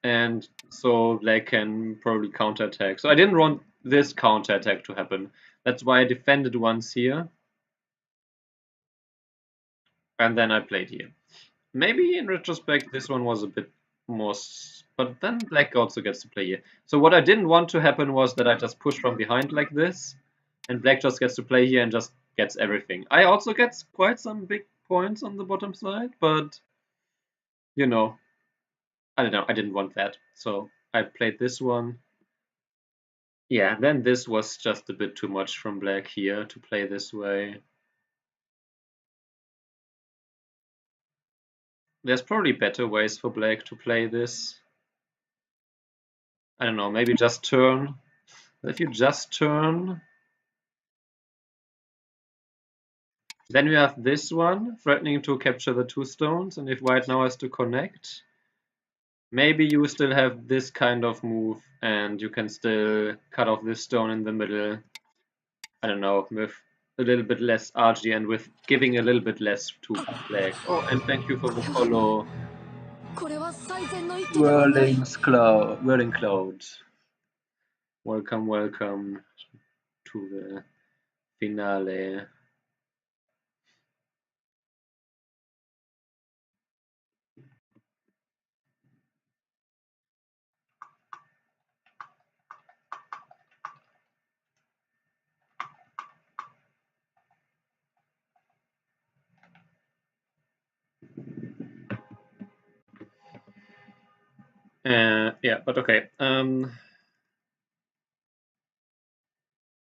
S2: And so black can probably counterattack. So I didn't want this counterattack to happen. That's why I defended once here. And then I played here. Maybe in retrospect this one was a bit more, but then black also gets to play here. So what I didn't want to happen was that I just push from behind like this, and black just gets to play here and just gets everything. I also get quite some big points on the bottom side, but you know, I don't know, I didn't want that. So I played this one. Yeah, and then this was just a bit too much from black here to play this way. There's probably better ways for black to play this. I don't know, maybe just turn. If you just turn, then you have this one threatening to capture the 2 stones, and if white now has to connect, maybe you still have this kind of move and you can still cut off this stone in the middle. I don't know, with a little bit less RG and with giving a little bit less to black. Oh, and thank you for the follow. Whirling Clouds. Welcome, welcome to the finale. Yeah, but okay.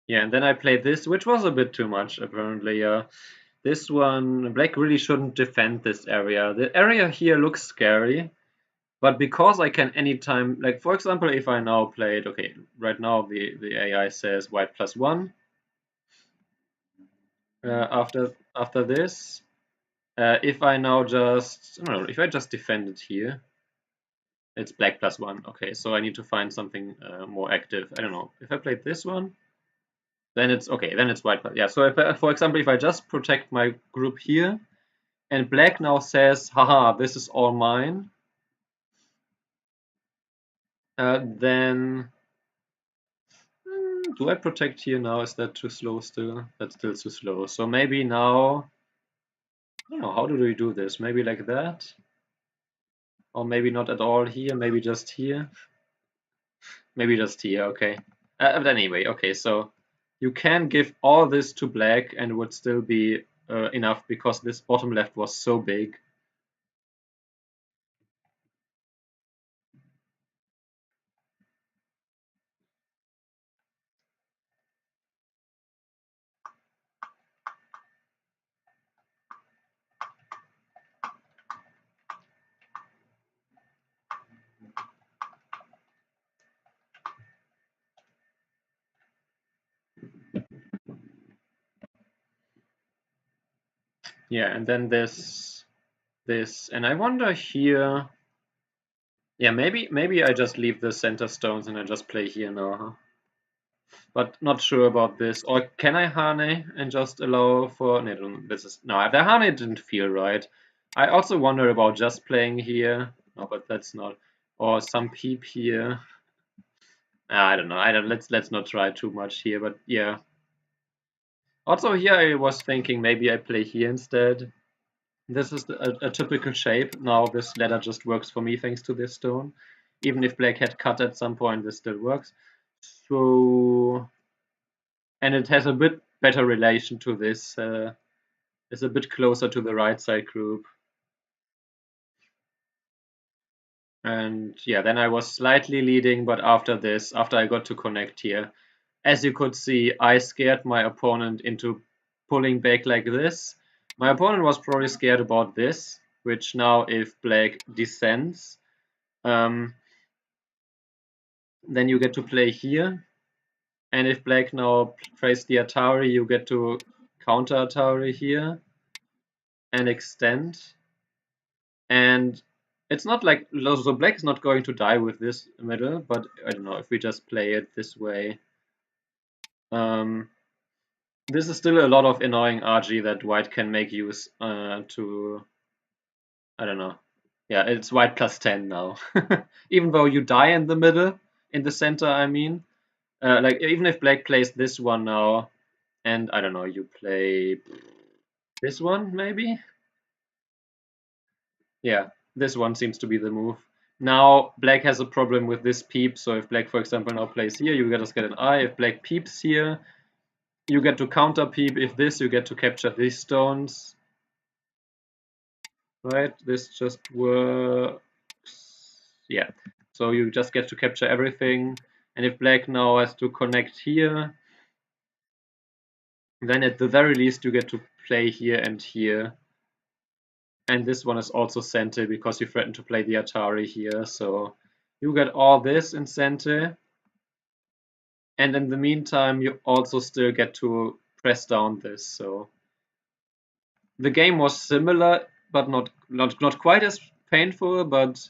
S2: Yeah, and then I played this, which was a bit too much, apparently. This one, black really shouldn't defend this area. The area here looks scary, But because I can anytime, like for example, if I now played, okay, right now the AI says white +1. After this, if I now just, I don't know, if I just defend it here, it's black +1. Okay, so I need to find something more active. I don't know. If I played this one, then it's okay. Then it's white. Yeah. So if for example, if I just protect my group here, and black now says, haha, this is all mine, then do I protect here now? Is that too slow still? That's still too slow. So maybe now, I don't know, how do we do this? Maybe like that? Or maybe not at all here, maybe just here? Maybe just here, okay. But anyway, okay, so you can give all this to black and it would still be enough because this bottom left was so big. Yeah, and then this, and I wonder here, yeah, maybe I just leave the center stones and I just play here now, huh? But not sure about this. Or can I Hane and just allow for, no, this is, no, the Hane didn't feel right. I also wonder about just playing here. No, but that's not, or some peep here. I don't know. Let's not try too much here, but yeah. Also here I was thinking maybe I play here instead. This is a typical shape. Now this ladder just works for me thanks to this stone. Even if black had cut at some point, this still works. So, and it has a bit better relation to this. It's a bit closer to the right side group. And yeah, then I was slightly leading, but after this, after I got to connect here, as you could see, I scared my opponent into pulling back like this. My opponent was probably scared about this, which now if black descends, then you get to play here. And if black now plays the Atari, you get to counter Atari here and extend. And it's not like, so black is not going to die with this middle, but I don't know if we just play it this way. This is still a lot of annoying RG that white can make use to, I don't know. Yeah, it's white +10 now. Even though you die in the middle, in the center, I mean. Like, even if black plays this one now, and I don't know, you play this one, maybe? Yeah, this one seems to be the move. Now, black has a problem with this peep, so if black, for example, now plays here, you just get an eye. If black peeps here, you get to counter peep. If this, you get to capture these stones. Right, this just works. Yeah, so you just get to capture everything. And if black now has to connect here, then at the very least you get to play here and here. And this one is also center because you threaten to play the Atari here. So you get all this in center. And in the meantime, you also still get to press down this. So the game was similar, but not quite as painful. But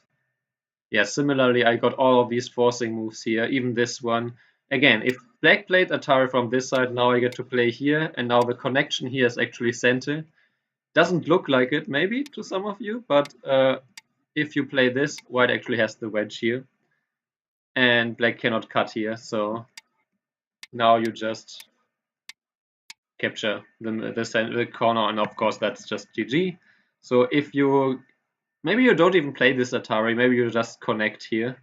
S2: yeah, similarly, I got all of these forcing moves here, even this one. Again, if black played Atari from this side, now I get to play here, and now the connection here is actually center. Doesn't look like it, maybe, to some of you, but if you play this, white actually has the wedge here. And black cannot cut here, so now you just capture the corner, and of course that's just GG. So if you, maybe you don't even play this Atari, maybe you just connect here.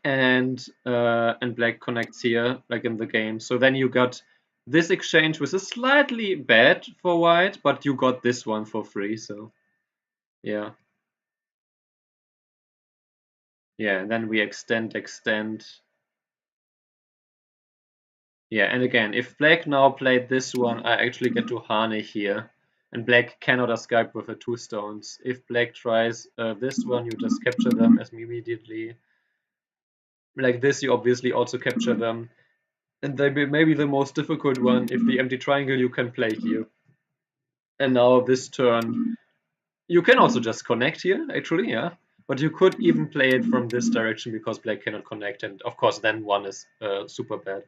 S2: And black connects here, like in the game. So then you got this exchange, which is slightly bad for white, but you got this one for free, so yeah. Yeah, and then we extend. Yeah, and again, if black now played this one, I actually get to Hane here. and black cannot escape with the 2 stones. If black tries this one, you just capture them as immediately. Like this, you obviously also capture them. And they may be the most difficult one. If the empty triangle, you can play here. And now this turn, you can also just connect here, actually, yeah. But you could even play it from this direction because black cannot connect. And of course, then one is super bad.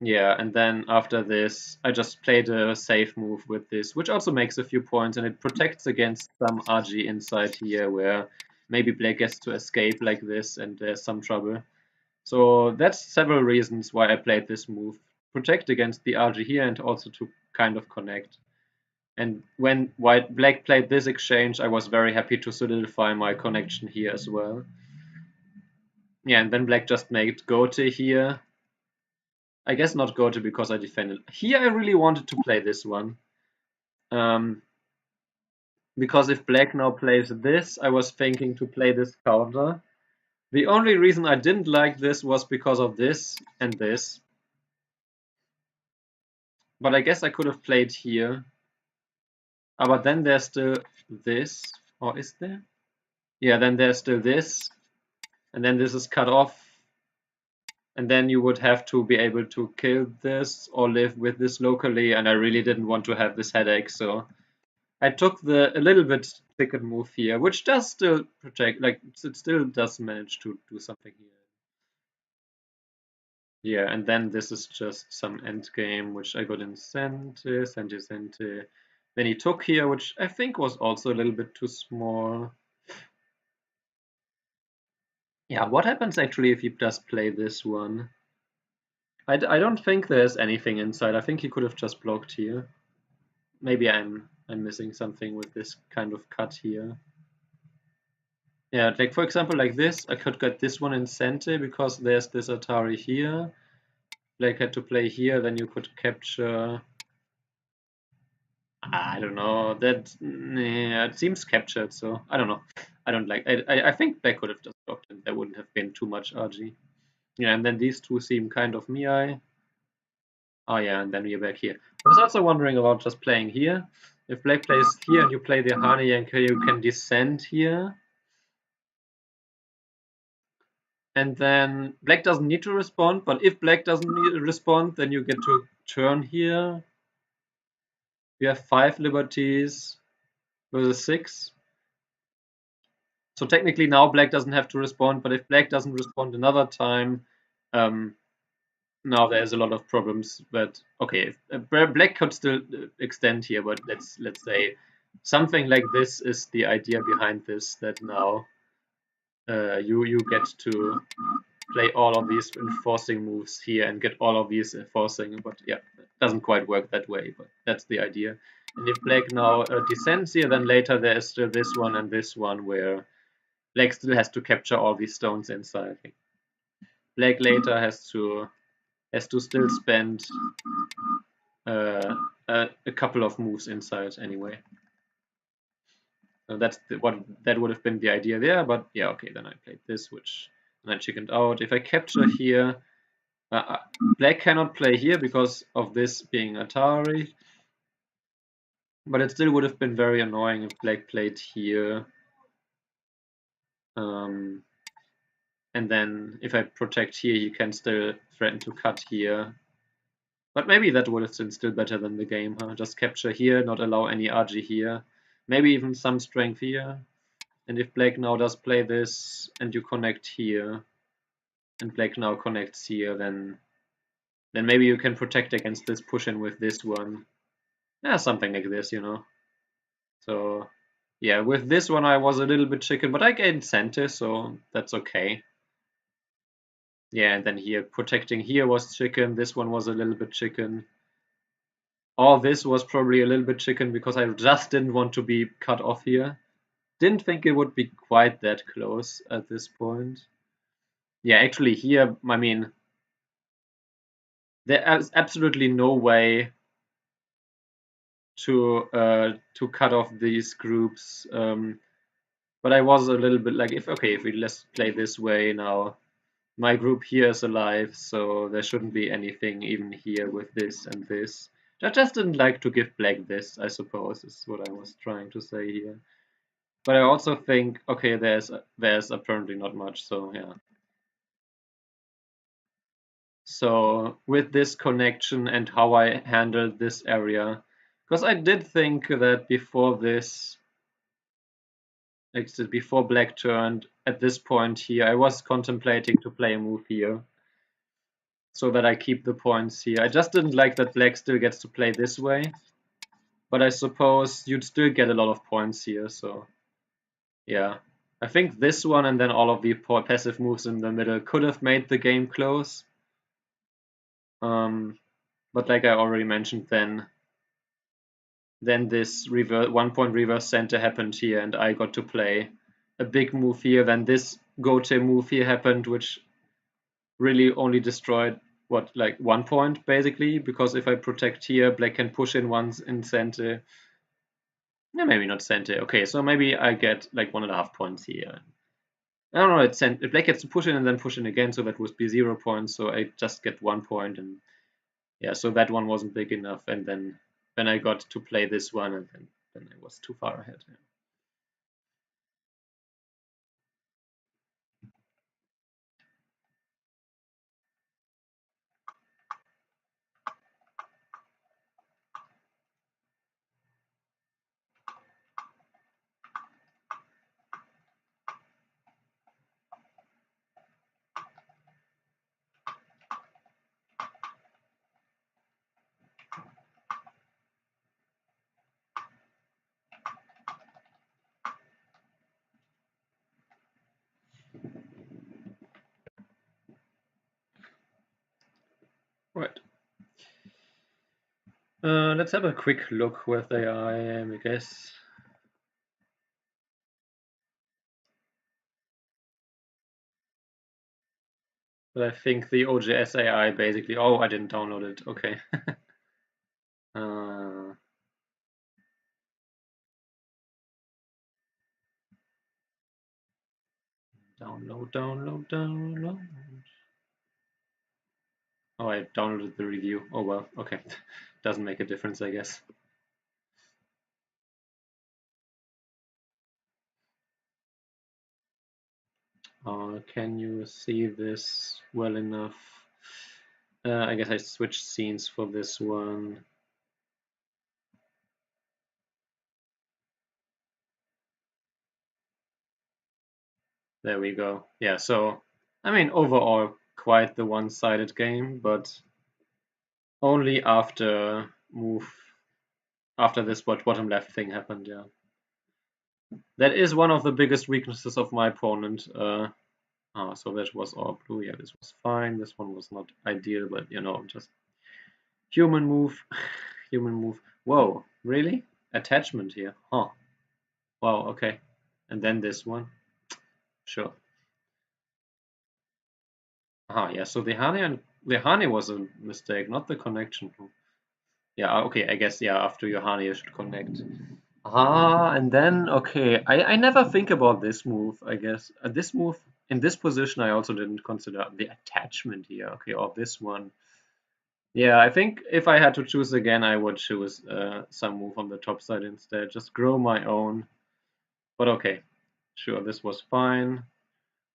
S2: Yeah, and then after this, I just played a safe move with this, which also makes a few points, and it protects against some RG inside here, where maybe black gets to escape like this, and there's some trouble. So that's several reasons why I played this move. Protect against the RG here, and also to kind of connect. And when black played this exchange, I was very happy to solidify my connection here as well. Yeah, and then black just made Gote here. I guess not Gote because I defended. Here I really wanted to play this one. Because if black now plays this, I was thinking to play this counter. The only reason I didn't like this was because of this and this. But I guess I could have played here. But then there's still this. Or is there? Yeah, then there's still this. And then this is cut off. And then you would have to be able to kill this or live with this locally. And I really didn't want to have this headache. So I took a little bit chicken move here, which does still protect, like it still does manage to do something here. Yeah, and then this is just some end game, which I got in Sente. Then he took here, which I think was also a little bit too small. Yeah, what happens actually if he does play this one? I don't think there's anything inside. I think he could have just blocked here. Maybe I'm missing something with this kind of cut here. Yeah, like for example, like this, I could get this one in Sente because there's this Atari here. Black had to play here, then you could capture. I don't know. That it seems captured, so I don't know. I don't like. I think Black could have just blocked, and there wouldn't have been too much RG. Yeah, and then these two seem kind of Miai. Oh yeah, and then we're back here. I was also wondering about just playing here. If Black plays here and you play the Hani Yanker, you can descend here. And then black doesn't need to respond, but if black doesn't need to respond, then you get to turn here. We have 5 liberties versus 6. So technically now black doesn't have to respond, but if black doesn't respond another time, now there's a lot of problems. But okay, black could still extend here, but let's say something like this is the idea behind this, that now you get to play all of these enforcing moves here and get all of these enforcing, but yeah, it doesn't quite work that way, but that's the idea. And if black now descends here, then later there is still this one and this one where black still has to capture all these stones inside. Black later has to still spend a couple of moves inside anyway. So that's that would have been the idea there, but yeah, okay, then I played this, which and I chickened out. If I capture here, black cannot play here because of this being Atari, but it still would have been very annoying if black played here. And then if I protect here, you can still threaten to cut here. But maybe that would have been still better than the game, huh? Just capture here, not allow any RG here. Maybe even some strength here. And if black now does play this, and you connect here, and black now connects here, then maybe you can protect against this push in with this one. Yeah, something like this, you know. So yeah, with this one I was a little bit chicken, but I gained center, so that's okay. Yeah, and then here protecting here was chicken. This one was a little bit chicken. All this was probably a little bit chicken because I just didn't want to be cut off here. Didn't think it would be quite that close at this point. Yeah, actually here, I mean, there is absolutely no way to cut off these groups. But I was a little bit like, if we let's play this way now. My group here is alive, so there shouldn't be anything even here with this and this. I just didn't like to give black this, I suppose, is what I was trying to say here. But I also think, okay, there's apparently not much, so yeah. So with this connection and how I handled this area, because I did think that before this, before black turned, at this point here, I was contemplating to play a move here so that I keep the points here. I just didn't like that black still gets to play this way, but I suppose you'd still get a lot of points here, so yeah. I think this one and then all of the passive moves in the middle could have made the game close. But like I already mentioned, then this 1-point reverse center happened here, and I got to play a big move here. Then this go-to move here happened, which really only destroyed like 1 point basically, because if I protect here, black can push in once in center. No, maybe not center. Okay, so maybe I get like 1.5 points here. I don't know. Black gets to push in and then push in again, so that would be 0 points. So I just get 1 point, and yeah, so that one wasn't big enough. And then I got to play this one, and then I was too far ahead. Yeah. Right. Let's have a quick look where they are, I guess. But I think the OGS AI basically. Oh, I didn't download it. Okay. uh, download. Oh, I downloaded the review. Oh well. Okay. Doesn't make a difference, I guess. Can you see this well enough? I guess I switched scenes for this one. There we go. Yeah, so, I mean, overall, quite the one-sided game, but only after this bottom left thing happened, yeah. That is one of the biggest weaknesses of my opponent. So that was all blue. Yeah, this was fine. This one was not ideal, but just human move. Human move. Whoa, really? Attachment here. Huh. Wow, okay. And then this one. Sure. Yeah, so the honey was a mistake, not the connection. Yeah, okay, I guess, yeah, after your honey you should connect. And then, okay, I never think about this move, I guess. This move, in this position, I also didn't consider the attachment here. Okay, or this one. Yeah, I think if I had to choose again, I would choose some move on the top side instead. Just grow my own. But okay, sure, this was fine.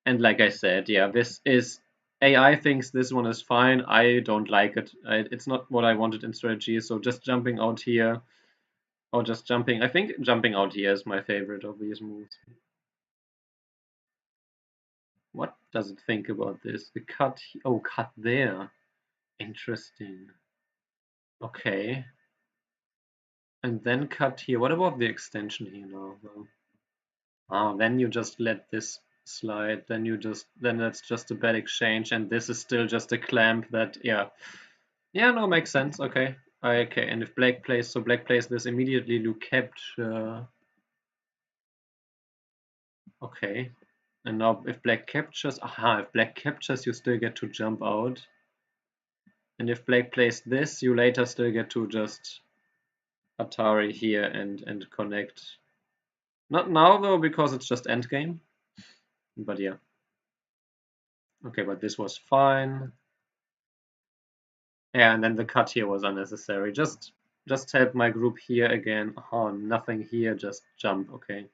S2: And like I said, yeah, this is AI thinks this one is fine. I don't like it. It's not what I wanted in strategy. So just jumping out here, or just jumping. I think jumping out here is my favorite of these moves. What does it think about this? The cut. Oh, cut there. Interesting. Okay. And then cut here. What about the extension here now? Then you just let this slide. Then that's just a bad exchange, and this is still just a clamp that, yeah. Yeah, no, makes sense. Okay. Okay, and if black plays, this immediately, you capture. Okay. And now if black captures, if black captures, you still get to jump out. And if black plays this, you later still get to just Atari here and connect. Not now though, because it's just endgame. But yeah. Okay, but this was fine. Yeah, and then the cut here was unnecessary. Just just help my group here again. Oh, nothing here, just jump, okay.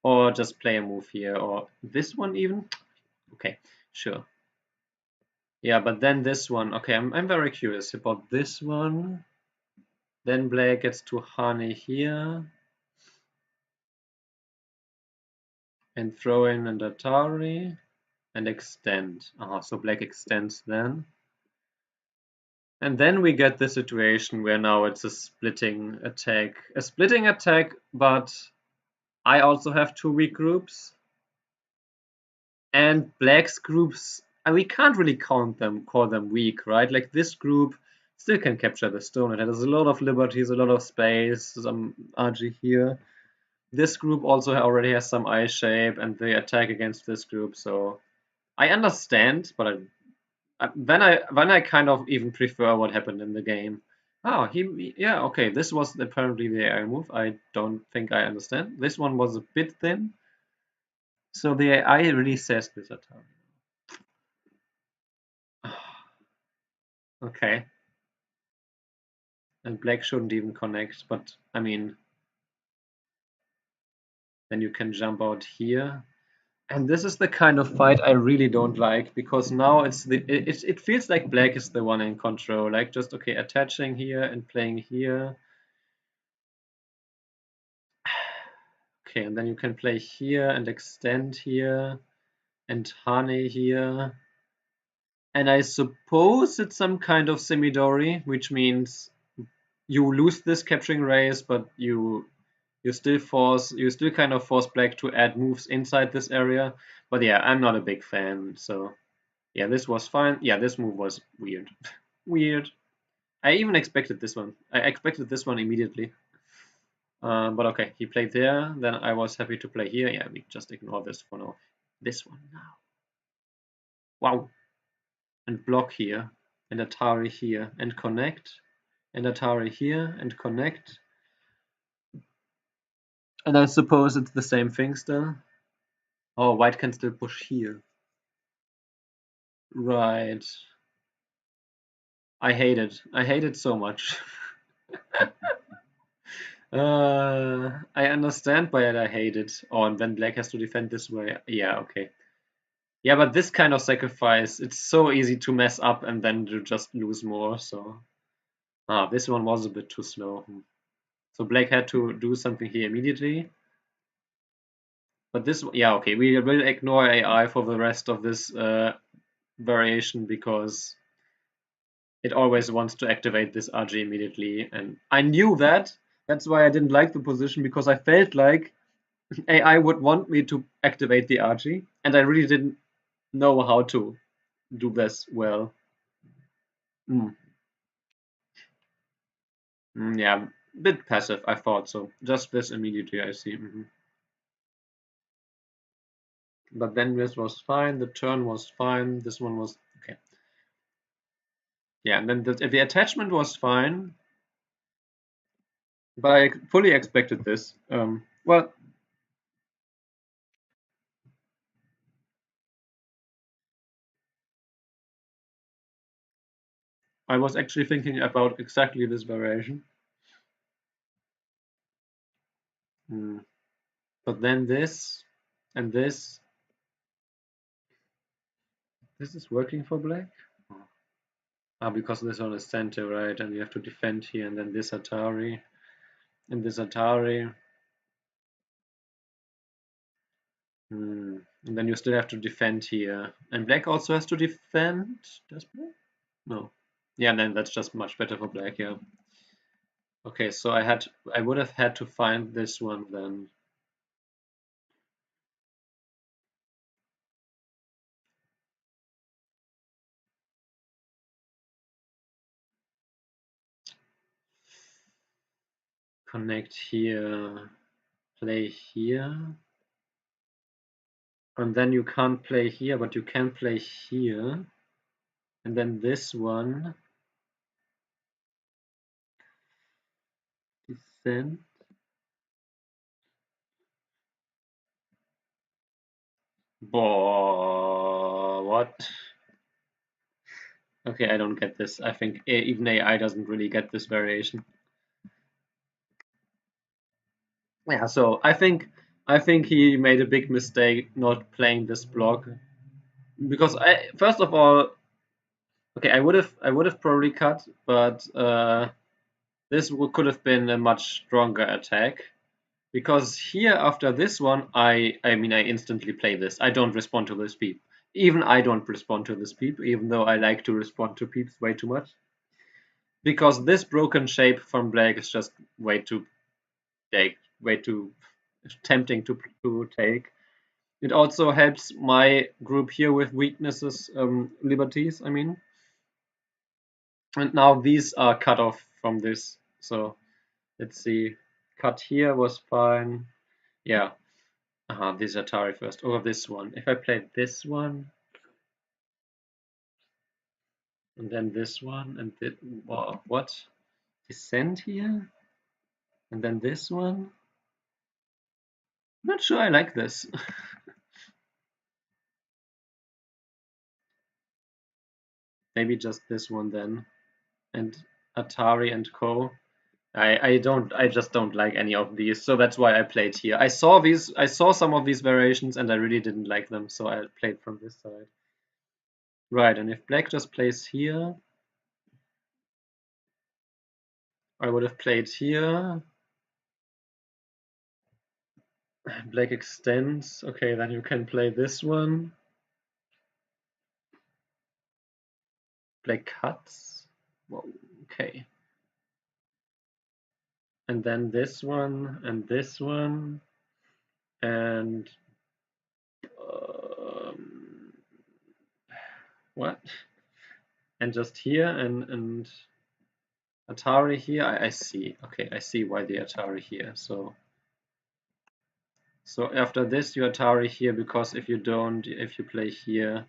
S2: Or just play a move here, or this one even? Okay, sure. Yeah, but then this one. Okay, I'm very curious about this one. Then black gets to honey here. And throw in an Atari and extend. So black extends then. And then we get the situation where now it's a splitting attack. A splitting attack, but I also have two weak groups. And black's groups, we can't really call them weak, right? Like this group still can capture the stone. It has a lot of liberties, a lot of space, some RG here. This group also already has some eye shape and they attack against this group, so I understand, but then I kind of even prefer what happened in the game. Oh, yeah, okay, this was apparently the AI move. I don't think I understand. This one was a bit thin, so the AI really says this attack. Okay, and black shouldn't even connect, but I mean, then you can jump out here. And this is the kind of fight I really don't like, because now it feels like black is the one in control. Like just okay, attaching here and playing here. Okay, and then you can play here and extend here and honey here. And I suppose it's some kind of Semidori, which means you lose this capturing race, but you still kind of force black to add moves inside this area. But yeah, I'm not a big fan, so yeah, this was fine. Yeah, this move was weird. Weird. I even expected this one. I expected this one immediately. But okay, he played there. Then I was happy to play here. Yeah, we just ignore this for now. This one now. Wow. And block here. And Atari here. And connect. And Atari here. And connect. And I suppose it's the same thing still. Oh, white can still push here. Right. I hate it. I hate it so much. I understand why I hate it. Oh, and then black has to defend this way. Yeah, okay. Yeah, but this kind of sacrifice, it's so easy to mess up and then to just lose more, so. This one was a bit too slow. So black had to do something here immediately. But this, yeah, okay, we will ignore AI for the rest of this variation because it always wants to activate this RG immediately. And I knew that. That's why I didn't like the position, because I felt like AI would want me to activate the RG, and I really didn't know how to do this well. Mm. Yeah, bit passive, I thought so. Just this immediately, I see. But then this was fine, the turn was fine, this one was okay. Yeah, and then the attachment was fine, but I fully expected this. Well, I was actually thinking about exactly this variation. But then this and this is working for black? Because this one is center, right? And you have to defend here, and then this Atari, and this Atari. And then you still have to defend here. And black also has to defend. Does black? No. Yeah, then that's just much better for black, yeah. Okay, so I would have had to find this one then. Connect here, play here. And then you can't play here, but you can play here. And then this one. Descent. What? Okay, I don't get this. I think even AI doesn't really get this variation. Yeah, so I think he made a big mistake not playing this block because I first of all, okay, I would have probably cut, but this could have been a much stronger attack because here after this one, I mean I instantly play this. I don't respond to this peep. Even I don't respond to this peep, even though I like to respond to peeps way too much. Because this broken shape from black is just way too like way too tempting to take. It also helps my group here with weaknesses, liberties, I mean. And now these are cut off from this. So let's see. Cut here was fine. Yeah. This Atari first. Oh, this one. If I played this one, and then this one, and this, wow, what? Descent here? And then this one? Not sure I like this. Maybe just this one then. And Atari and Co. I just don't like any of these, so that's why I played here. I saw some of these variations and I really didn't like them, so I played from this side. Right, and if black just plays here, I would have played here. Black extends. Okay, then you can play this one. Black cuts. Whoa, okay. And then this one and this one. And what? And just here and Atari here. I see. Okay, I see why the Atari here. So after this, you Atari here because if you don't, if you play here,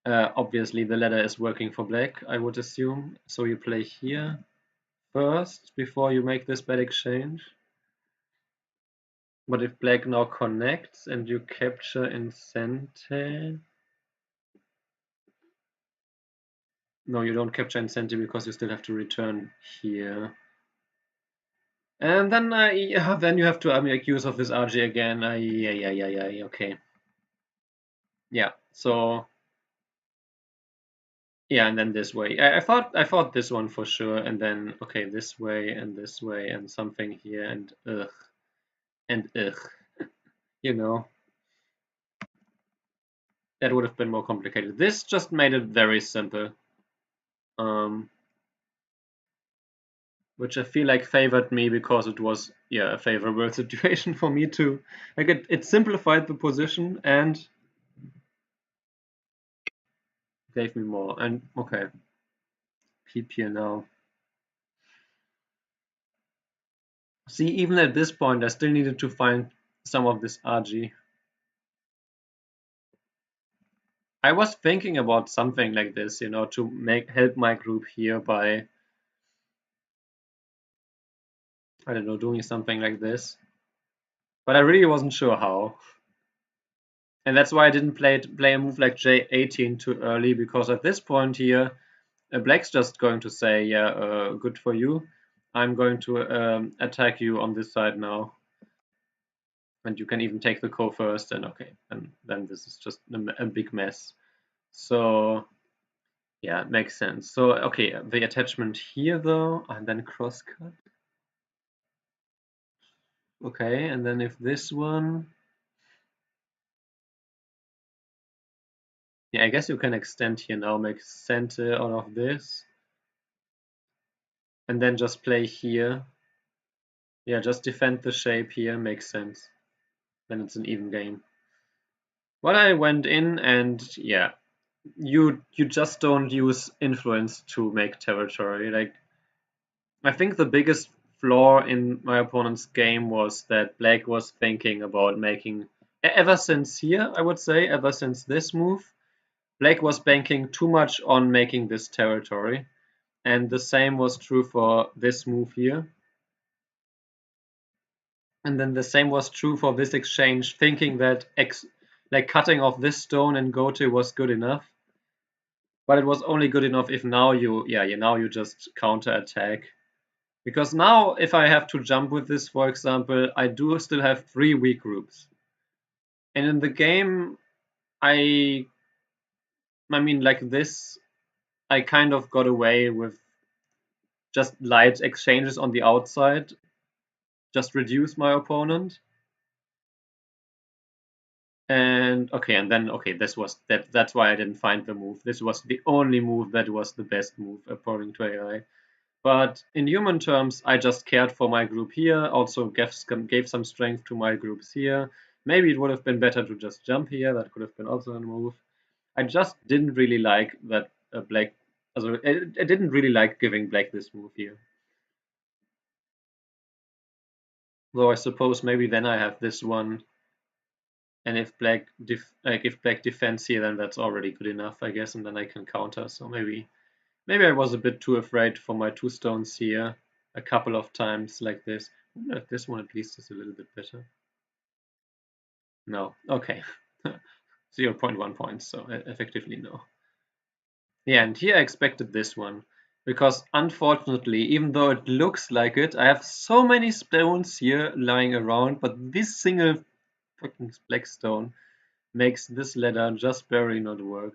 S2: obviously the ladder is working for black, I would assume. So you play here first before you make this bad exchange. But if black now connects and you capture in center, no, you don't capture in center because you still have to return here. And then then you have to make use of this RG again. Yeah, okay. Yeah, so yeah, and then this way. I thought this one for sure, and then okay, this way and something here and ugh. You know, that would have been more complicated. This just made it very simple. Which I feel like favored me because it was a favorable situation for me too. Like it simplified the position and gave me more. And okay, keep here now. See, even at this point, I still needed to find some of this RG. I was thinking about something like this, you know, to help my group here by, I don't know, doing something like this. But I really wasn't sure how. And that's why I didn't play a move like J18 too early, because at this point here, black's just going to say, yeah, good for you. I'm going to attack you on this side now. And you can even take the ko first, and okay, and then this is just a big mess. So yeah, it makes sense. So okay, the attachment here though, and then crosscut. Okay, and then if this one, yeah, I guess you can extend here now, make center out of this, and then just play here. Yeah, just defend the shape here, makes sense. Then it's an even game. Well, I went in and yeah, you just don't use influence to make territory. Like I think the biggest flaw in my opponent's game was that black was thinking about making ever since here, I would say, ever since this move, black was banking too much on making this territory. And the same was true for this move here. And then the same was true for this exchange, thinking that like cutting off this stone and gote was good enough. But it was only good enough if now you just counter attack. Because now if I have to jump with this, for example, I do still have 3 weak groups. And in the game, I mean, like this, I kind of got away with just light exchanges on the outside, just reduce my opponent. And okay, and then okay, that's why I didn't find the move. This was the only move that was the best move according to AI. But in human terms, I just cared for my group here, also gave some strength to my groups here. Maybe it would have been better to just jump here. That could have been also a move. I just didn't really like that black. Also, I didn't really like giving black this move here. Though I suppose maybe then I have this one, and if if black defends here, then that's already good enough, I guess, and then I can counter. So maybe I was a bit too afraid for my 2 stones here a couple of times like this. I wonder if this one at least is a little bit better. No, okay. 0.1 points, so effectively no. Yeah, and here I expected this one. Because unfortunately, even though it looks like it, I have so many stones here lying around, but this single fucking black stone makes this ladder just barely not work.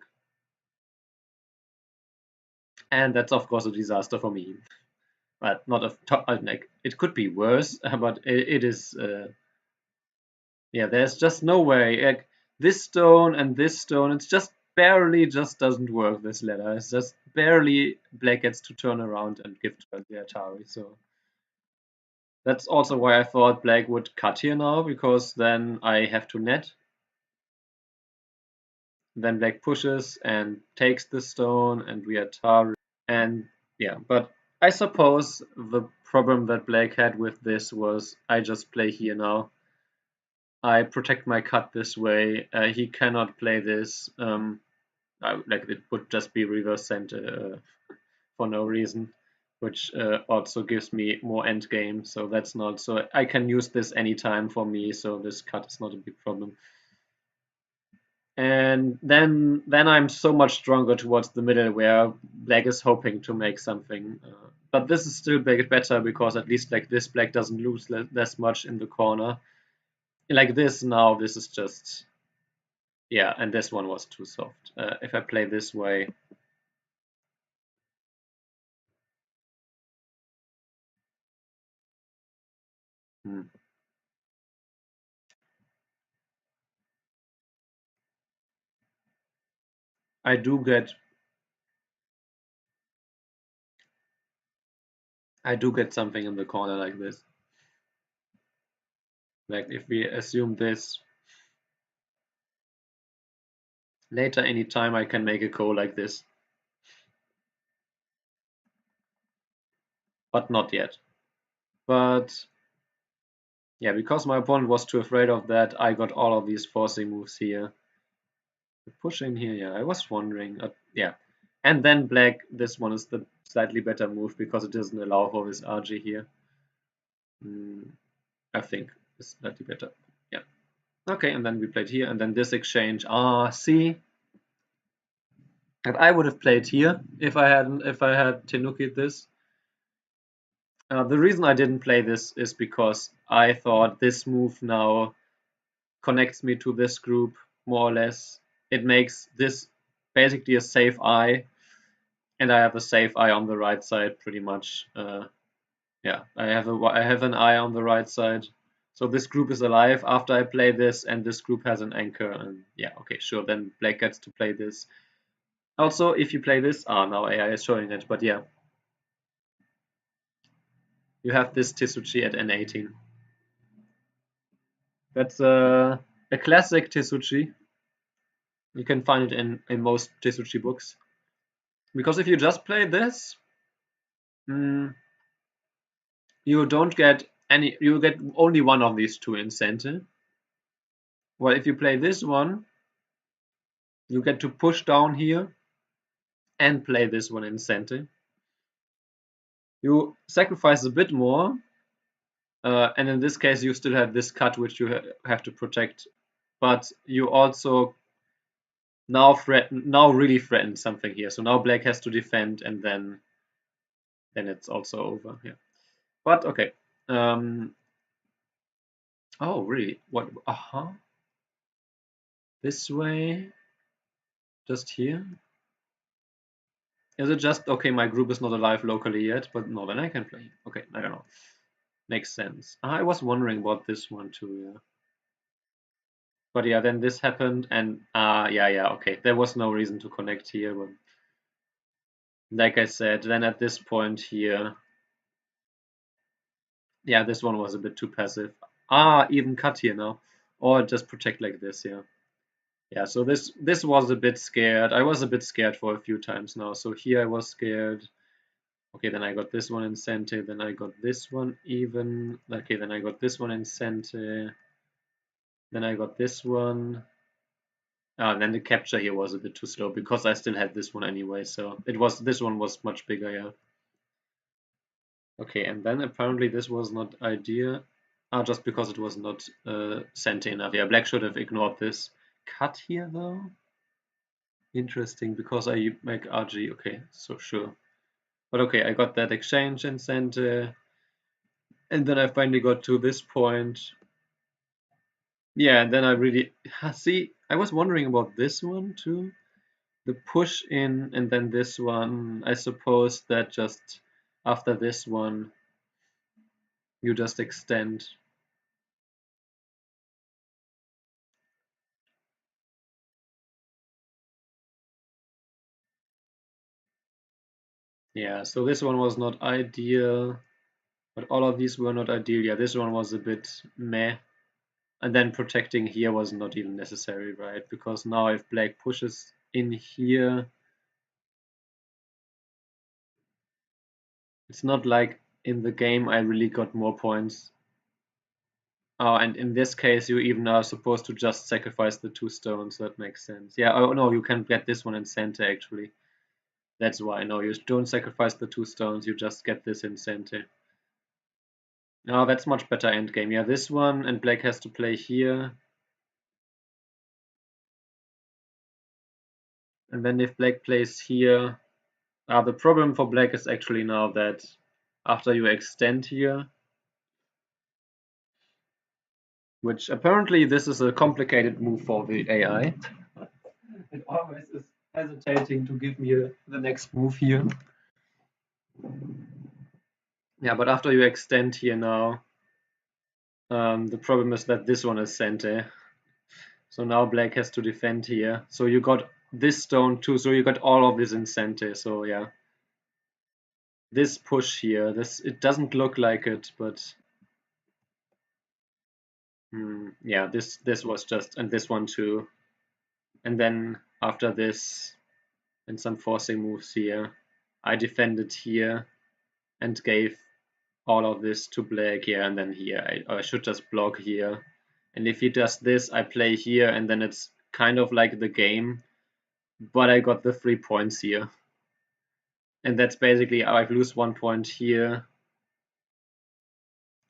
S2: And that's of course a disaster for me. But not a top, like it could be worse, but it is. Yeah, there's just no way. Like this stone and this stone, it's just barely just doesn't work. This ladder, it's just barely black gets to turn around and give to the Atari. So that's also why I thought black would cut here now, because then I have to net. Then black pushes and takes the stone, and we Atari. And yeah, but I suppose the problem that black had with this was I just play here now. I protect my cut this way. He cannot play this. Like it would just be reverse sent for no reason, which also gives me more end game. So that's not so I can use this anytime for me. So this cut is not a big problem. And then I'm so much stronger towards the middle where black is hoping to make something. But this is still better because at least like this black doesn't lose less much in the corner. Like this now, this is just yeah, and this one was too soft. If I play this way, hmm, I do get something in the corner like this. Like if we assume this, later anytime I can make a call like this, but not yet. But yeah, because my opponent was too afraid of that, I got all of these forcing moves here. Push in here, yeah, I was wondering. Yeah, and then black, this one is the slightly better move because it doesn't allow for this Ogee here. I think it's slightly better. Yeah. Okay, and then we played here, and then this exchange. Ah, see, if I would have played here, if I had Tenuki this. The reason I didn't play this is because I thought this move now connects me to this group more or less. It makes this basically a safe eye, and I have a safe eye on the right side pretty much. Yeah, I have an eye on the right side. So this group is alive after I play this, and this group has an anchor. And yeah, okay, sure. Then black gets to play this. Also, if you play this, now AI is showing it, but yeah, you have this Tisuchi at N18. That's a classic Tisuchi. You can find it in most Tisuchi books. Because if you just play this, mm, you don't get any. You get only one of these two in center. Well, if you play this one, you get to push down here and play this one in center. You sacrifice a bit more, and in this case, you still have this cut which you have to protect, but you also now really threaten something here. So now black has to defend, and then it's also over. Yeah. But okay. Oh, really? What? This way? Just here? Is it just, okay, my group is not alive locally yet, but no, then I can play. Okay, I don't know. Makes sense. I was wondering about this one too, yeah. But yeah, then this happened and, yeah, okay. There was no reason to connect here, but like I said, then at this point here, yeah, this one was a bit too passive. Even cut here now. Or just protect like this, yeah. Yeah, so this was a bit scared. I was a bit scared for a few times now. So here I was scared. Okay, then I got this one in center, then I got this one even. Okay, then I got this one in center. Then I got this one. Then the capture here was a bit too slow because I still had this one anyway, so this one was much bigger, yeah. Okay, and then apparently this was not ideal. Just because it was not center enough. Yeah, black should have ignored this. Cut here though? Interesting, because I make RG. Okay, so sure. But okay, I got that exchange in center. And then I finally got to this point. Yeah, and then I really see. I was wondering about this one too. The push in and then this one. I suppose that just after this one, you just extend. Yeah, so this one was not ideal, but all of these were not ideal. Yeah, this one was a bit meh. And then protecting here was not even necessary, right? Because now if black pushes in here, it's not like in the game I really got more points. Oh, and in this case, you even are supposed to just sacrifice the 2 stones. That makes sense. Yeah, oh no, you can get this one in center actually. That's why. No, you don't sacrifice the 2 stones, you just get this in center. Oh, that's much better endgame. Yeah, this one, and black has to play here. And then if black plays here, the problem for black is actually now that after you extend here, which apparently this is a complicated move for the AI. It always is hesitating to give me the next move here. Yeah, but after you extend here now, the problem is that this one is center. So now black has to defend here. So you got this stone too. So you got all of this in center. So yeah, this push here, it doesn't look like it, but yeah, this was just, and this one too. And then after this, and some forcing moves here, I defended here and gave all of this to black here, and then here I should just block here. And if he does this, I play here, and then it's kind of like the game, but I got the 3 points here. And that's basically, I lose 1 point here.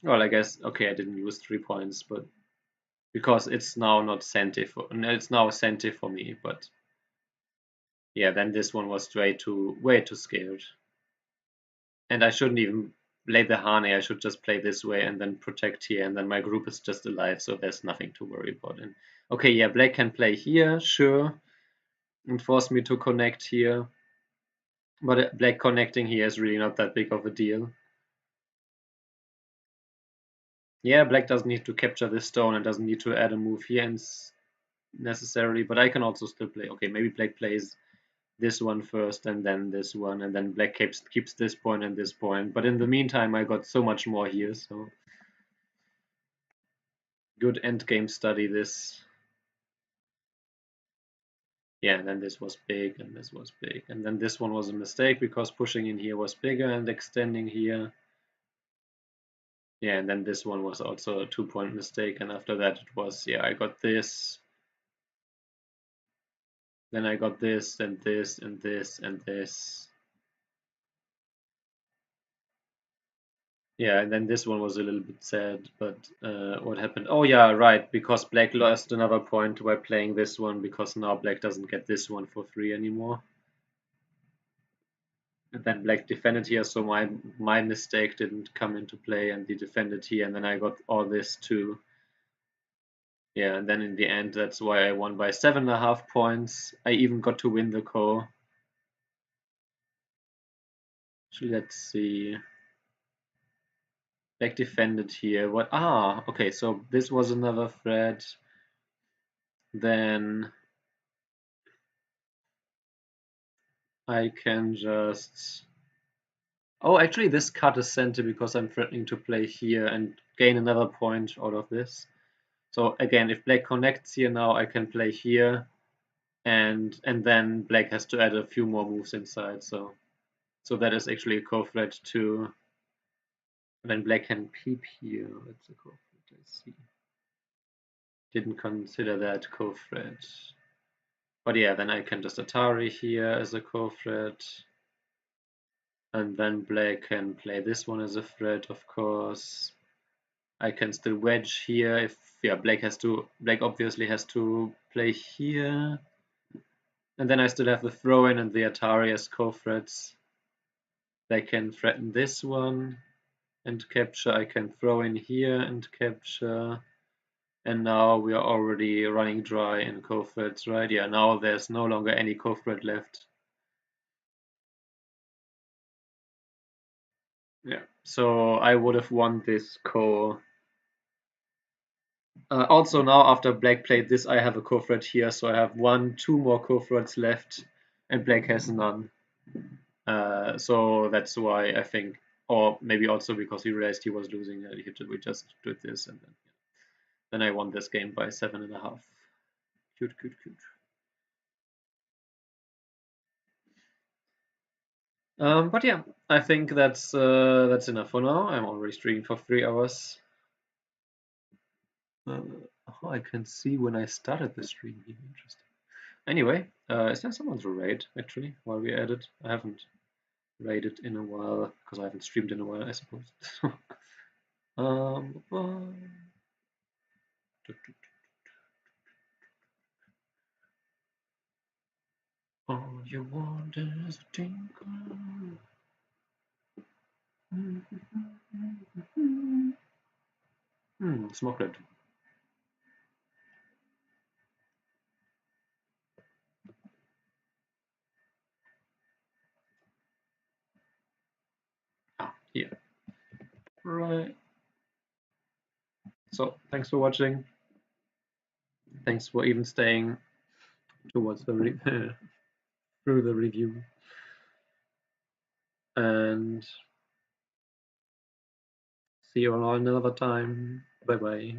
S2: Well, I guess, okay, I didn't lose 3 points, but because it's now not center for, it's now center for me, but yeah, then this one was way too scared. And I shouldn't even play the Hane, I should just play this way and then protect here, and then my group is just alive, so there's nothing to worry about. And okay, yeah, black can play here, sure, and force me to connect here. But black connecting here is really not that big of a deal. Yeah, black doesn't need to capture this stone and doesn't need to add a move here necessarily, but I can also still play. Okay, maybe black plays this one first and then this one, and then black keeps this point and this point. But in the meantime, I got so much more here, so good endgame study this. Yeah, and then this was big and this was big. And then this one was a mistake because pushing in here was bigger and extending here. Yeah, and then this one was also a 2-point mistake. And after that it was, yeah, I got this. Then I got this and this and this and this. Yeah, and then this one was a little bit sad, but what happened? Oh yeah, right, because black lost another point by playing this one, because now black doesn't get this one for 3 anymore. And then black defended here, so my mistake didn't come into play, and he defended here, and then I got all this too. Yeah, and then in the end, that's why I won by 7.5 points. I even got to win the ko. Actually, let's see. Black defended here. What? Ah, okay, so this was another threat. Then I can just... Oh, actually, this cut is center because I'm threatening to play here and gain another point out of this. So again, if black connects here now, I can play here, and then black has to add a few more moves inside. So that is actually a co-threat too. Then black can peep here. That's a co-threat, I see. Didn't consider that co-threat. But yeah, then I can just Atari here as a co-threat. And then black can play this one as a threat, of course. I can still wedge here if, yeah, black obviously has to play here. And then I still have the throw-in and the Atari as co-threats. They can threaten this one and capture. I can throw in here and capture. And now we are already running dry in co-threats, right? Yeah, now there's no longer any co-threat left. Yeah, so I would have won this ko. Also now after black played this, I have a co-threat here, so I have two more co-threats left, and black has none. So that's why I think, or maybe also because he realized he was losing, we just did this, and then I won this game by 7.5. Cute, cute, cute. But yeah, I think that's enough for now. I'm already streaming for 3 hours. Oh, I can see when I started the stream. Interesting. Anyway, is there someone to raid actually while we at it? I haven't raided in a while because I haven't streamed in a while, I suppose. um, all you want is a tinkle. Smoke it. Ah, here. Right. So thanks for watching. Thanks for even staying towards the through the review. And see you all another time. Bye bye.